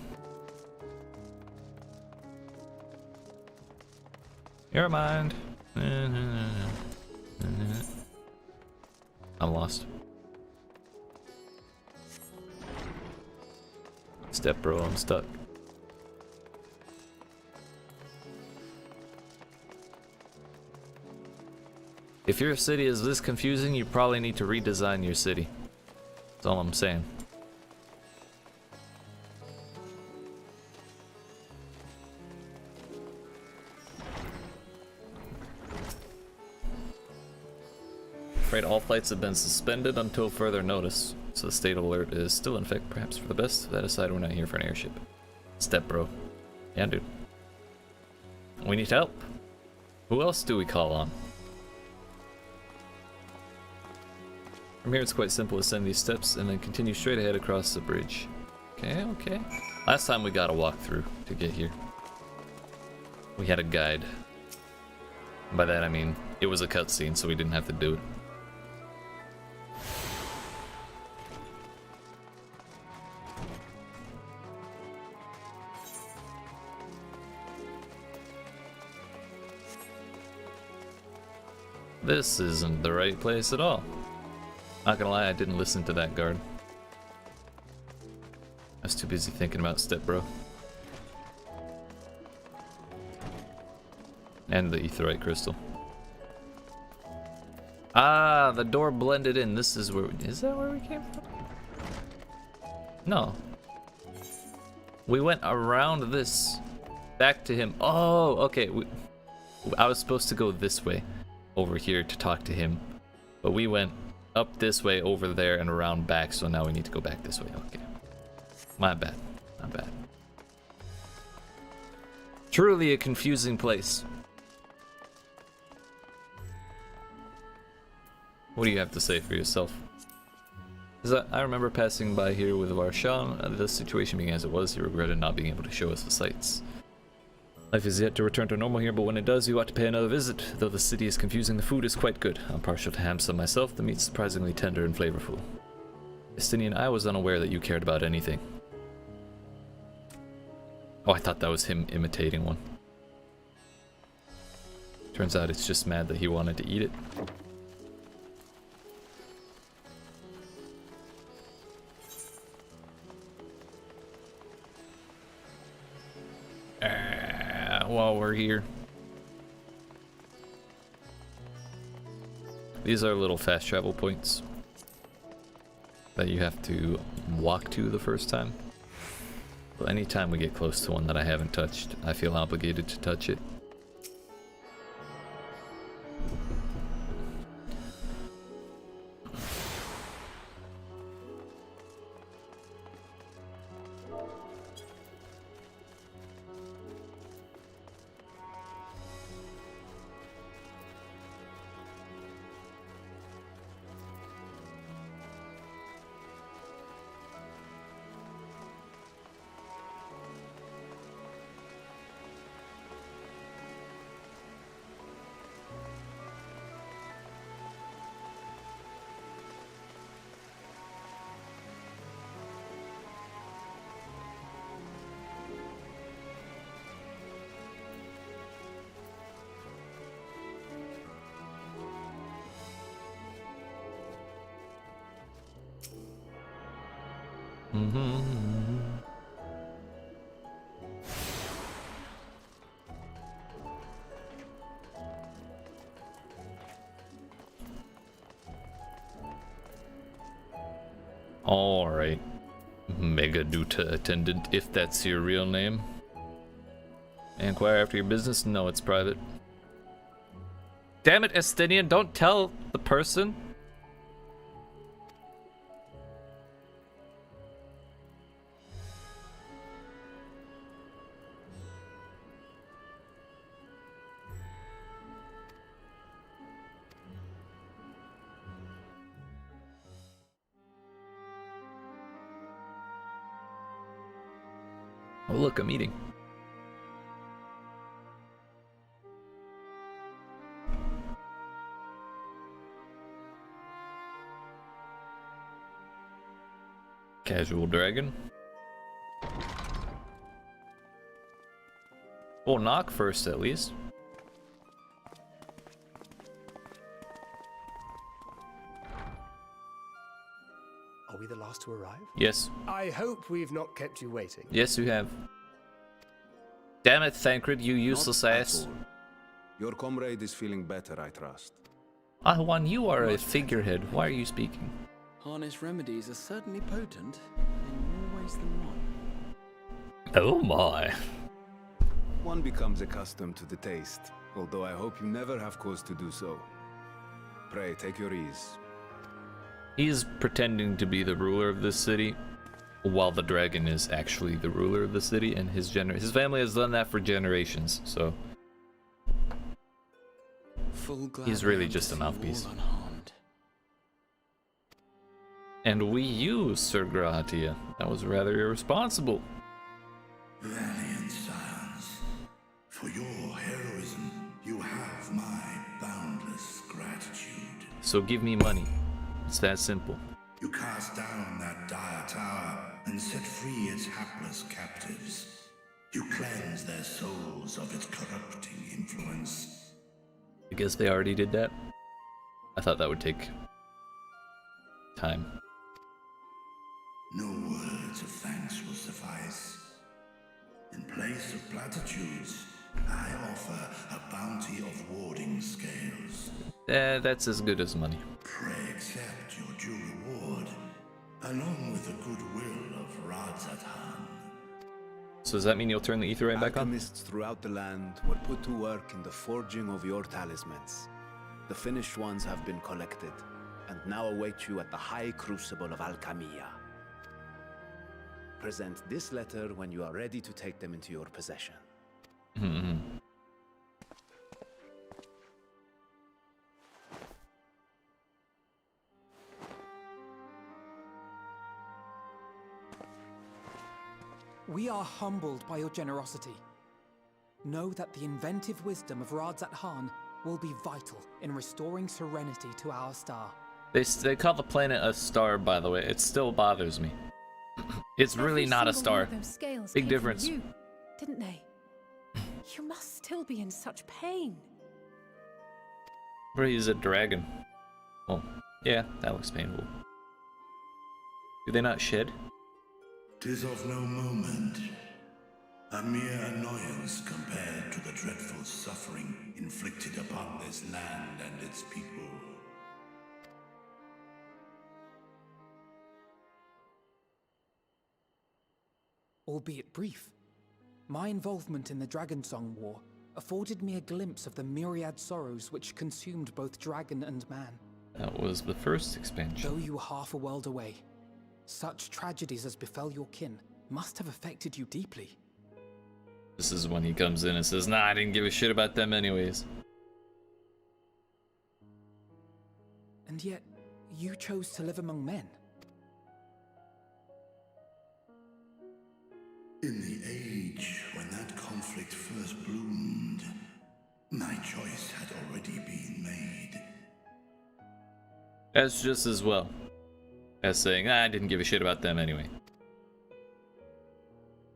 Never mind. I'm lost. Step bro, I'm stuck. If your city is this confusing, you probably need to redesign your city. That's all I'm saying. Afraid all flights have been suspended until further notice, so the state alert is still in effect, perhaps for the best. That aside, we're not here for an airship. Step bro. Yeah, dude. We need help. Who else do we call on? From here it's quite simple to ascend these steps and then continue straight ahead across the bridge. Okay, okay. Last time we got a walkthrough to get here. We had a guide. By that I mean, it was a cutscene, so we didn't have to do it. This isn't the right place at all. Not gonna lie, I didn't listen to that guard. I was too busy thinking about Step Bro. And the Aetheryte Crystal. Ah, the door blended in. This is where... Is that where we came from? No. We went around this. Back to him. Oh, okay. I was supposed to go this way. Over here to talk to him. But we went up this way, over there, and around back. So now we need to go back this way. Okay. My bad. My bad. Truly a confusing place. What do you have to say for yourself? Because I remember passing by here with Varshan. The situation being as it was, he regretted not being able to show us the sights. Life is yet to return to normal here, but when it does, you ought to pay another visit. Though the city is confusing, the food is quite good. I'm partial to ham myself. The meat's surprisingly tender and flavorful. Estinian, I was unaware that you cared about anything. Oh, I thought that was him imitating one. Turns out it's just mad that he wanted to eat it. While we're here. These are little fast travel points that you have to walk to the first time. But anytime we get close to one that I haven't touched, I feel obligated to touch it. Alright. Mega Duta Attendant, if that's your real name. Inquire after your business? No, it's private. Damn it, Estinian, don't tell the person. Oh, look, a meeting. Casual dragon. We'll knock first, at least. Are we the last to arrive? Yes. I hope we've not kept you waiting. Yes, you have. Damn it, Thancred, you useless ass. Your comrade is feeling better, I trust. Ahwan, you are a figurehead. Why are you speaking? Harness remedies are certainly potent in more ways than one. Oh my. One becomes accustomed to the taste, although I hope you never have cause to do so. Pray, take your ease. He's pretending to be the ruler of this city, while the dragon is actually the ruler of the city, and his family has done that for generations, so he's really just a mouthpiece. And we use Sir Grahatia. That was rather irresponsible. Valiant scions, for your heroism, you have my boundless gratitude. So give me money. It's that simple. You cast down that dire tower and set free its hapless captives. You cleanse their souls of its corrupting influence. I guess they already did that. I thought that would take time. No words of thanks will suffice. In place of platitudes, I offer a bounty of warding scales. That's as good as money. Pray accept your due reward, along with the goodwill of Radzatan. So does that mean you'll turn the ether right back on? Alchemists throughout the land were put to work in the forging of your talismans. The finished ones have been collected, and now await you at the High Crucible of Alchemia. Present this letter when you are ready to take them into your possession. We are humbled by your generosity. Know that the inventive wisdom of Radzat Han will be vital in restoring serenity to our star. They call the planet a star, by the way. It still bothers me. It's really not a star. Big difference. You, didn't they? You must still be in such pain. Or he's a dragon. Well, yeah, that looks painful. Do they not shed? 'Tis of no moment. A mere annoyance compared to the dreadful suffering inflicted upon this land and its people. Albeit brief, my involvement in the Dragonsong War afforded me a glimpse of the myriad sorrows which consumed both dragon and man. That was the first expansion. Though you were half a world away, such tragedies as befell your kin must have affected you deeply. This is when he comes in and says, nah, I didn't give a shit about them anyways. And yet, you chose to live among men. In the age when that conflict first bloomed, my choice had already been made. That's just as well as saying, I didn't give a shit about them anyway.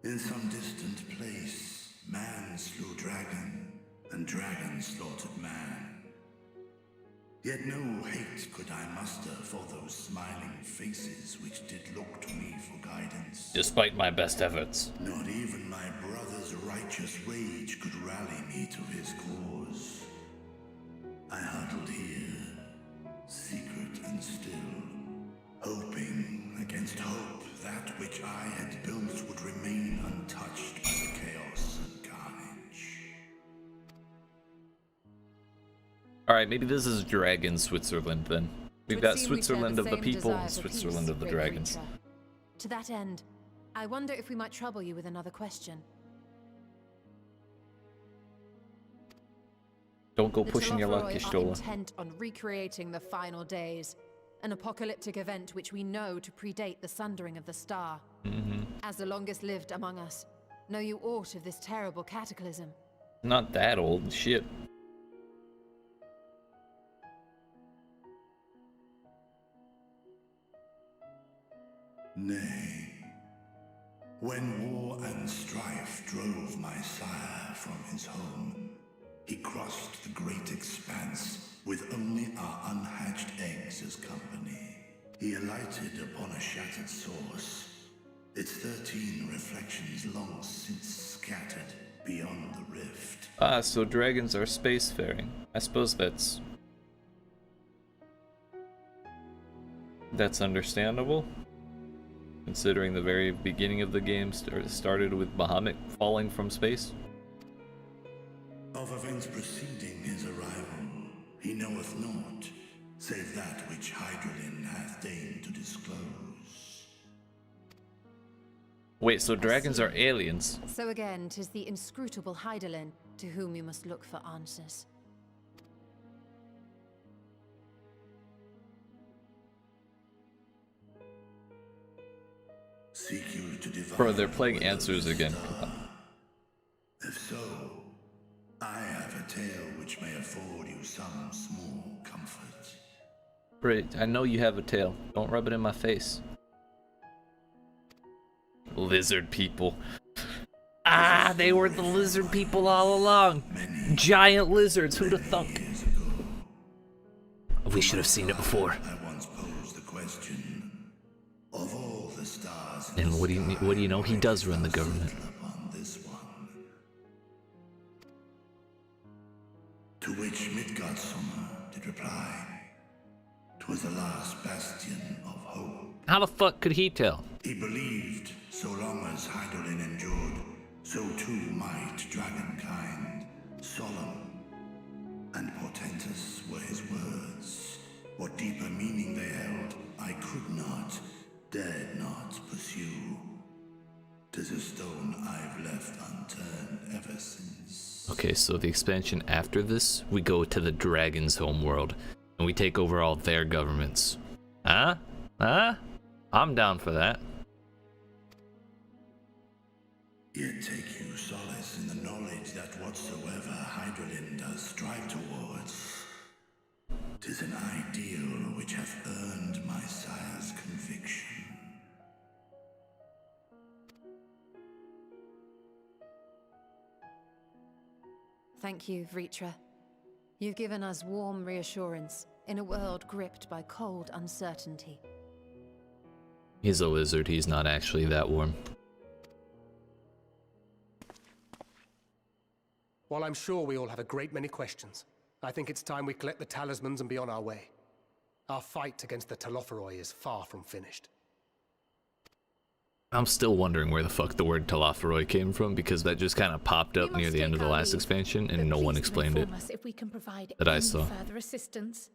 In some distant place, man slew dragon, and dragon slaughtered man. Yet no hate could I muster for those smiling faces which did look to me for guidance. Despite my best efforts. Not even my brother's righteous rage could rally me to his cause. I huddled here, secret and still, hoping against hope that which I had built would remain untouched by the chaos and carnage. Alright, maybe this is Dragon Switzerland then. We've got Switzerland of the people and Switzerland of the dragons. To that end, I wonder if we might trouble you with another question. Don't go pushing your luck, are Y'shtola. intent on recreating the final days, an apocalyptic event which we know to predate the sundering of the star. As the longest lived among us, know you aught of this terrible cataclysm? Not that old, shit. Nay. When war and strife drove my sire from his home, he crossed the great expanse with only our unhatched eggs as company. He alighted upon a shattered source, its 13 reflections long since scattered beyond the rift. Ah, so dragons are spacefaring. I suppose that's That's understandable, considering the very beginning of the game started with Bahamut falling from space. Of events preceding his arrival, he knoweth naught, save that which Hydralin hath deigned to disclose. Wait, so dragons are aliens? So again, 'tis the inscrutable Hydaelyn to whom you must look for answers. Seek you to divine. Bro, they're playing answers again. If so, I have a tale which may afford you some small comfort. Brit, I know you have a tail. Don't rub it in my face. Lizard people. Ah, they were the lizard people all along. Giant lizards, who'd have thunk? We should have seen it before. I once posed the question of all the stars. And what do you know? He does run the government. Upon this one. To which Midgardsummer did reply, "'Twas the last bastion of hope." How the fuck could he tell? He believed so long as Hydaelyn endured, so too might dragonkind. Solemn and portentous were his words. What deeper meaning they held, I could not, dared not pursue. 'Tis a stone I've left unturned ever since. Okay, so the expansion after this, we go to the dragon's homeworld, and we take over all their governments. Huh? Huh? I'm down for that. Yet take you solace in the knowledge that whatsoever Hydaelyn does strive towards, 'tis an ideal which hath earned my sire's conviction. Thank you, Vritra. You've given us warm reassurance in a world gripped by cold uncertainty. He's a lizard, he's not actually that warm. While I'm sure we all have a great many questions, I think it's time we collect the talismans and be on our way. Our fight against the Telophoroi is far from finished. I'm still wondering where the fuck the word Telophoroi came from, because that just kind of popped up near the end of the last expansion, and no one explained it If we can provide that I any saw. further assistance.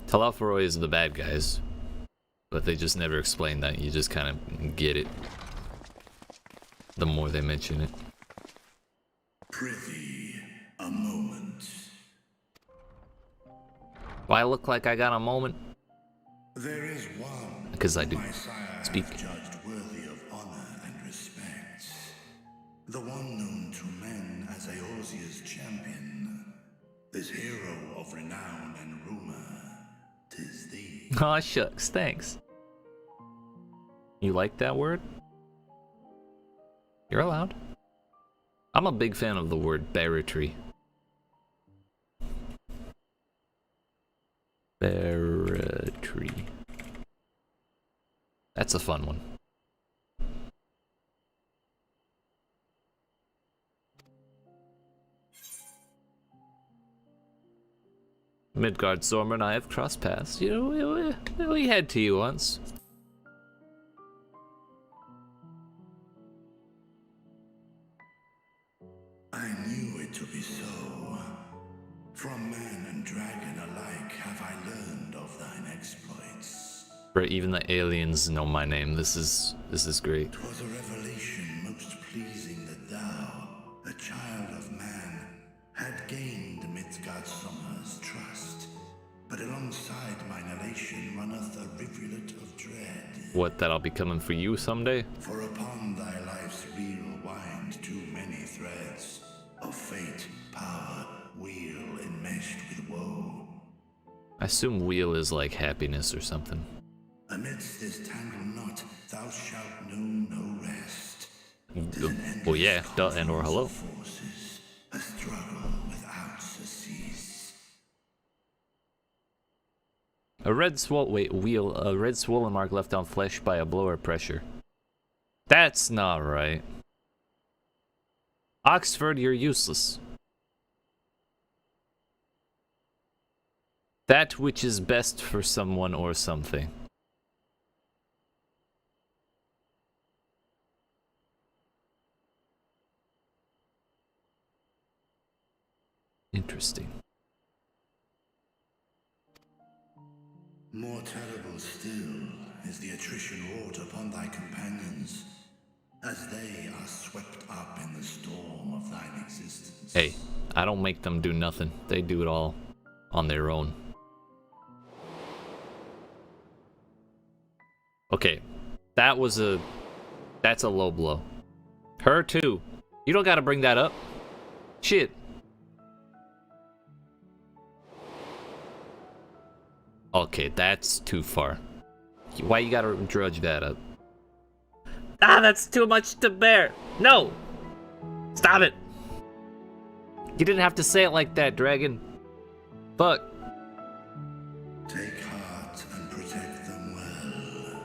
Telophoroi is the bad guys, but they just never explain that. You just kind of get it the more they mention it. Prithee, a moment. Why I look like I got a moment? There is one Because I do. my sire Speak. hath judged worthy of honor and respect. The one known to men as Eorzea's champion. This hero of renown and rumor. 'Tis thee. Aw, shucks, thanks. You like that word? You're allowed. I'm a big fan of the word barratry. Barratry. That's a fun one. Midgardsummer and I have crossed paths. You know, we had to you once. I knew it to be so. From man and dragon alike have I learned of thine exploits. Right, even the aliens know my name. This is great. 'Twas a revelation most pleasing that thou, a child of man, had gained Midgardsummer's trust. But alongside mine elation runneth a rivulet of dread. What, that I'll be coming for you someday? For upon thy life's wheel wind too many threads of fate, power, wheel enmeshed with woe. I assume wheel is like happiness or something. Amidst this tangled knot, thou shalt know no rest. Well, yeah, duh, and or hello. Forces, a struggle without surcease. A red swollen mark left on flesh by a blow or pressure. That's not right. Oxford, you're useless. That which is best for someone or something. Interesting. More terrible still is the attrition wrought upon thy companions, as they are swept up in the storm of thine existence. Hey, I don't make them do nothing. They do it all on their own. Okay, that's a low blow. Her too. You don't gotta bring that up. Shit. Okay, that's too far. Why you gotta drudge that up? Ah, that's too much to bear. No! Stop it! You didn't have to say it like that, dragon. Fuck. Take heart and protect them well.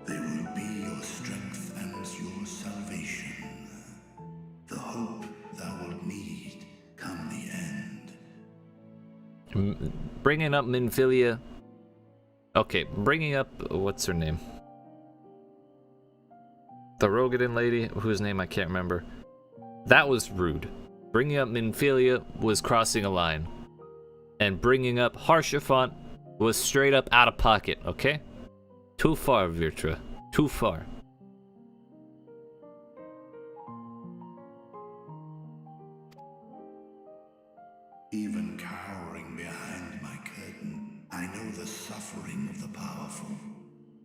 They will be your strength and your salvation. The hope thou wilt need come the end. Bringing up Minfilia. Okay, bringing up what's her name? The Rogadin lady, whose name I can't remember. That was rude. Bringing up Minfilia was crossing a line. And bringing up Harshaphant was straight up out of pocket, okay? Too far, Virtua. Too far. Even cowering behind my curtain, I know the suffering of the powerful.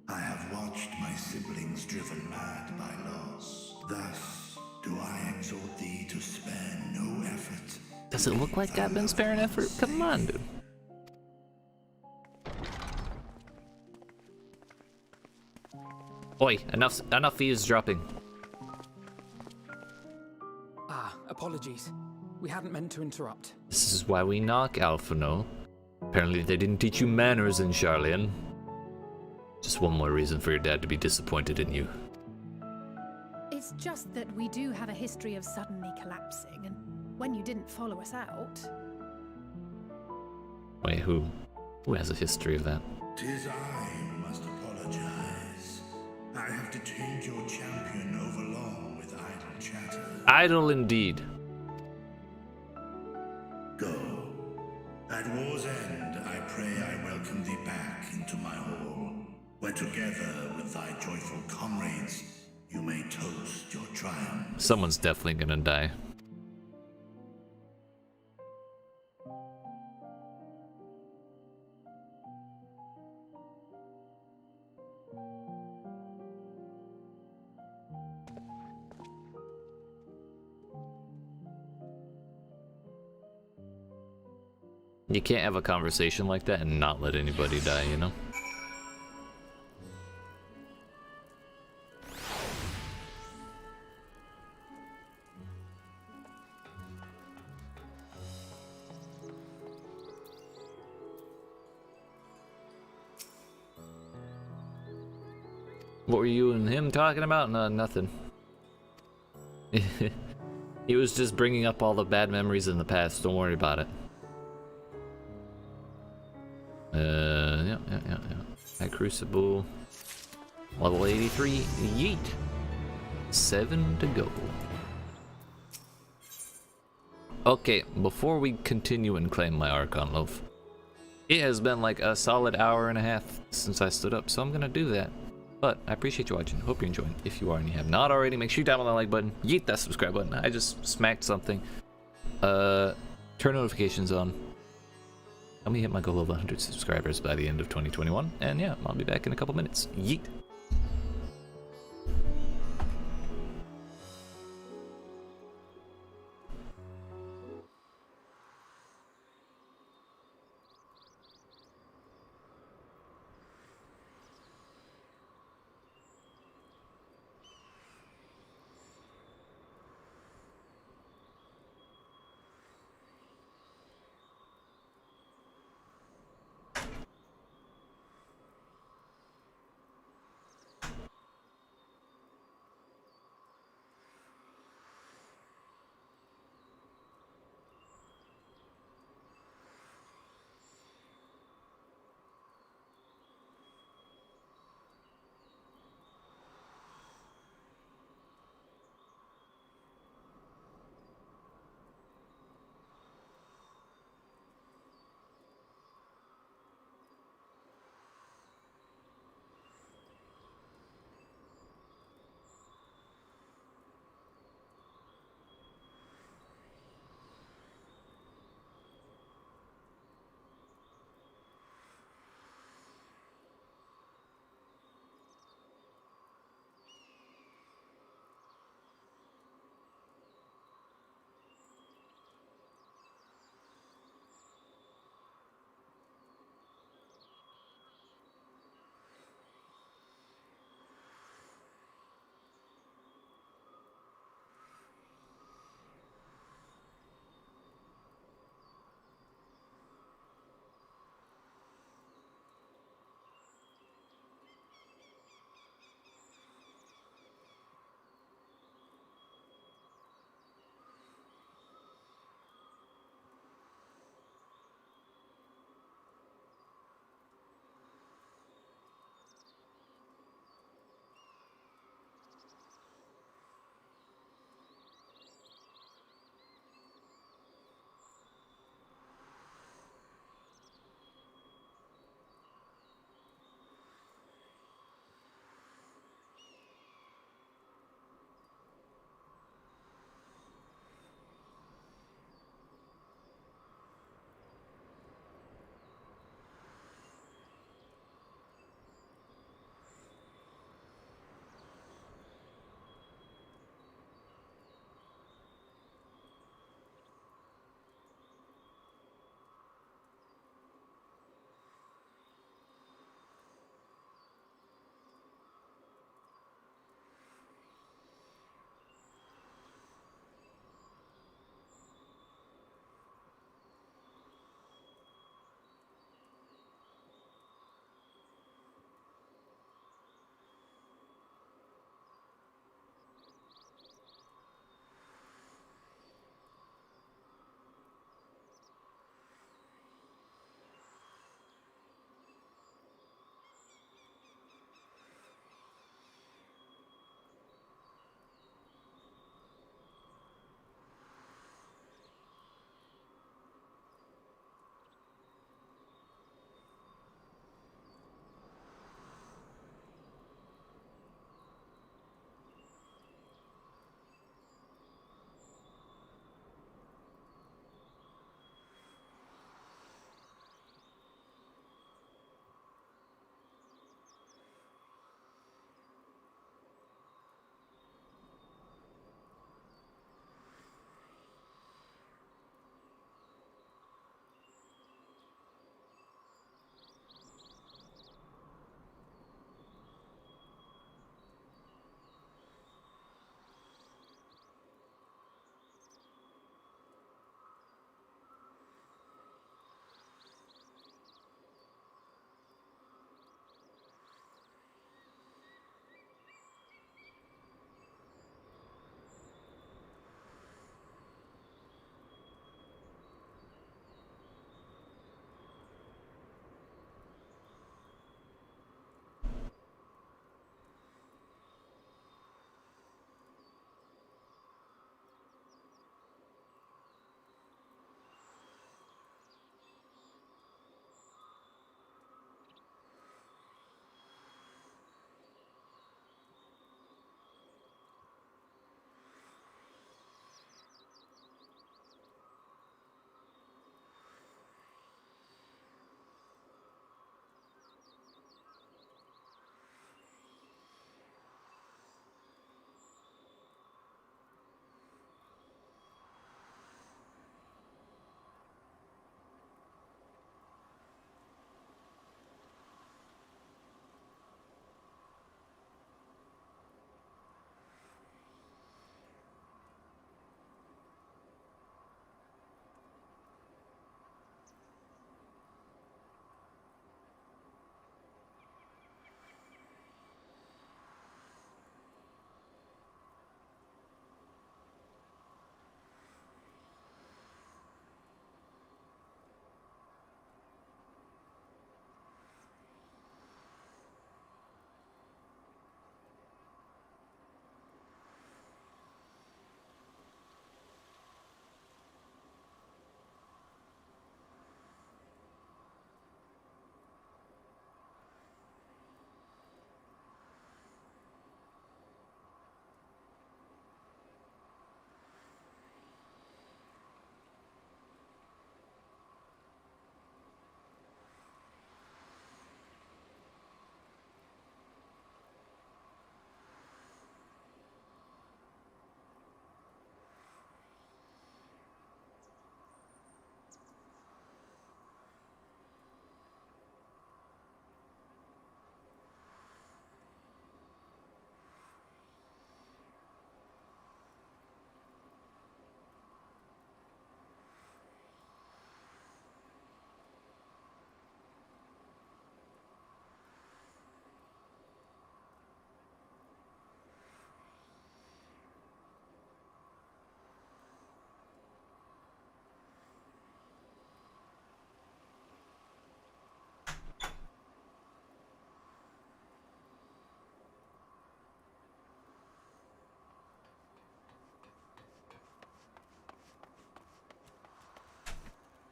I have watched my siblings driven mad by loss. Thus do I exhort thee to spare no effort. Does it look like I've been sparing effort? Come on, dude. Oi, enough eavesdropping. Ah, apologies. We hadn't meant to interrupt. This is why we knock, Alphino. Apparently they didn't teach you manners in Sharlayan. Just one more reason for your dad to be disappointed in you. It's just that we do have a history of suddenly collapsing, and when you didn't follow us out... Wait, who? Who has a history of that? 'Tis I who must apologize. I have detained your champion overlong with idle chatter. Idle indeed. Go. At war's end, I pray I welcome thee back into my hall, where together with thy joyful comrades, you may toast your triumph. Someone's definitely gonna die. You can't have a conversation like that and not let anybody die, you know? What were you and him talking about? No, nothing. He was just bringing up all the bad memories in the past. Don't worry about it. Yeah. High Crucible. Level 83. Yeet. 7 to go. Okay, before we continue and claim my Archon Loaf, it has been like a solid hour and a half since I stood up, so I'm gonna do that. But I appreciate you watching. Hope you're enjoying. If you are and you have not already, make sure you download that like button. Yeet that subscribe button. I just smacked something. Turn notifications on. Let me hit my goal of 100 subscribers by the end of 2021. And yeah, I'll be back in a couple minutes. Yeet.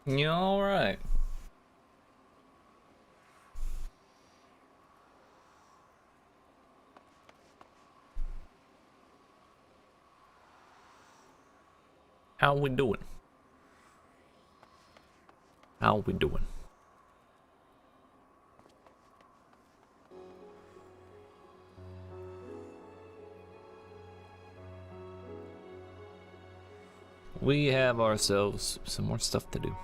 Yeah, all right. How we doing? How we doing? We have ourselves some more stuff to do.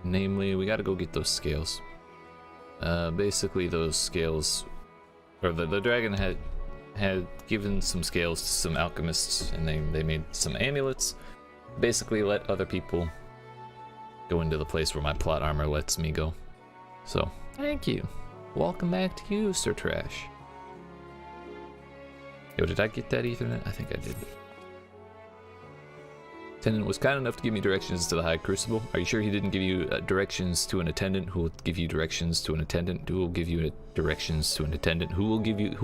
Namely, we gotta go get those scales. Basically those scales, or the dragon had given some scales to some alchemists, and they made some amulets. Basically let other people go into the place where my plot armor lets me go. So, thank you. Welcome back to you, Sir Trash. Yo, did I get that Ethernet? I think I did. Attendant was kind enough to give me directions to the High Crucible. Are you sure he didn't give you directions to an attendant who will give you directions to an attendant who will give you directions to an attendant who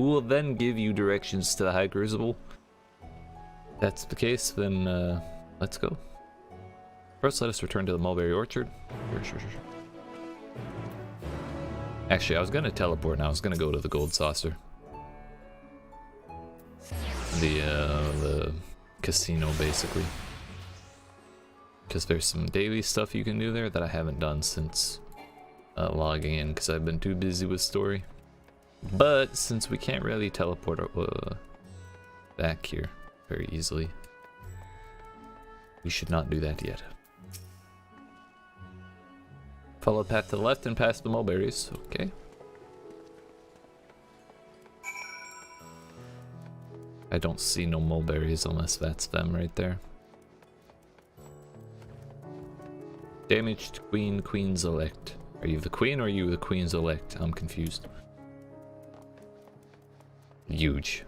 will then give you directions to the High Crucible? If that's the case, then let's go. First, let us return to the Mulberry Orchard. Sure. Actually, I was gonna teleport and I was gonna go to the Gold Saucer. The casino, basically. Because there's some daily stuff you can do there that I haven't done since logging in, because I've been too busy with story. But since we can't really teleport back here very easily, we should not do that yet. Follow the path to the left and past the mulberries. Okay. I don't see no mulberries unless that's them right there. Damaged Queen, Queen's Elect. Are you the Queen or are you the Queen's Elect? I'm confused. Huge.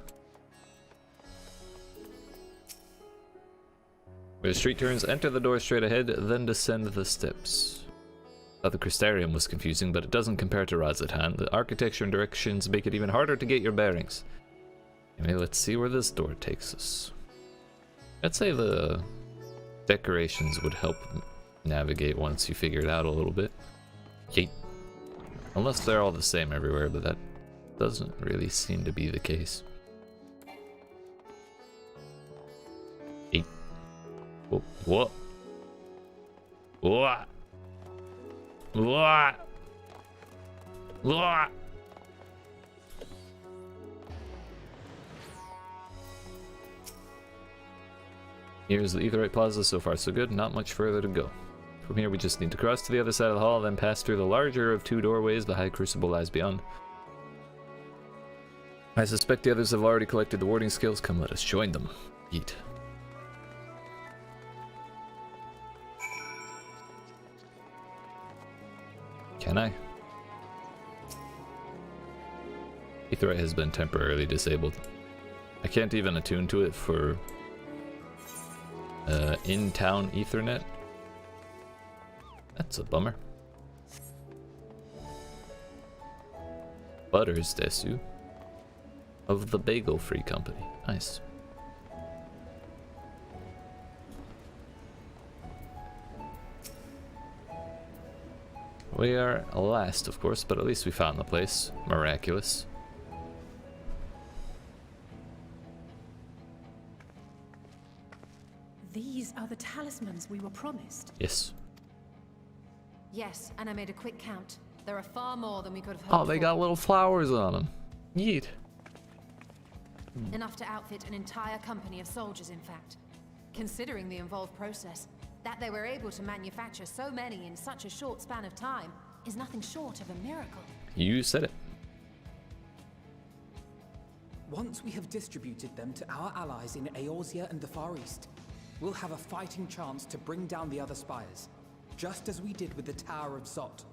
Where the street turns, enter the door straight ahead, then descend the steps. The Crystarium was confusing, but it doesn't compare to Razatan. The architecture and directions make it even harder to get your bearings. Anyway, let's see where this door takes us. I'd say the decorations would help navigate once you figure it out a little bit. Yeet. Unless they're all the same everywhere, but that doesn't really seem to be the case. Yeet. What? What? What? What? Here's the Aetheryte Plaza. So far so good, not much further to go. From here we just need to cross to the other side of the hall, then pass through the larger of two doorways. The High Crucible lies beyond. I suspect the others have already collected the warding skills. Come, let us join them. Yeet. Can I? Aetheryte has been temporarily disabled. I can't even attune to it for in-town Ethernet. That's a bummer. Butters Desu of the Bagel Free Company. Nice. We are last, of course, but at least we found the place. Miraculous. These are the talismans we were promised. Yes. Yes, and I made a quick count. There are far more than we could have hoped Oh, they for. got little flowers on them. Yeet. Enough to outfit an entire company of soldiers, in fact. Considering the involved process, that they were able to manufacture so many in such a short span of time is nothing short of a miracle. You said it. Once we have distributed them to our allies in Eorzea and the Far East, we'll have a fighting chance to bring down the other spires, just as we did with the Tower of Zot.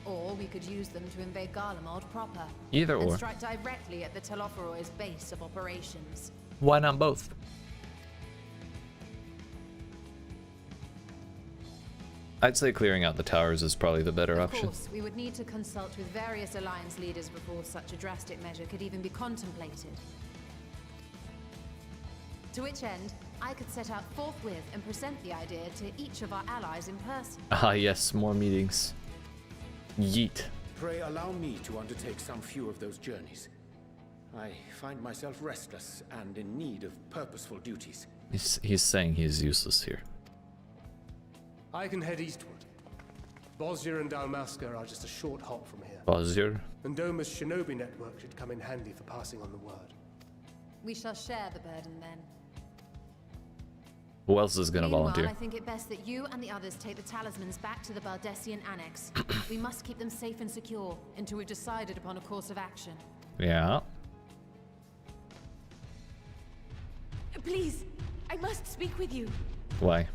Or we could use them to invade Garlemald proper. Either and or. strike directly at the Telophoroid's base of operations. Why not both? I'd say clearing out the towers is probably the better option. Of course, we would need to consult with various Alliance leaders before such a drastic measure could even be contemplated. To which end, I could set out forthwith and present the idea to each of our allies in person. Ah yes, more meetings. Yeet. Pray allow me to undertake some few of those journeys. I find myself restless and in need of purposeful duties. He's saying he's useless here. I can head eastward. Bosir and Dalmasca are just a short hop from here. Bosir. And Doma's shinobi network should come in handy for passing on the word. We shall share the burden then. Who else is gonna Meanwhile, volunteer? I think it best that you and the others take the talismans back to the Baldessian Annex. We must keep them safe and secure until we've decided upon a course of action. Yeah. Please, I must speak with you. Why?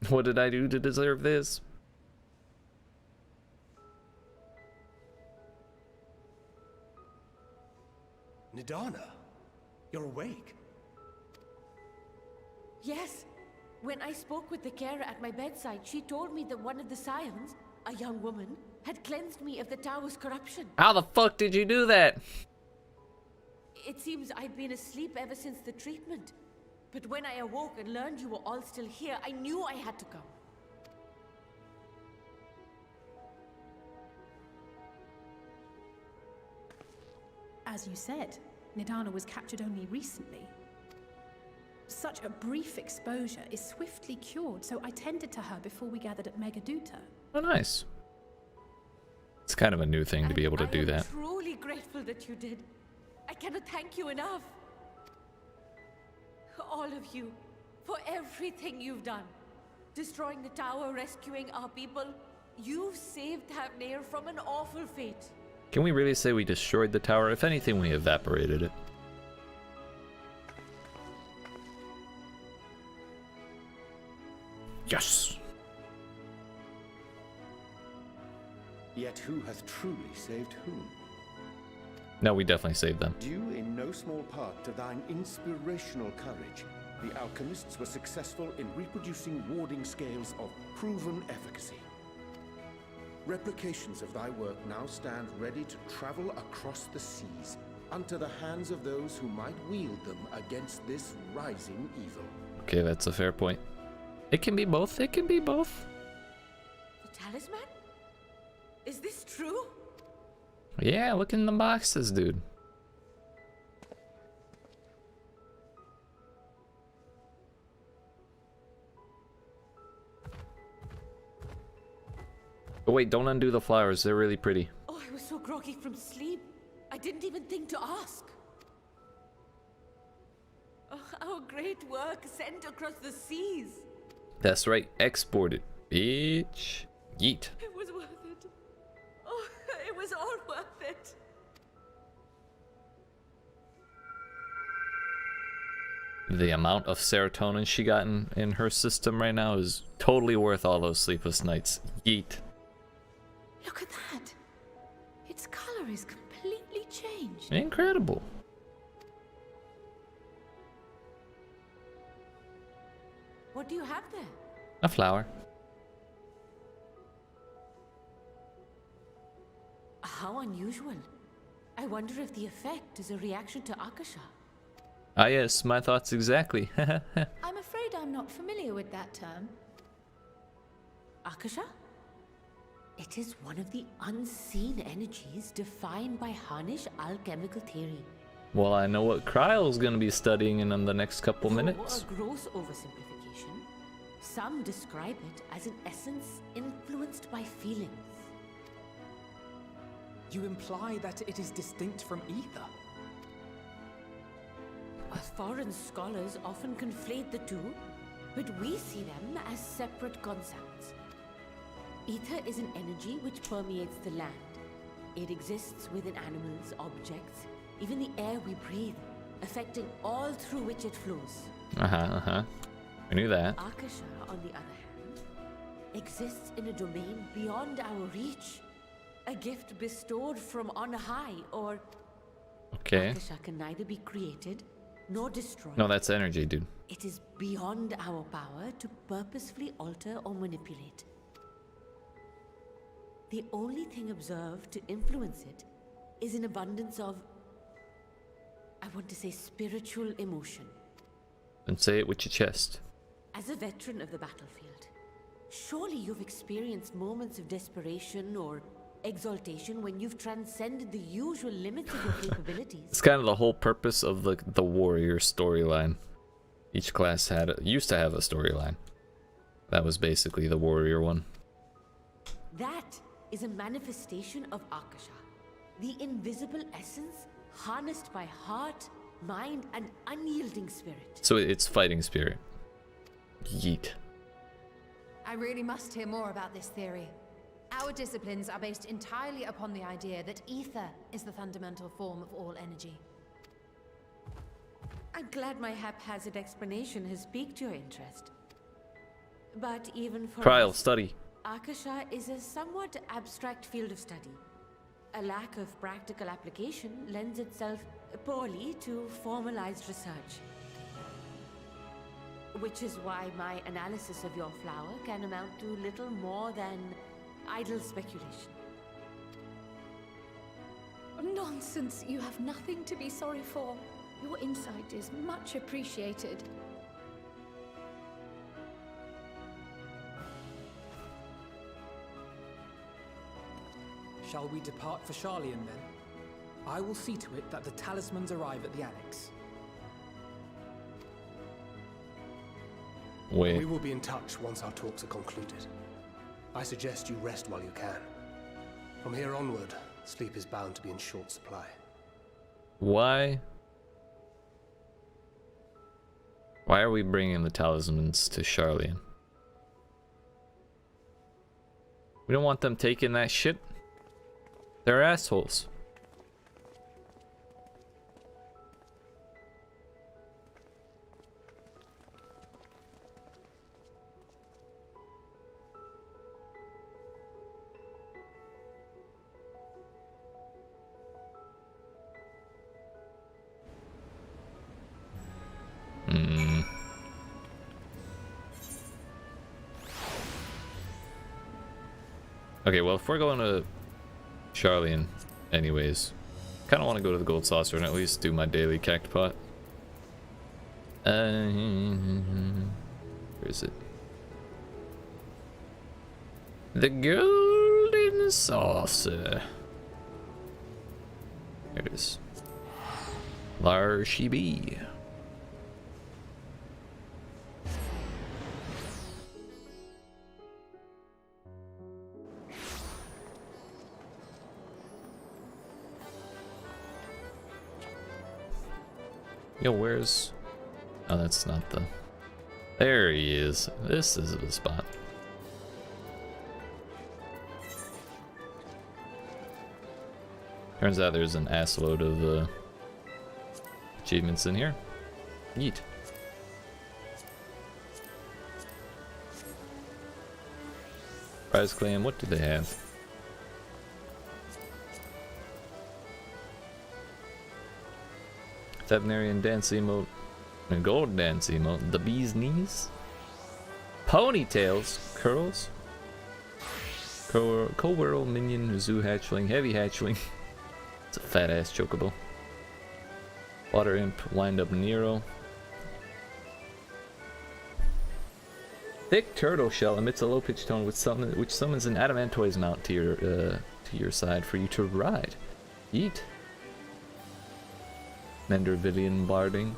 What did I do to deserve this? Nidana, you're awake. Yes. When I spoke with the carer at my bedside, she told me that one of the scions, a young woman, had cleansed me of the tower's corruption. How the fuck did you do that? It seems I'd been asleep ever since the treatment. But when I awoke and learned you were all still here, I knew I had to come. As you said, Nidana was captured only recently. Such a brief exposure is swiftly cured, so I tended to her before we gathered at Megaduta. Oh, nice. It's kind of a new thing to be able to do that. I'm truly grateful that you did. I cannot thank you enough. All of you, for everything you've done. Destroying the tower, rescuing our people. You've saved Thavnair from an awful fate. Can we really say we destroyed the tower? If anything, we evaporated it. Yes! Yet who hath truly saved whom? No, we definitely saved them. Due in no small part to thine inspirational courage, the alchemists were successful in reproducing warding scales of proven efficacy. Replications of thy work now stand ready to travel across the seas, unto the hands of those who might wield them against this rising evil. Okay, that's a fair point. It can be both, it can be both. The talisman? Is this true? Yeah, look in the boxes, dude. Oh wait, don't undo the flowers, they're really pretty. Oh, I was so groggy from sleep. I didn't even think to ask. Oh, our great work sent across the seas. That's right, exported, bitch. Yeet. It was worth it. Oh, it was all worth it. The amount of serotonin she got in her system right now is totally worth all those sleepless nights. Yeet. Look at that. Its color is completely changed. Incredible. What do you have there? A flower. How unusual. I wonder if the effect is a reaction to Akasha. Ah yes, my thoughts exactly. I'm afraid I'm not familiar with that term. Akasha? It is one of the unseen energies defined by Harnish alchemical theory. Well, I know what Kryle's gonna be studying in the next couple Though minutes. a gross oversimplification, some describe it as an essence influenced by feelings. You imply that it is distinct from ether? Foreign scholars often conflate the two, but we see them as separate concepts. Ether is an energy which permeates the land. It exists within animals, objects, even the air we breathe, affecting all through which it flows. I knew that. Akasha, on the other hand, exists in a domain beyond our reach. A gift bestowed from on high, or... Okay. Akasha can neither be created nor destroy. No, that's energy, dude. It is beyond our power to purposefully alter or manipulate. The only thing observed to influence it is an abundance of, I want to say, spiritual emotion. And say it with your chest. As a veteran of the battlefield, surely you've experienced moments of desperation or exaltation when you've transcended the usual limits of your capabilities. It's kind of the whole purpose of the warrior storyline. Each class used to have a storyline. That was basically the warrior one. That is a manifestation of Akasha, the invisible essence harnessed by heart, mind, and unyielding spirit. So it's fighting spirit. Yeet. I really must hear more about this theory. Our disciplines are based entirely upon the idea that ether is the fundamental form of all energy. I'm glad my haphazard explanation has piqued your interest. But even for Trial us, study. Akasha is a somewhat abstract field of study. A lack of practical application lends itself poorly to formalized research. Which is why my analysis of your flower can amount to little more than idle speculation. Nonsense! You have nothing to be sorry for. Your insight is much appreciated. Shall we depart for Sharlayan then? I will see to it that the talismans arrive at the annex. Wait. We will be in touch once our talks are concluded. I suggest you rest while you can. From here onward, sleep is bound to be in short supply. Why? Why are we bringing the talismans to Sharlayan? We don't want them taking that shit. They're assholes. Okay, well, if we're going to Sharlayan anyways, kind of want to go to the Gold Saucer and at least do my daily cactpot. Where is it? The Golden Saucer. There it is. There she be. Yo, where's... Oh, that's not the... There he is. This is the spot. Turns out there's an assload of achievements in here. Yeet. Prize claim, what do they have? Veterinarian dance emote, a gold dance emote, the bee's knees, ponytails, curls, co-whirl, minion, zoo hatchling, heavy hatchling. It's a fat ass chocobo. Water imp, wind up Nero. Thick turtle shell emits a low pitched tone which summons an adamantoise mount to your side for you to ride. Yeet. Mendervillian barding.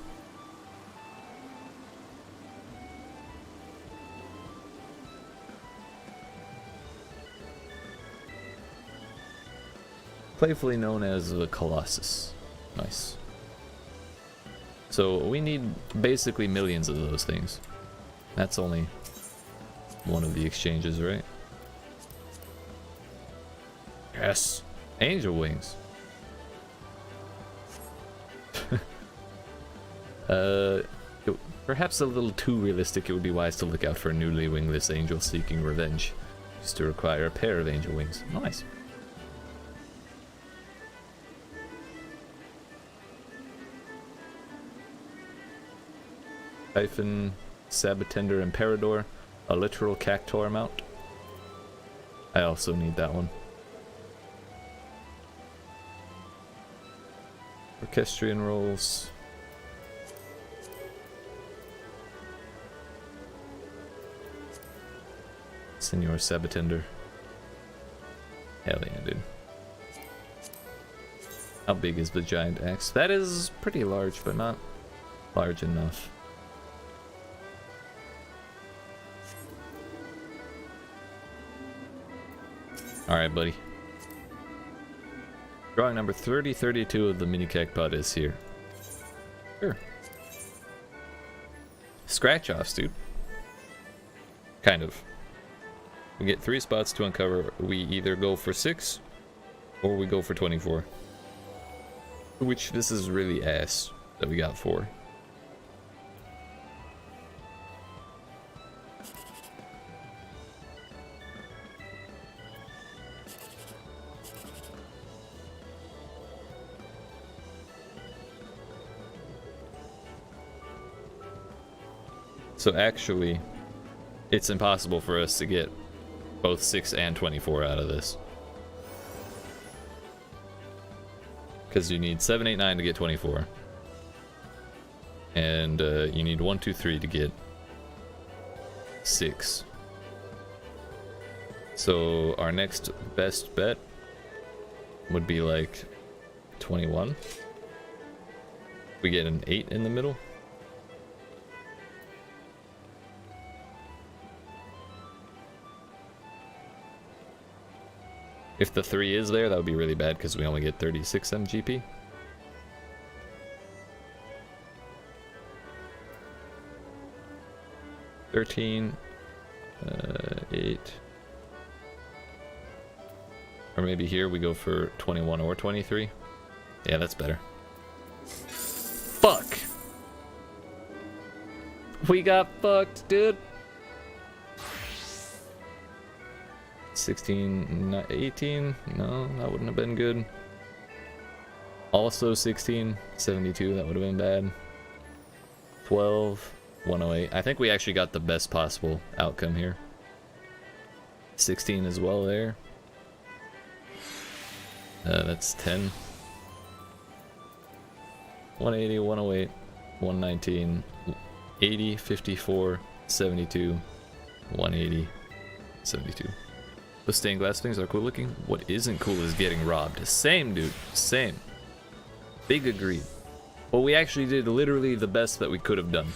Playfully known as the Colossus. Nice. So we need basically millions of those things. That's only one of the exchanges, right? Yes. Angel wings. Perhaps a little too realistic. It would be wise to look out for a newly wingless angel seeking revenge. Just to require a pair of angel wings. Nice. Typhon, Sabotender, Imperador, a literal Cactuar mount. I also need that one. Orchestrion rolls. Senor Sabotender. Hell yeah, dude. How big is the giant axe? That is pretty large, but not large enough. Alright, buddy. Drawing number 3032 of the mini cacpot is here. Sure. Scratch offs, dude. Kind of. We get 3 spots to uncover. We either go for 6 or we go for 24. Which this is really ass that we got 4. So actually, it's impossible for us to get both 6 and 24 out of this. Because you need 7, 8, 9 to get 24. And you need 1, 2, 3 to get 6. So our next best bet would be like 21. We get an 8 in the middle. If the 3 is there, that would be really bad because we only get 36 MGP. $13, 8. Or maybe here we go for 21 or 23. Yeah, that's better. Fuck! We got fucked, dude. 16, 18, no, that wouldn't have been good. Also 16, 72, that would have been bad. 12, 108. I think we actually got the best possible outcome here. 16 as well there. That's 10. 180, 108, 119, 80, 54, 72, 180, 72. The stained glass things are cool looking. What isn't cool is getting robbed. Same, dude. Same. Big agreed. But we actually did literally the best that we could have done.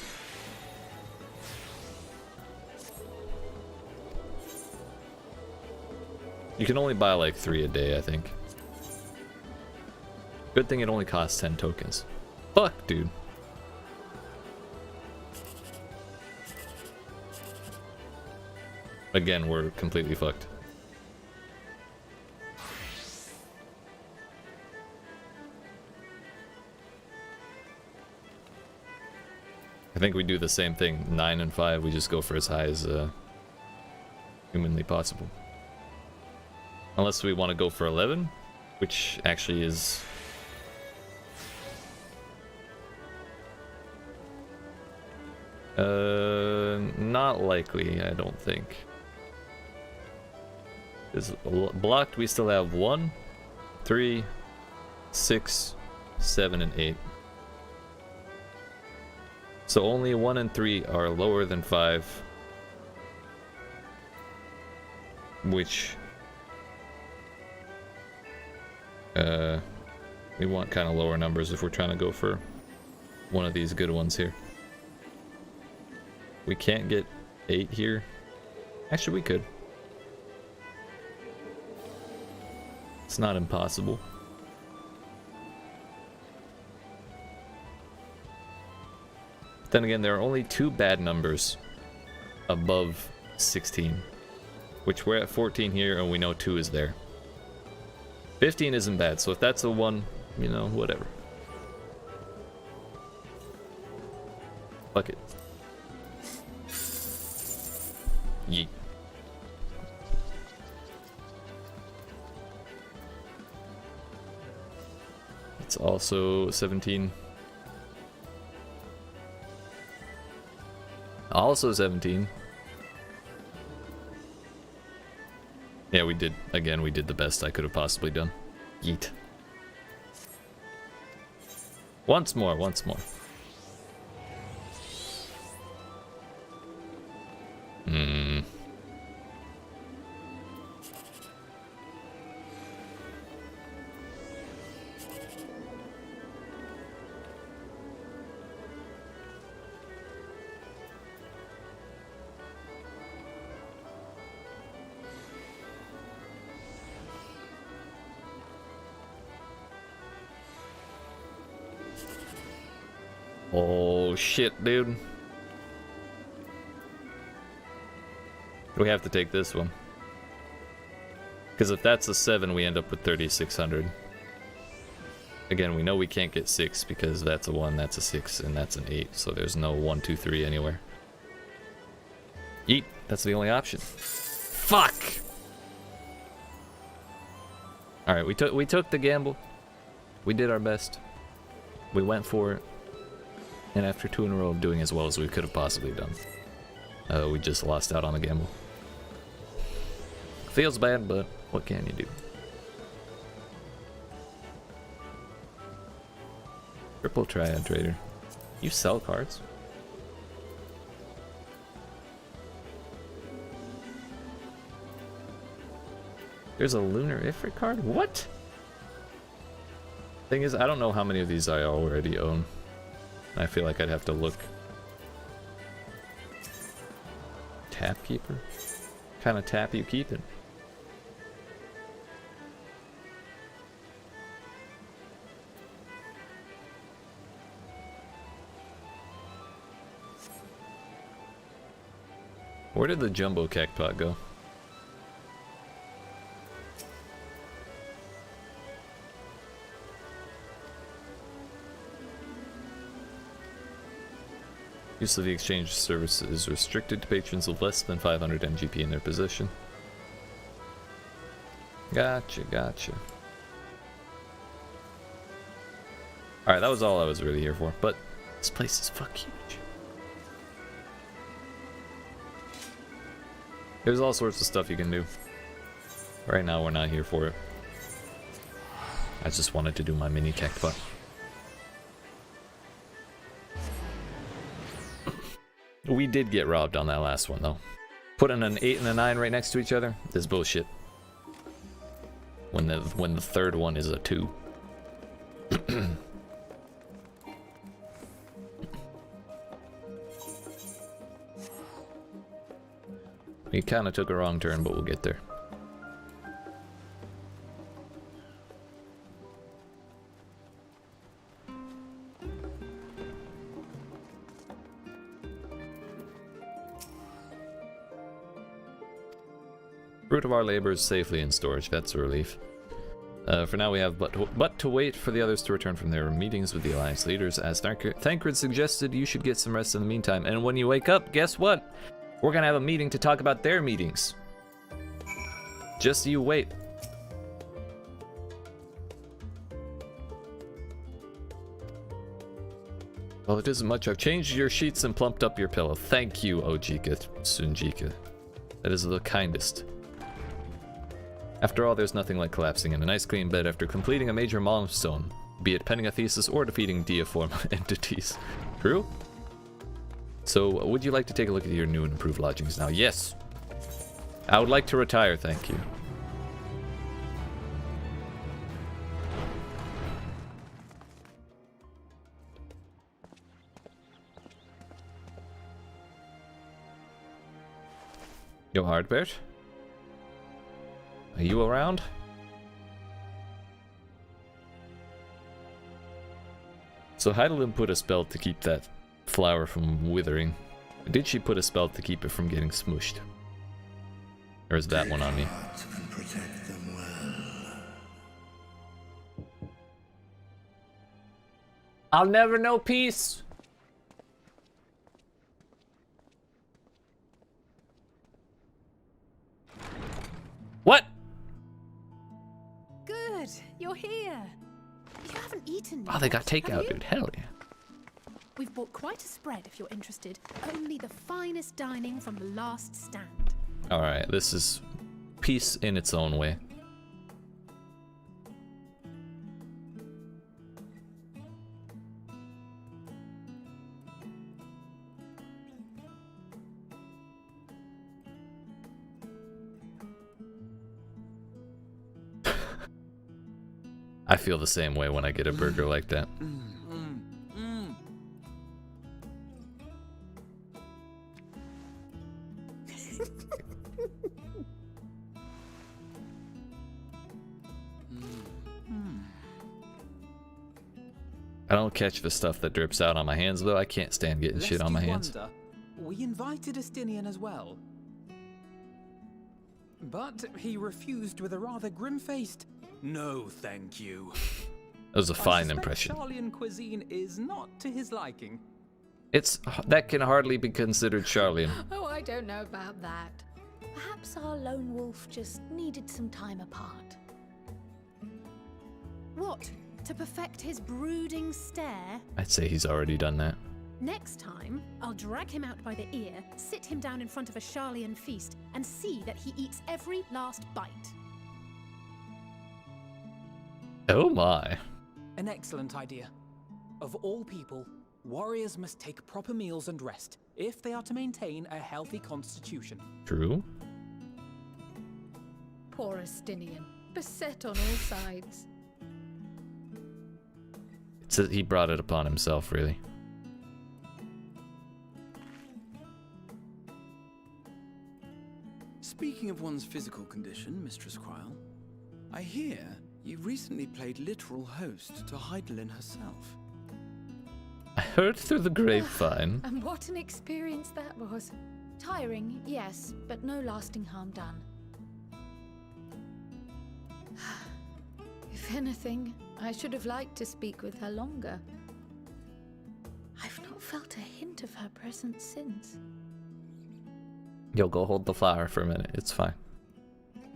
You can only buy like 3 a day, I think. Good thing it only costs 10 tokens. Fuck, dude. Again, we're completely fucked. I think we do the same thing. 9 and 5, we just go for as high as humanly possible. Unless we want to go for 11, which actually is... not likely, I don't think. Is blocked, we still have 1, 3, 6, 7, and 8. So only 1 and 3 are lower than 5, which we want kind of lower numbers if we're trying to go for one of these good ones here. We can't get 8 here. Actually, we could. It's not impossible. Then again, there are only 2 bad numbers above 16, which we're at 14 here and we know 2 is there. 15 isn't bad, so if that's a 1, you know, whatever. Fuck it. Yeet. It's also 17. Also 17. Yeah, we did. Again, we did the best I could have possibly done. Yeet. Once more, once more. Oh shit, dude. We have to take this one. Because if that's a 7, we end up with 3,600. Again, we know we can't get 6 because that's a 1, that's a 6, and that's an 8. So there's no 1, 2, 3 anywhere. Yeet. That's the only option. Fuck! Alright, we took the gamble. We did our best. We went for it. And after 2 in a row of doing as well as we could have possibly done, we just lost out on the gamble. Feels bad, but what can you do? Triple Triad Trader. You sell cards? There's a Lunar Ifrit card? What? Thing is, I don't know how many of these I already own. I feel like I'd have to look. Tap keeper? What kind of tap you keeping? Where did the jumbo cactpot go? Use of the exchange service is restricted to patrons with less than 500 MGP in their possession. Gotcha, gotcha. Alright, that was all I was really here for, but this place is fuck huge. There's all sorts of stuff you can do. Right now we're not here for it. I just wanted to do my mini cactpot. We did get robbed on that last one, though. Putting an 8 and a 9 right next to each other is bullshit. When the third one is a 2. We kind of took a wrong turn, but we'll get there. Fruit of our labor is safely in storage. That's a relief. For now, we have but to wait for the others to return from their meetings with the Alliance leaders. As Thancred suggested, you should get some rest in the meantime. And when you wake up, guess what? We're gonna have a meeting to talk about their meetings. Just you wait. Well, it isn't much. I've changed your sheets and plumped up your pillow. Thank you, Ojika Sunjika. That is the kindest. After all, there's nothing like collapsing in a nice clean bed after completing a major milestone, be it penning a thesis or defeating deiform entities. True? So, would you like to take a look at your new and improved lodgings now? Yes! I would like to retire, thank you. Yo, Hardbert? Are you around? So Heidelin put a spell to keep that flower from withering. Did she put a spell to keep it from getting smooshed? Or is that one on me? And protect them well. I'll never know peace! What? Good, you're here. You haven't eaten yet. Oh, they got have takeout, you? dude. Hell yeah. We've bought quite a spread if you're interested. Only the finest dining from the last stand. Alright, this is peace in its own way. I feel the same way when I get a burger like that. I don't catch the stuff that drips out on my hands, though. I can't stand getting shit on my hands. Wonder, we invited Estinian as well. But he refused with a rather grim-faced, "No, thank you." That was a fine impression. Sharlayan cuisine is not to his liking. That can hardly be considered Sharlayan. Oh, I don't know about that. Perhaps our lone wolf just needed some time apart. What? To perfect his brooding stare? I'd say he's already done that. Next time, I'll drag him out by the ear, sit him down in front of a Sharlayan feast, and see that he eats every last bite. Oh my. An excellent idea. Of all people, warriors must take proper meals and rest if they are to maintain a healthy constitution. True. Poor Estinian, beset on all sides. He brought it upon himself, really. Speaking of one's physical condition, Mistress Quile, I hear you recently played literal host to Heidelin herself. I heard through the grapevine. And what an experience that was. Tiring, yes, but no lasting harm done. If anything, I should have liked to speak with her longer. I've not felt a hint of her presence since. Yo, go hold the flower for a minute. It's fine.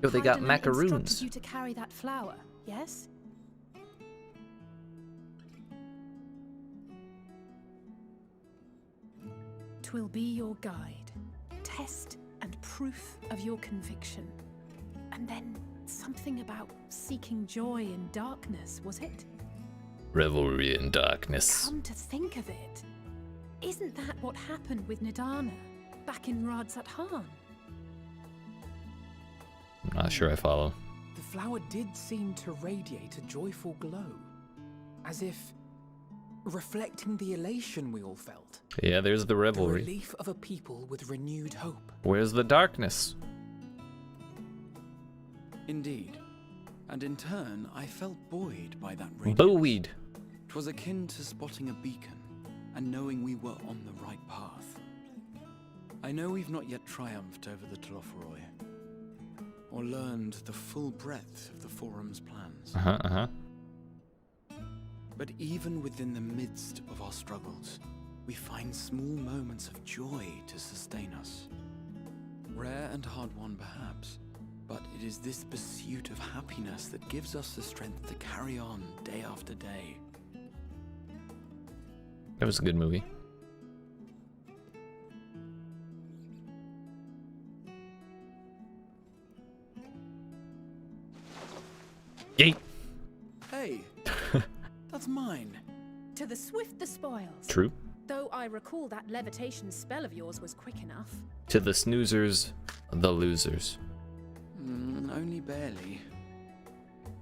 Yo, they got Heidelin macaroons. instructed you to carry that flower, yes? Twill be your guide, test and proof of your conviction. And then something about seeking joy in darkness, was it? Revelry in darkness. Come to think of it, isn't that what happened with Nidana back in Radzat Han? I'm not sure I follow. The flower did seem to radiate a joyful glow, as if reflecting the elation we all felt. Yeah, there's the The revelry. relief of a people with renewed hope. Where's the darkness? Indeed. And in turn, I felt buoyed by that radiance. Buoyed. 'Twas akin to spotting a beacon and knowing we were on the right path. I know we've not yet triumphed over the Telophoroi, or learned the full breadth of the Forum's plans. But even within the midst of our struggles, we find small moments of joy to sustain us. Rare and hard-won perhaps, but it is this pursuit of happiness that gives us the strength to carry on day after day. That was a good movie. Yeet. Hey, that's mine. To the swift the spoils. True. Though I recall that levitation spell of yours was quick enough. To the snoozers, the losers. Only barely.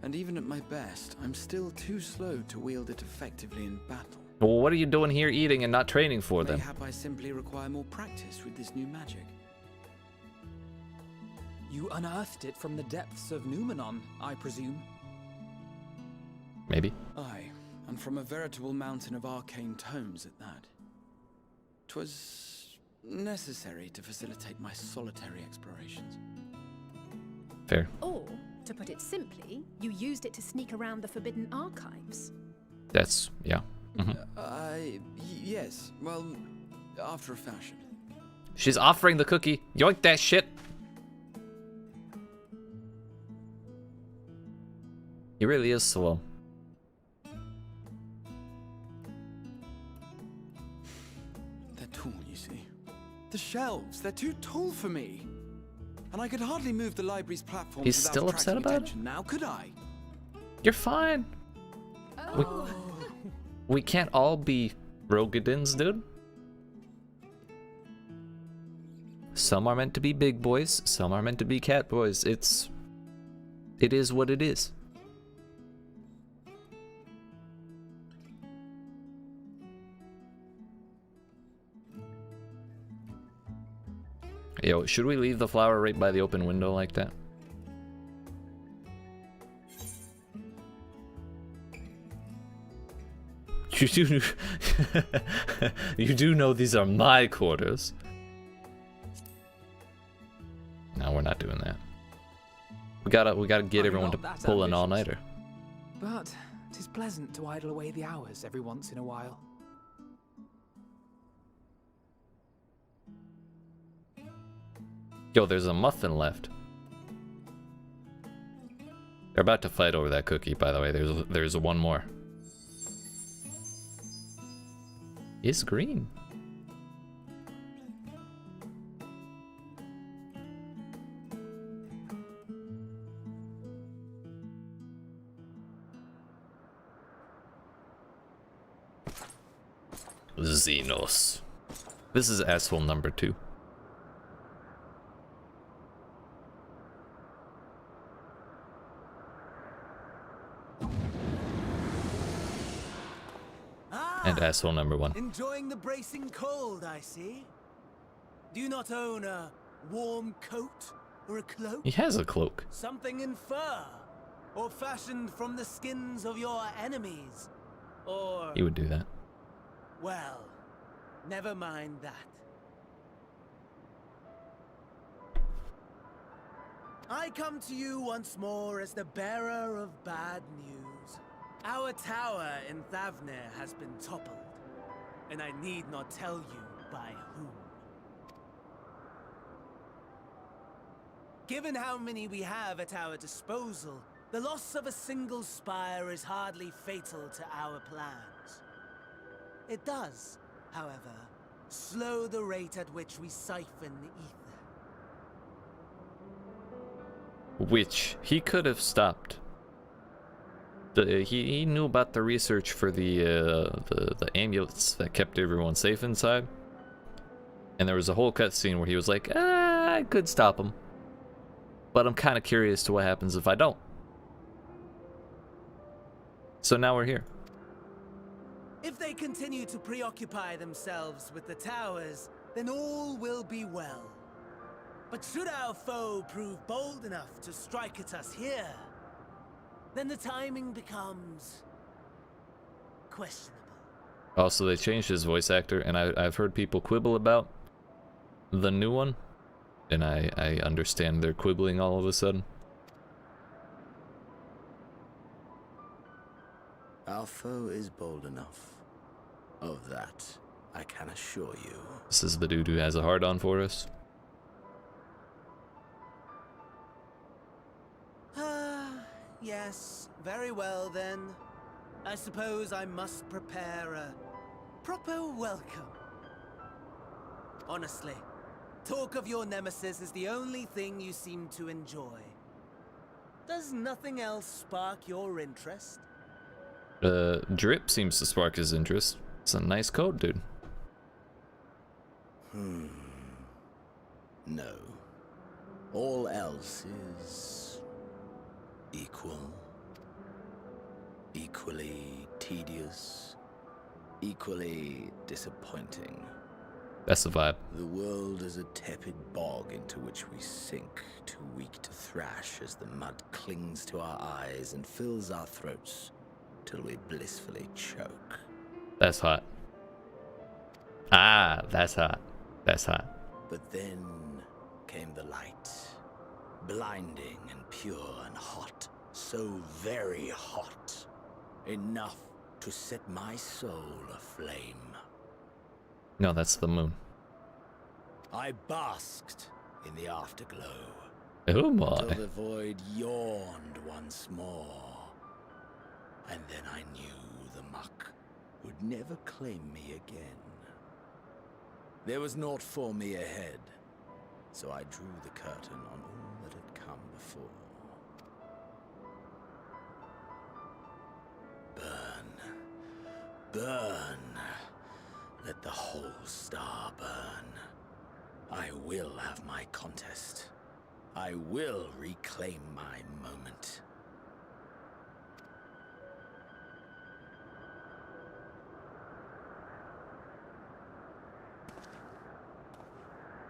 And even at my best, I'm still too slow to wield it effectively in battle. Well, what are you doing here eating and not training for them? Mayhap I simply require more practice with this new magic. You unearthed it from the depths of Numenon, I presume. Maybe. Aye, and from a veritable mountain of arcane tomes at that. 'Twas necessary to facilitate my solitary explorations. Fair. Or, to put it simply, you used it to sneak around the Forbidden Archives. That's, yeah. Yes, well, after a fashion. She's offering the cookie. Yoink that shit. He really is slow. The shelves, they're too tall for me. And I could hardly move the library's platform He's without still upset attracting about it? attention now, could I? You're fine. We can't all be Rogadins, dude. Some are meant to be big boys, some are meant to be cat boys. It is what it is. Yo, should we leave the flower right by the open window like that? You do know these are my quarters. No, we're not doing that. We gotta get everyone to pull an all-nighter. But 'tis pleasant to idle away the hours every once in a while. Yo, there's a muffin left. They're about to fight over that cookie, by the way. There's one more. It's green. Xenos. This is asshole number 2. And asshole number 1. Enjoying the bracing cold, I see. Do you not own a warm coat or a cloak? He has a cloak. Something in fur, or fashioned from the skins of your enemies, or... He would do that. Well, never mind that. I come to you once more as the bearer of bad news. Our tower in Thavnir has been toppled, and I need not tell you by whom. Given how many we have at our disposal, the loss of a single spire is hardly fatal to our plans. It does, however, slow the rate at which we siphon the ether. Which he could have stopped. He knew about the research for the amulets that kept everyone safe inside. And there was a whole cutscene where he was like, I could stop him. But I'm kind of curious to what happens if I don't. So now we're here. If they continue to preoccupy themselves with the towers, then all will be well. But should our foe prove bold enough to strike at us here, then the timing becomes questionable. Also, they changed his voice actor, and I've heard people quibble about the new one, and I understand their quibbling all of a sudden. Our foe is bold enough. Of that, I can assure you. This is the dude who has a hard-on for us. Yes, very well then. I suppose I must prepare a proper welcome. Honestly, talk of your nemesis is the only thing you seem to enjoy. Does nothing else spark your interest? Drip seems to spark his interest. It's a nice code, dude. No. All else is equal. Equally tedious. Equally disappointing. That's the vibe. The world is a tepid bog into which we sink, too weak to thrash as the mud clings to our eyes and fills our throats till we blissfully choke. That's hot. Ah, that's hot. That's hot. But then came the light, blinding and pure and hot, so very hot, enough to set my soul aflame. No, that's the moon. I basked in the afterglow. Oh my. Until the void yawned once more. And then I knew the muck would never claim me again. There was naught for me ahead, so I drew the curtain on all that had come before. Burn. Let the whole star burn. I will have my contest. I will reclaim my moment.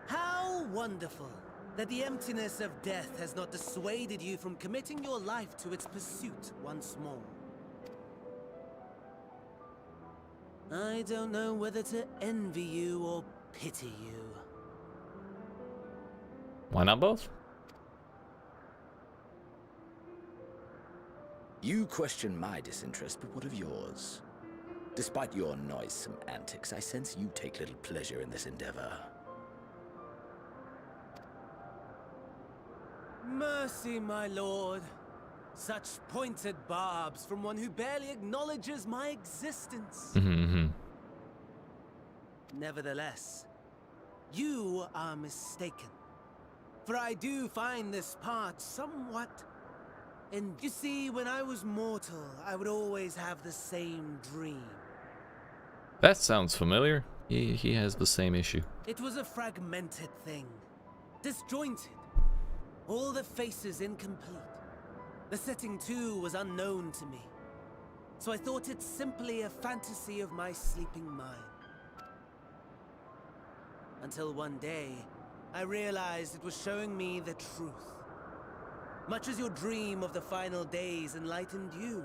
How wonderful that the emptiness of death has not dissuaded you from committing your life to its pursuit once more. I don't know whether to envy you or pity you. Why not both? You question my disinterest, but what of yours? Despite your noisome antics, I sense you take little pleasure in this endeavor. Mercy, my lord. Such pointed barbs from one who barely acknowledges my existence. Nevertheless, you are mistaken. For I do find this part somewhat... And you see, when I was mortal, I would always have the same dream. That sounds familiar. He has the same issue. It was a fragmented thing. Disjointed. All the faces incomplete. The setting too was unknown to me. So I thought it simply a fantasy of my sleeping mind. Until one day, I realized it was showing me the truth. Much as your dream of the final days enlightened you.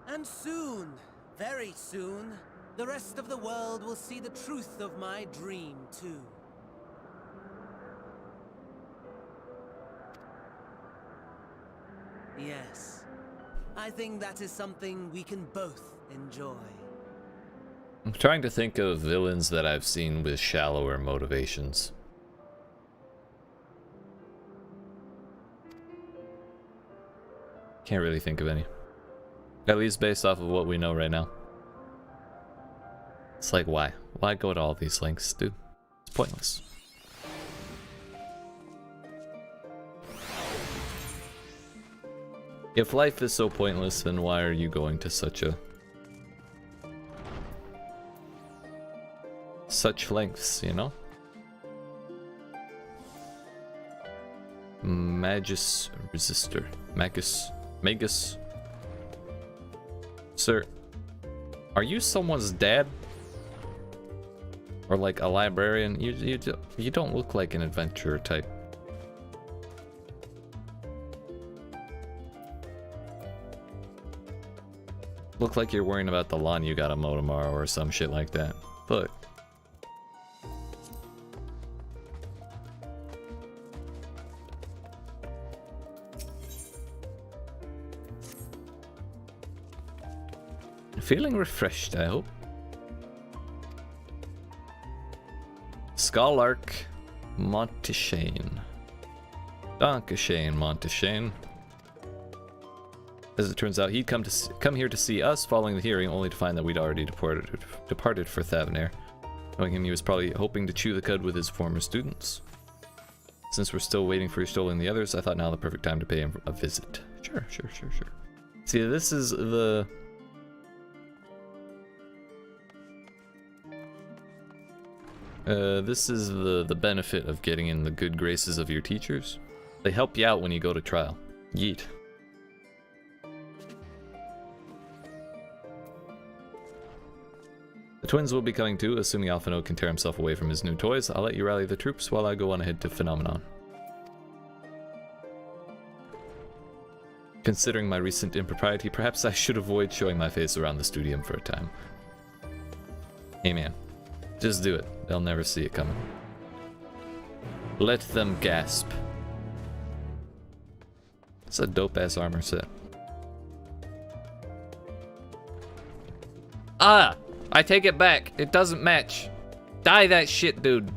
And soon, very soon, the rest of the world will see the truth of my dream too. Yes, I think that is something we can both enjoy. I'm trying to think of villains that I've seen with shallower motivations. Can't really think of any. At least based off of what we know right now. It's like, why? Why go to all these lengths, dude? It's pointless. If life is so pointless, then why are you going to such lengths, you know? Magus Resistor. Magus. Sir, are you someone's dad? Or like a librarian? You don't look like an adventurer type. Look like you're worrying about the lawn you gotta mow tomorrow or some shit like that. Look. Feeling refreshed, I hope. Scholark Monteshane. Dankeschön, Monteshane. As it turns out, he'd come here to see us following the hearing, only to find that we'd already departed for Thavnair. Knowing him, he was probably hoping to chew the cud with his former students. Since we're still waiting for Ystol and the others, I thought now the perfect time to pay him a visit. Sure. See, this is the... this is the benefit of getting in the good graces of your teachers. They help you out when you go to trial. Yeet. The twins will be coming too, assuming Alphino can tear himself away from his new toys. I'll let you rally the troops while I go on ahead to Phenomenon. Considering my recent impropriety, perhaps I should avoid showing my face around the studium for a time. Hey man, just do it. They'll never see it coming. Let them gasp. It's a dope-ass armor set. Ah! I take it back. It doesn't match. Die that shit, dude.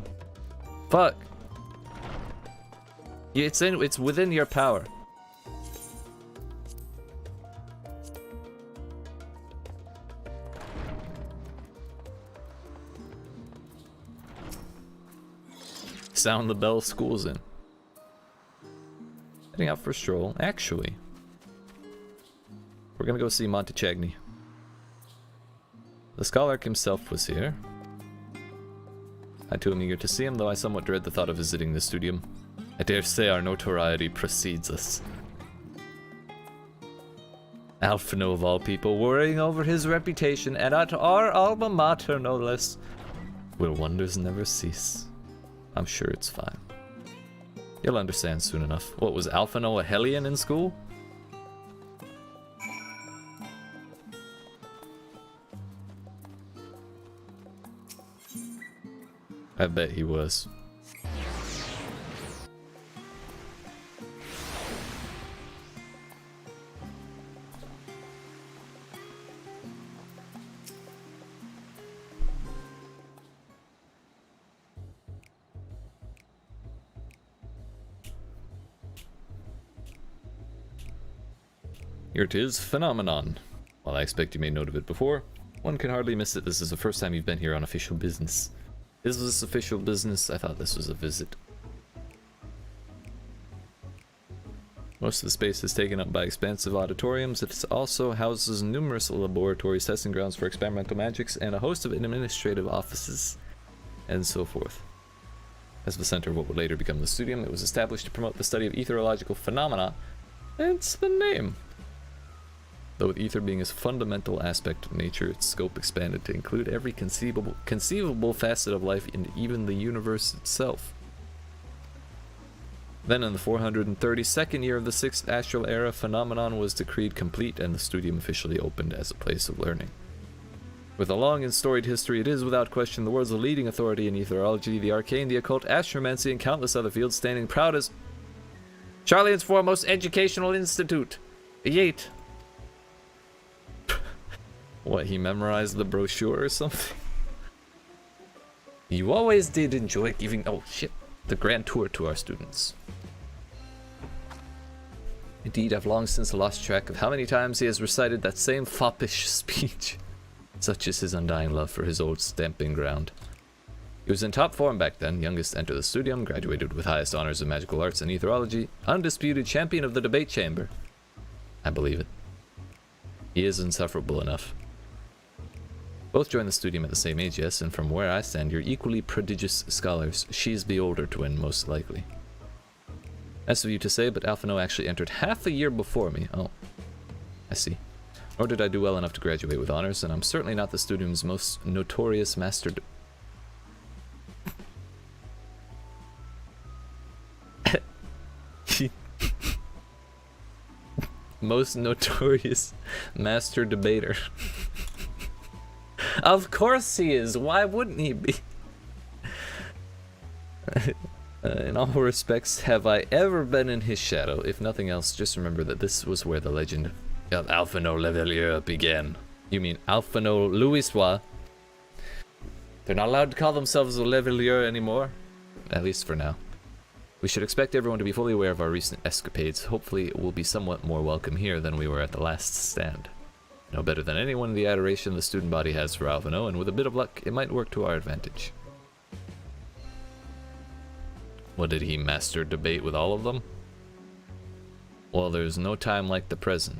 Fuck. It's within your power. Sound the bell, school's in. Heading out for a stroll. Actually, we're gonna go see Montechagny. The scholar himself was here. I too am eager to see him, though I somewhat dread the thought of visiting the studium. I dare say our notoriety precedes us. Alphino of all people, worrying over his reputation, and at our alma mater no less. Will wonders never cease? I'm sure it's fine. You'll understand soon enough. What, was Alphino a Hellion in school? I bet he was. Here it is, Phenomenon. While I expect you made note of it before, one can hardly miss it. This is the first time you've been here on official business. Is this official business? I thought this was a visit. Most of the space is taken up by expansive auditoriums. It also houses numerous laboratories, testing grounds for experimental magics, and a host of administrative offices, and so forth. As the center of what would later become the studium, it was established to promote the study of etherological phenomena. Hence the name. Though with ether being a fundamental aspect of nature, its scope expanded to include every conceivable facet of life and even the universe itself. Then in the 432nd year of the 6th Astral Era, Phenomenon was decreed complete and the studium officially opened as a place of learning. With a long and storied history, it is without question the world's leading authority in etherology, the arcane, the occult, astromancy, and countless other fields, standing proud as Sharlayan's foremost educational institute. YEET. What, he memorized the brochure or something? You always did enjoy giving, oh shit, the grand tour to our students. Indeed, I've long since lost track of how many times he has recited that same foppish speech. Such is his undying love for his old stamping ground. He was in top form back then, youngest to enter the studium, graduated with highest honors in magical arts and etherology, undisputed champion of the debate chamber. I believe it. He is insufferable enough. Both joined the studium at the same age, yes, and from where I stand, you're equally prodigious scholars. She's the older twin, most likely. Nice of you to say, but Alphino actually entered half a year before me. Oh, I see. Nor did I do well enough to graduate with honors, and I'm certainly not the studium's most notorious master. Most notorious master debater. Of course he is. Why wouldn't he be? In all respects, have I ever been in his shadow? If nothing else, just remember that this was where the legend of Alphino Levelier began. You mean Alphino Louisois? They're not allowed to call themselves a Levelier anymore. At least for now. We should expect everyone to be fully aware of our recent escapades. Hopefully we'll be somewhat more welcome here than we were at the last stand. No better than anyone the adoration the student body has for Alphino, and with a bit of luck, it might work to our advantage. What, did he master debate with all of them? Well, there's no time like the present.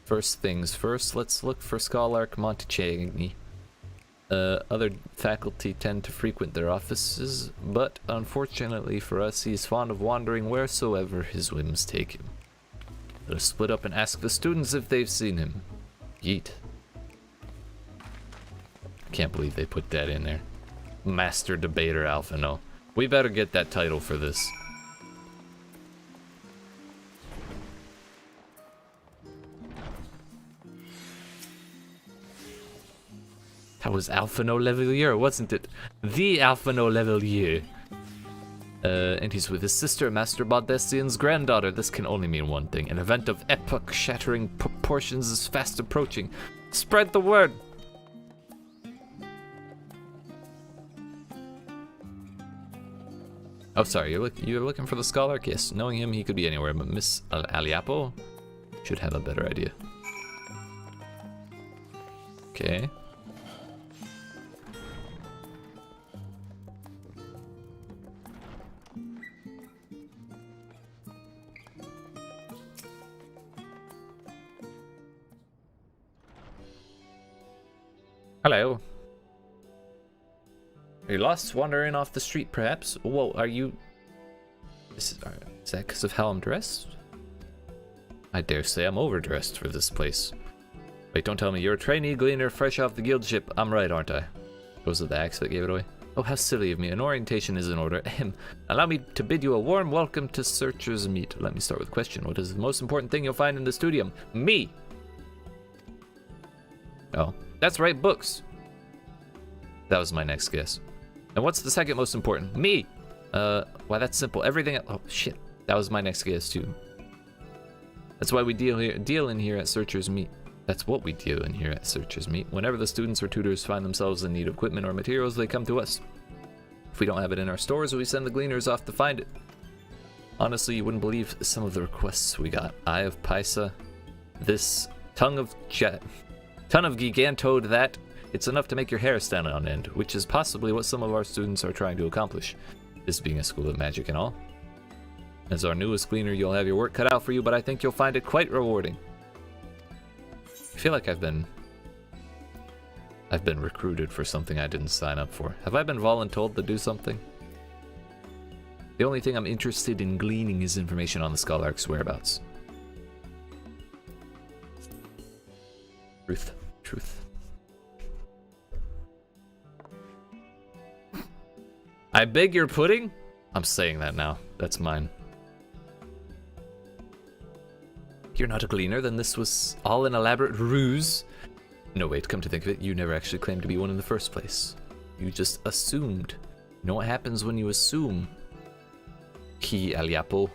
First things first, let's look for Scholar Montechagny. Other faculty tend to frequent their offices, but unfortunately for us, he's fond of wandering wheresoever his whims take him. Let us split up and ask the students if they've seen him. YEET. Can't believe they put that in there. Master Debater Alphino. We better get that title for this. That was Alphino Levelier, wasn't it? The Alphino Levelier. And he's with his sister, Master Baldestian's granddaughter. This can only mean one thing. An event of epoch-shattering proportions is fast approaching. Spread the word! Oh, sorry, you're looking for the scholar? Yes, knowing him, he could be anywhere, but Miss Aliapo should have a better idea. Okay. Hello. Are you lost, wandering off the street, perhaps? Whoa, are you... Is that because of how I'm dressed? I dare say I'm overdressed for this place. Wait, don't tell me you're a trainee gleaner fresh off the guild ship. I'm right, aren't I? Was it the axe that gave it away? Oh, how silly of me. An orientation is in order. Allow me to bid you a warm welcome to Searcher's Meet. Let me start with a question. What is the most important thing you'll find in the studium? Me! Oh, that's right, books. That was my next guess. And what's the second most important? Me! Why, that's simple. Everything... Oh, shit. That was my next guess, too. That's why we deal in here at Searcher's Meet. That's what we do in here at Searcher's Meet. Whenever the students or tutors find themselves in need of equipment or materials, they come to us. If we don't have it in our stores, we send the gleaners off to find it. Honestly, you wouldn't believe some of the requests we got. Eye of Pysa, this tongue of Gigantode, that. It's enough to make your hair stand on end, which is possibly what some of our students are trying to accomplish, this being a school of magic and all. As our newest gleaner, you'll have your work cut out for you, but I think you'll find it quite rewarding. I feel like I've been recruited for something I didn't sign up for. Have I been voluntold to do something? The only thing I'm interested in gleaning is information on the Scholar's whereabouts. Truth. I beg your pudding? I'm saying that now. That's mine. You're not a gleaner, then this was all an elaborate ruse? No, wait, come to think of it, you never actually claimed to be one in the first place. You just assumed. You know what happens when you assume? He Aliapo.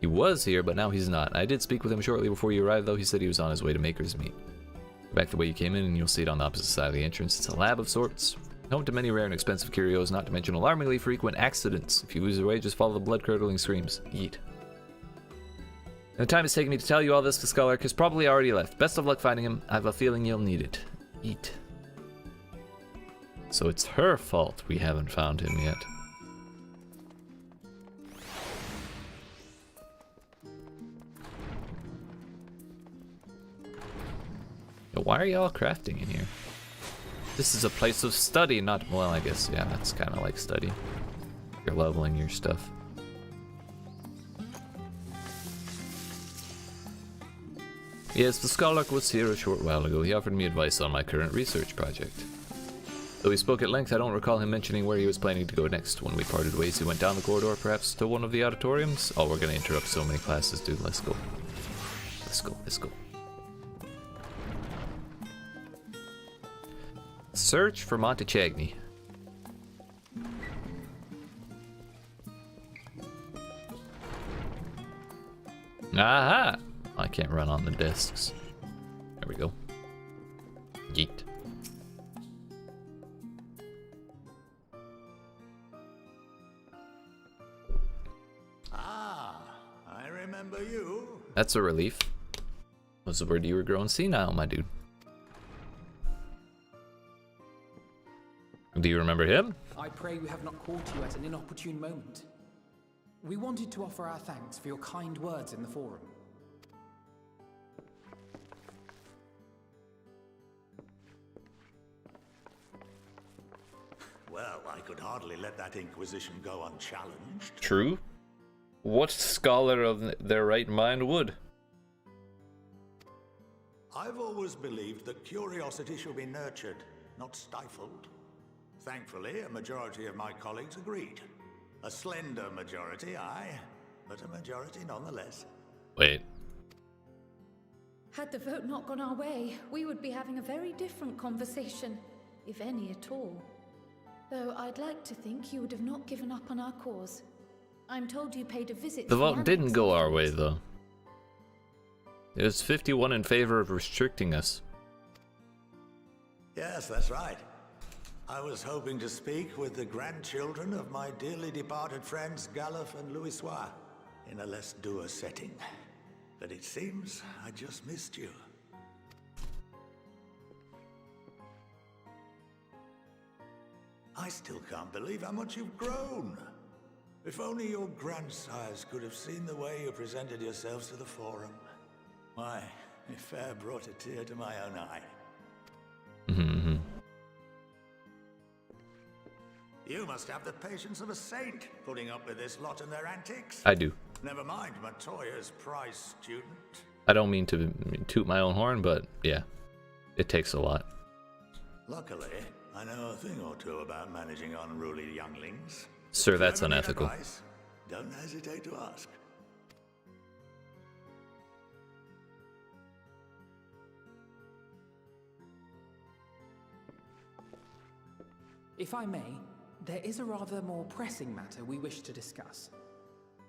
He was here, but now he's not. I did speak with him shortly before you arrived, though. He said he was on his way to Maker's Meet. Go back the way you came in, and you'll see it on the opposite side of the entrance. It's a lab of sorts. Home to many rare and expensive curios, not to mention alarmingly frequent accidents. If you lose your way, just follow the blood-curdling screams. Yeet. The time it's taken me to tell you all this, the Scholar has probably already left. Best of luck finding him. I have a feeling you'll need it. Eat. So it's her fault we haven't found him yet. Why are y'all crafting in here? This is a place of study, not... Well, I guess, yeah, that's kind of like study. You're leveling your stuff. Yes, the Scholar was here a short while ago. He offered me advice on my current research project. Though he spoke at length, I don't recall him mentioning where he was planning to go next. When we parted ways, he went down the corridor, perhaps to one of the auditoriums. Oh, we're gonna interrupt so many classes, dude. Let's go. Let's go. Search for Montechagny. Aha! I can't run on the desks. There we go. Yeet. Ah, I remember you. That's a relief. Was the word you were growing senile, my dude? Do you remember him? I pray we have not caught you at an inopportune moment. We wanted to offer our thanks for your kind words in the forum. Well, I could hardly let that inquisition go unchallenged. True. What scholar of their right mind would? I've always believed that curiosity should be nurtured, not stifled. Thankfully, a majority of my colleagues agreed. A slender majority, aye, but a majority nonetheless. Wait. Had the vote not gone our way, we would be having a very different conversation, if any at all. Though I'd like to think you would have not given up on our cause. I'm told you paid a visit. The vote didn't go our way, though. It was 51 in favor of restricting us. Yes, that's right. I was hoping to speak with the grandchildren of my dearly departed friends Galuf and Louisois in a less dour setting. But it seems I just missed you. I still can't believe how much you've grown. If only your grandsires could have seen the way you presented yourselves to the forum. Why, it fair brought a tear to my own eye. Mm-hmm. You must have the patience of a saint, putting up with this lot and their antics. I do. Never mind Matoya's prize student. I don't mean to toot my own horn, but yeah, it takes a lot. Luckily, I know a thing or two about managing unruly younglings. Sir, that's If you ever need unethical. advice, don't hesitate to ask. If I may, there is a rather more pressing matter we wish to discuss.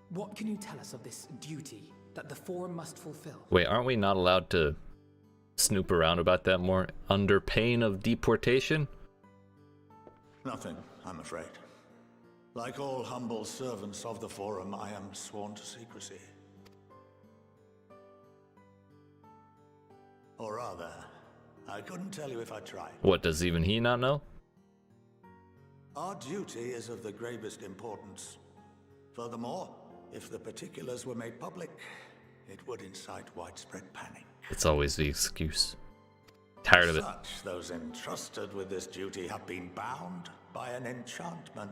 What can you tell us of this duty that the Forum must fulfill? Wait, aren't we not allowed to snoop around about that more under pain of deportation? Nothing, I'm afraid. Like all humble servants of the Forum, I am sworn to secrecy. Or rather, I couldn't tell you if I tried. What, does even he not know? Our duty is of the gravest importance. Furthermore, if the particulars were made public, it would incite widespread panic. It's always the excuse. Tired of it. Such, those entrusted with this duty have been bound by an enchantment,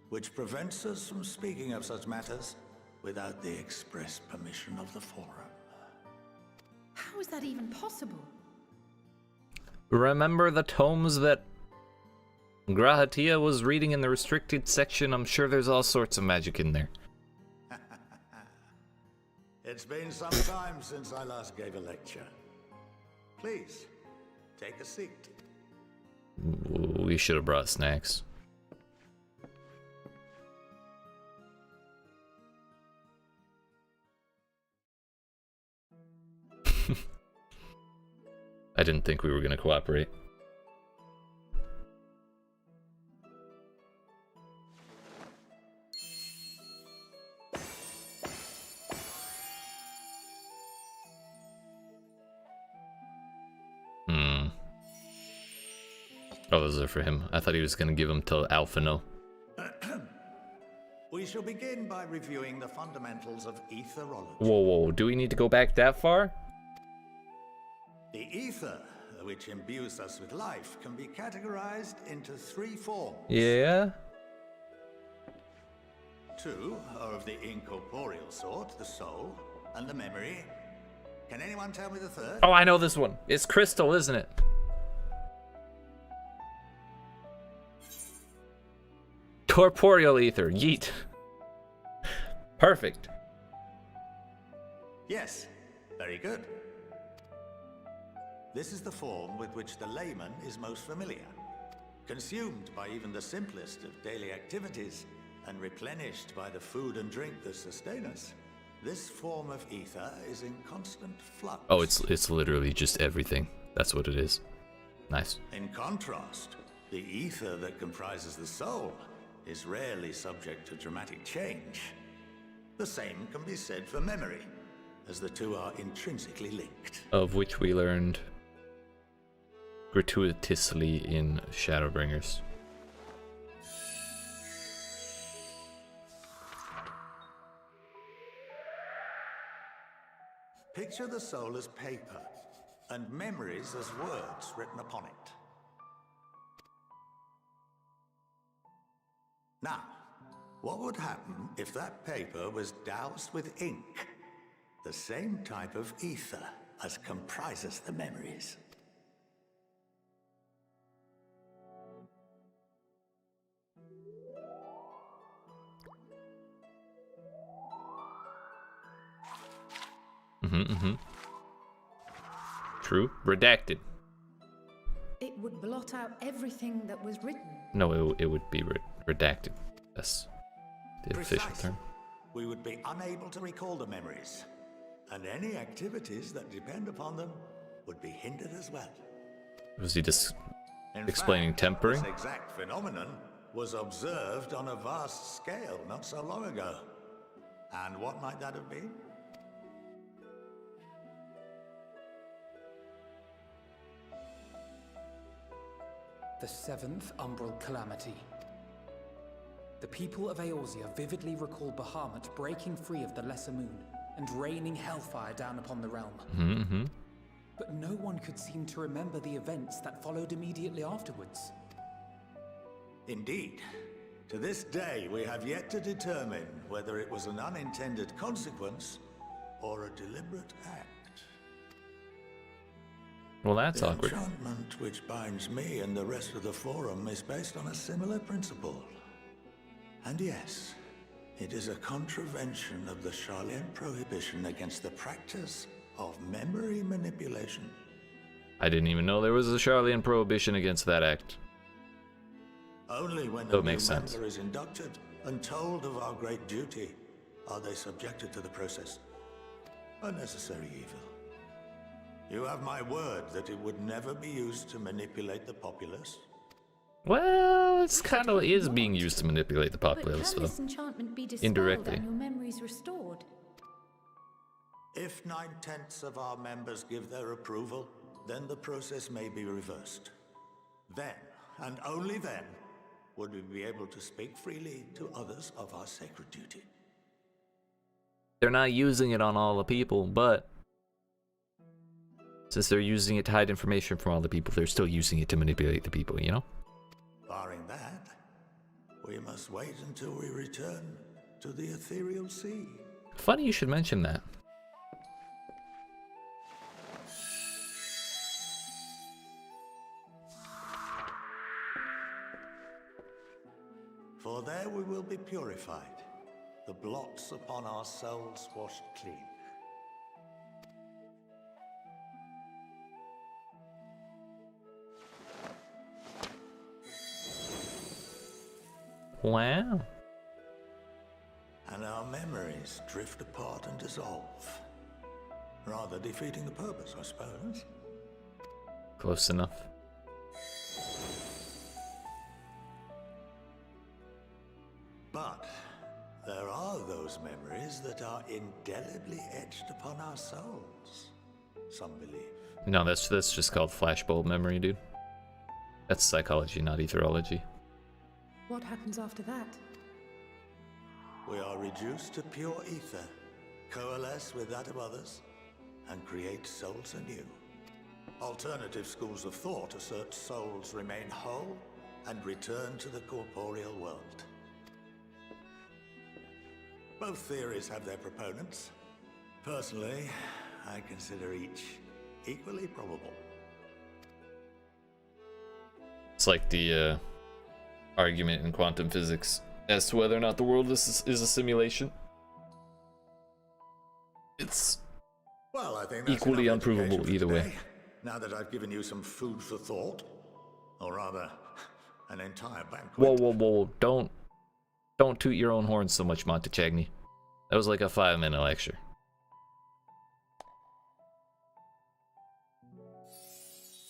which prevents us from speaking of such matters without the express permission of the Forum. How is that even possible? Remember the tomes that Grahatia was reading in the restricted section? I'm sure there's all sorts of magic in there. It's been some time since I last gave a lecture. Please, take a seat. We should have brought snacks. I didn't think we were going to cooperate. Oh, those are for him. I thought he was going to give them to Alphino. We shall begin by reviewing the fundamentals of etherology. Whoa, do we need to go back that far? The ether, which imbues us with life, can be categorized into three forms. Yeah? Two are of the incorporeal sort, the soul and the memory. Can anyone tell me the third? Oh, I know this one. It's crystal, isn't it? Corporeal ether. Yeet. Perfect. Yes, very good. This is the form with which the layman is most familiar. Consumed by even the simplest of daily activities and replenished by the food and drink that sustain us. This form of ether is in constant flux. Oh, it's literally just everything. That's what it is. Nice. In contrast, the ether that comprises the soul is rarely subject to dramatic change. The same can be said for memory, as the two are intrinsically linked. Of which we learned gratuitously in Shadowbringers. Picture the soul as paper, and memories as words written upon it. Now, what would happen if that paper was doused with ink? The same type of ether as comprises the memories. True. Redacted. It would blot out everything that was written. No, it would be redacted. That's the official term. We would be unable to recall the memories, and any activities that depend upon them would be hindered as well. Was he just In explaining fact, tempering? This exact phenomenon was observed on a vast scale not so long ago. And what might that have been? The seventh Umbral Calamity. The people of Eorzea vividly recall Bahamut breaking free of the Lesser Moon and raining hellfire down upon the realm. But no one could seem to remember the events that followed immediately afterwards. Indeed. To this day, we have yet to determine whether it was an unintended consequence or a deliberate act. Well, that's the awkward. The enchantment which binds me and the rest of the Forum is based on a similar principle. And yes, it is a contravention of the Sharlayan prohibition against the practice of memory manipulation. I didn't even know there was a Sharlayan prohibition against that act. Only when That a new makes sense. member is inducted and told of our great duty are they subjected to the process. A necessary evil. You have my word that it would never be used to manipulate the populace. Well, it's kind of is being used to manipulate the populace, But can though. this enchantment be dispelled Indirectly. and your memories restored? If 9/10 of our members give their approval, then the process may be reversed. Then, and only then, would we be able to speak freely to others of our sacred duty. They're not using it on all the people, but since they're using it to hide information from all the people, they're still using it to manipulate the people, you know? Barring that, we must wait until we return to the ethereal sea. Funny you should mention that. For there we will be purified, the blots upon our souls washed clean. Wow. And our memories drift apart and dissolve. Rather defeating the purpose, I suppose. Close enough. But there are those memories that are indelibly etched upon our souls, some believe. No, that's just called flashbulb memory, dude. That's psychology, not etherology. What happens after that? We are reduced to pure ether, coalesce with that of others, and create souls anew. Alternative schools of thought assert souls remain whole and return to the corporeal world. Both theories have their proponents. Personally, I consider each equally probable. It's like the argument in quantum physics as to whether or not the world is a simulation. It's Well, I think that's equally enough unprovable education either for way. today. Now that I've given you some food for thought, or rather, an entire banquet. Whoa, whoa, whoa! Don't toot your own horn so much, Montechagny. That was like a 5-minute lecture.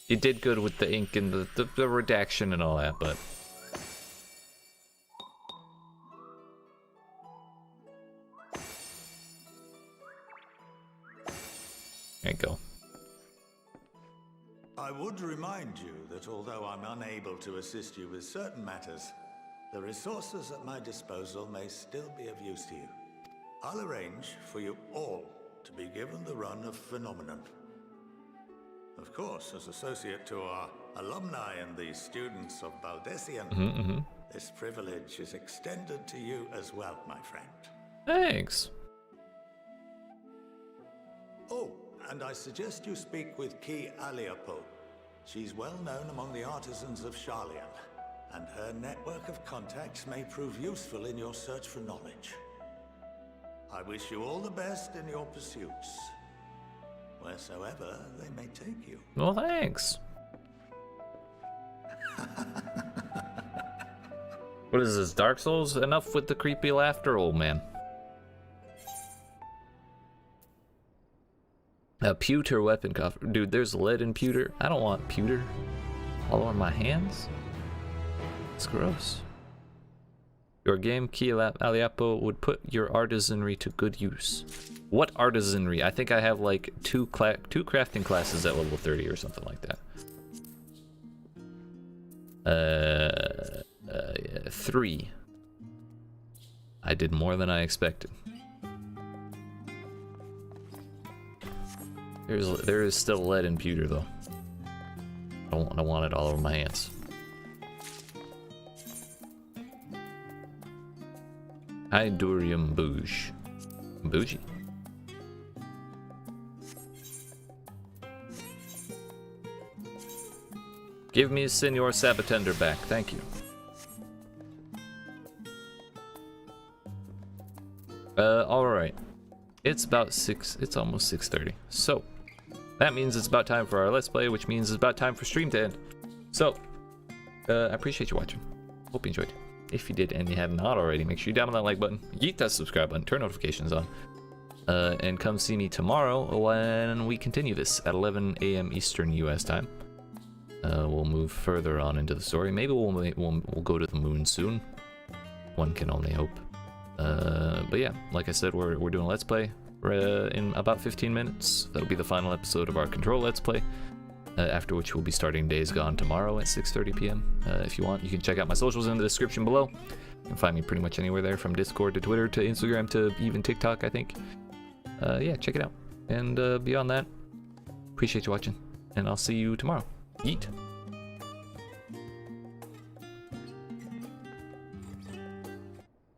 You did good with the ink and the redaction and all that, but there you go. I would remind you that although I'm unable to assist you with certain matters, the resources at my disposal may still be of use to you. I'll arrange for you all to be given the run of Phenomenon. Of course, as associate to our alumni and the students of Baldessian, this privilege is extended to you as well, my friend. Thanks. Oh, and I suggest you speak with Ki Aliapo. She's well known among the artisans of Sharlayan, and her network of contacts may prove useful in your search for knowledge. I wish you all the best in your pursuits, wheresoever they may take you. Well, thanks. What is this, Dark Souls? Enough with the creepy laughter, old man. A pewter weapon coffer. Dude, there's lead in pewter. I don't want pewter all on my hands. It's gross. Your game, Ki Aliapo, would put your artisanry to good use. What artisanry? I think I have like two crafting classes at level 30 or something like that. 3. I did more than I expected. There is still lead in pewter though. I don't want it all over my hands. Hydurium bouge. Bougie. Give me Senor Sabotender back, thank you. Alright. It's about 6, it's almost 6:30. So, that means it's about time for our Let's Play, which means it's about time for stream to end. So, I appreciate you watching. Hope you enjoyed. If you did and you have not already, make sure you download that like button, yeet that subscribe button, turn notifications on, and come see me tomorrow when we continue this at 11 a.m. Eastern US time. We'll move further on into the story. Maybe we'll go to the moon soon. One can only hope. But yeah, like I said, we're doing a Let's Play in about 15 minutes. That'll be the final episode of our Control Let's Play. After which we'll be starting Days Gone tomorrow at 6:30 p.m. If you want, you can check out my socials in the description below. You can find me pretty much anywhere there, from Discord to Twitter to Instagram to even TikTok, I think. Yeah, check it out. And beyond that, appreciate you watching, and I'll see you tomorrow. Yeet.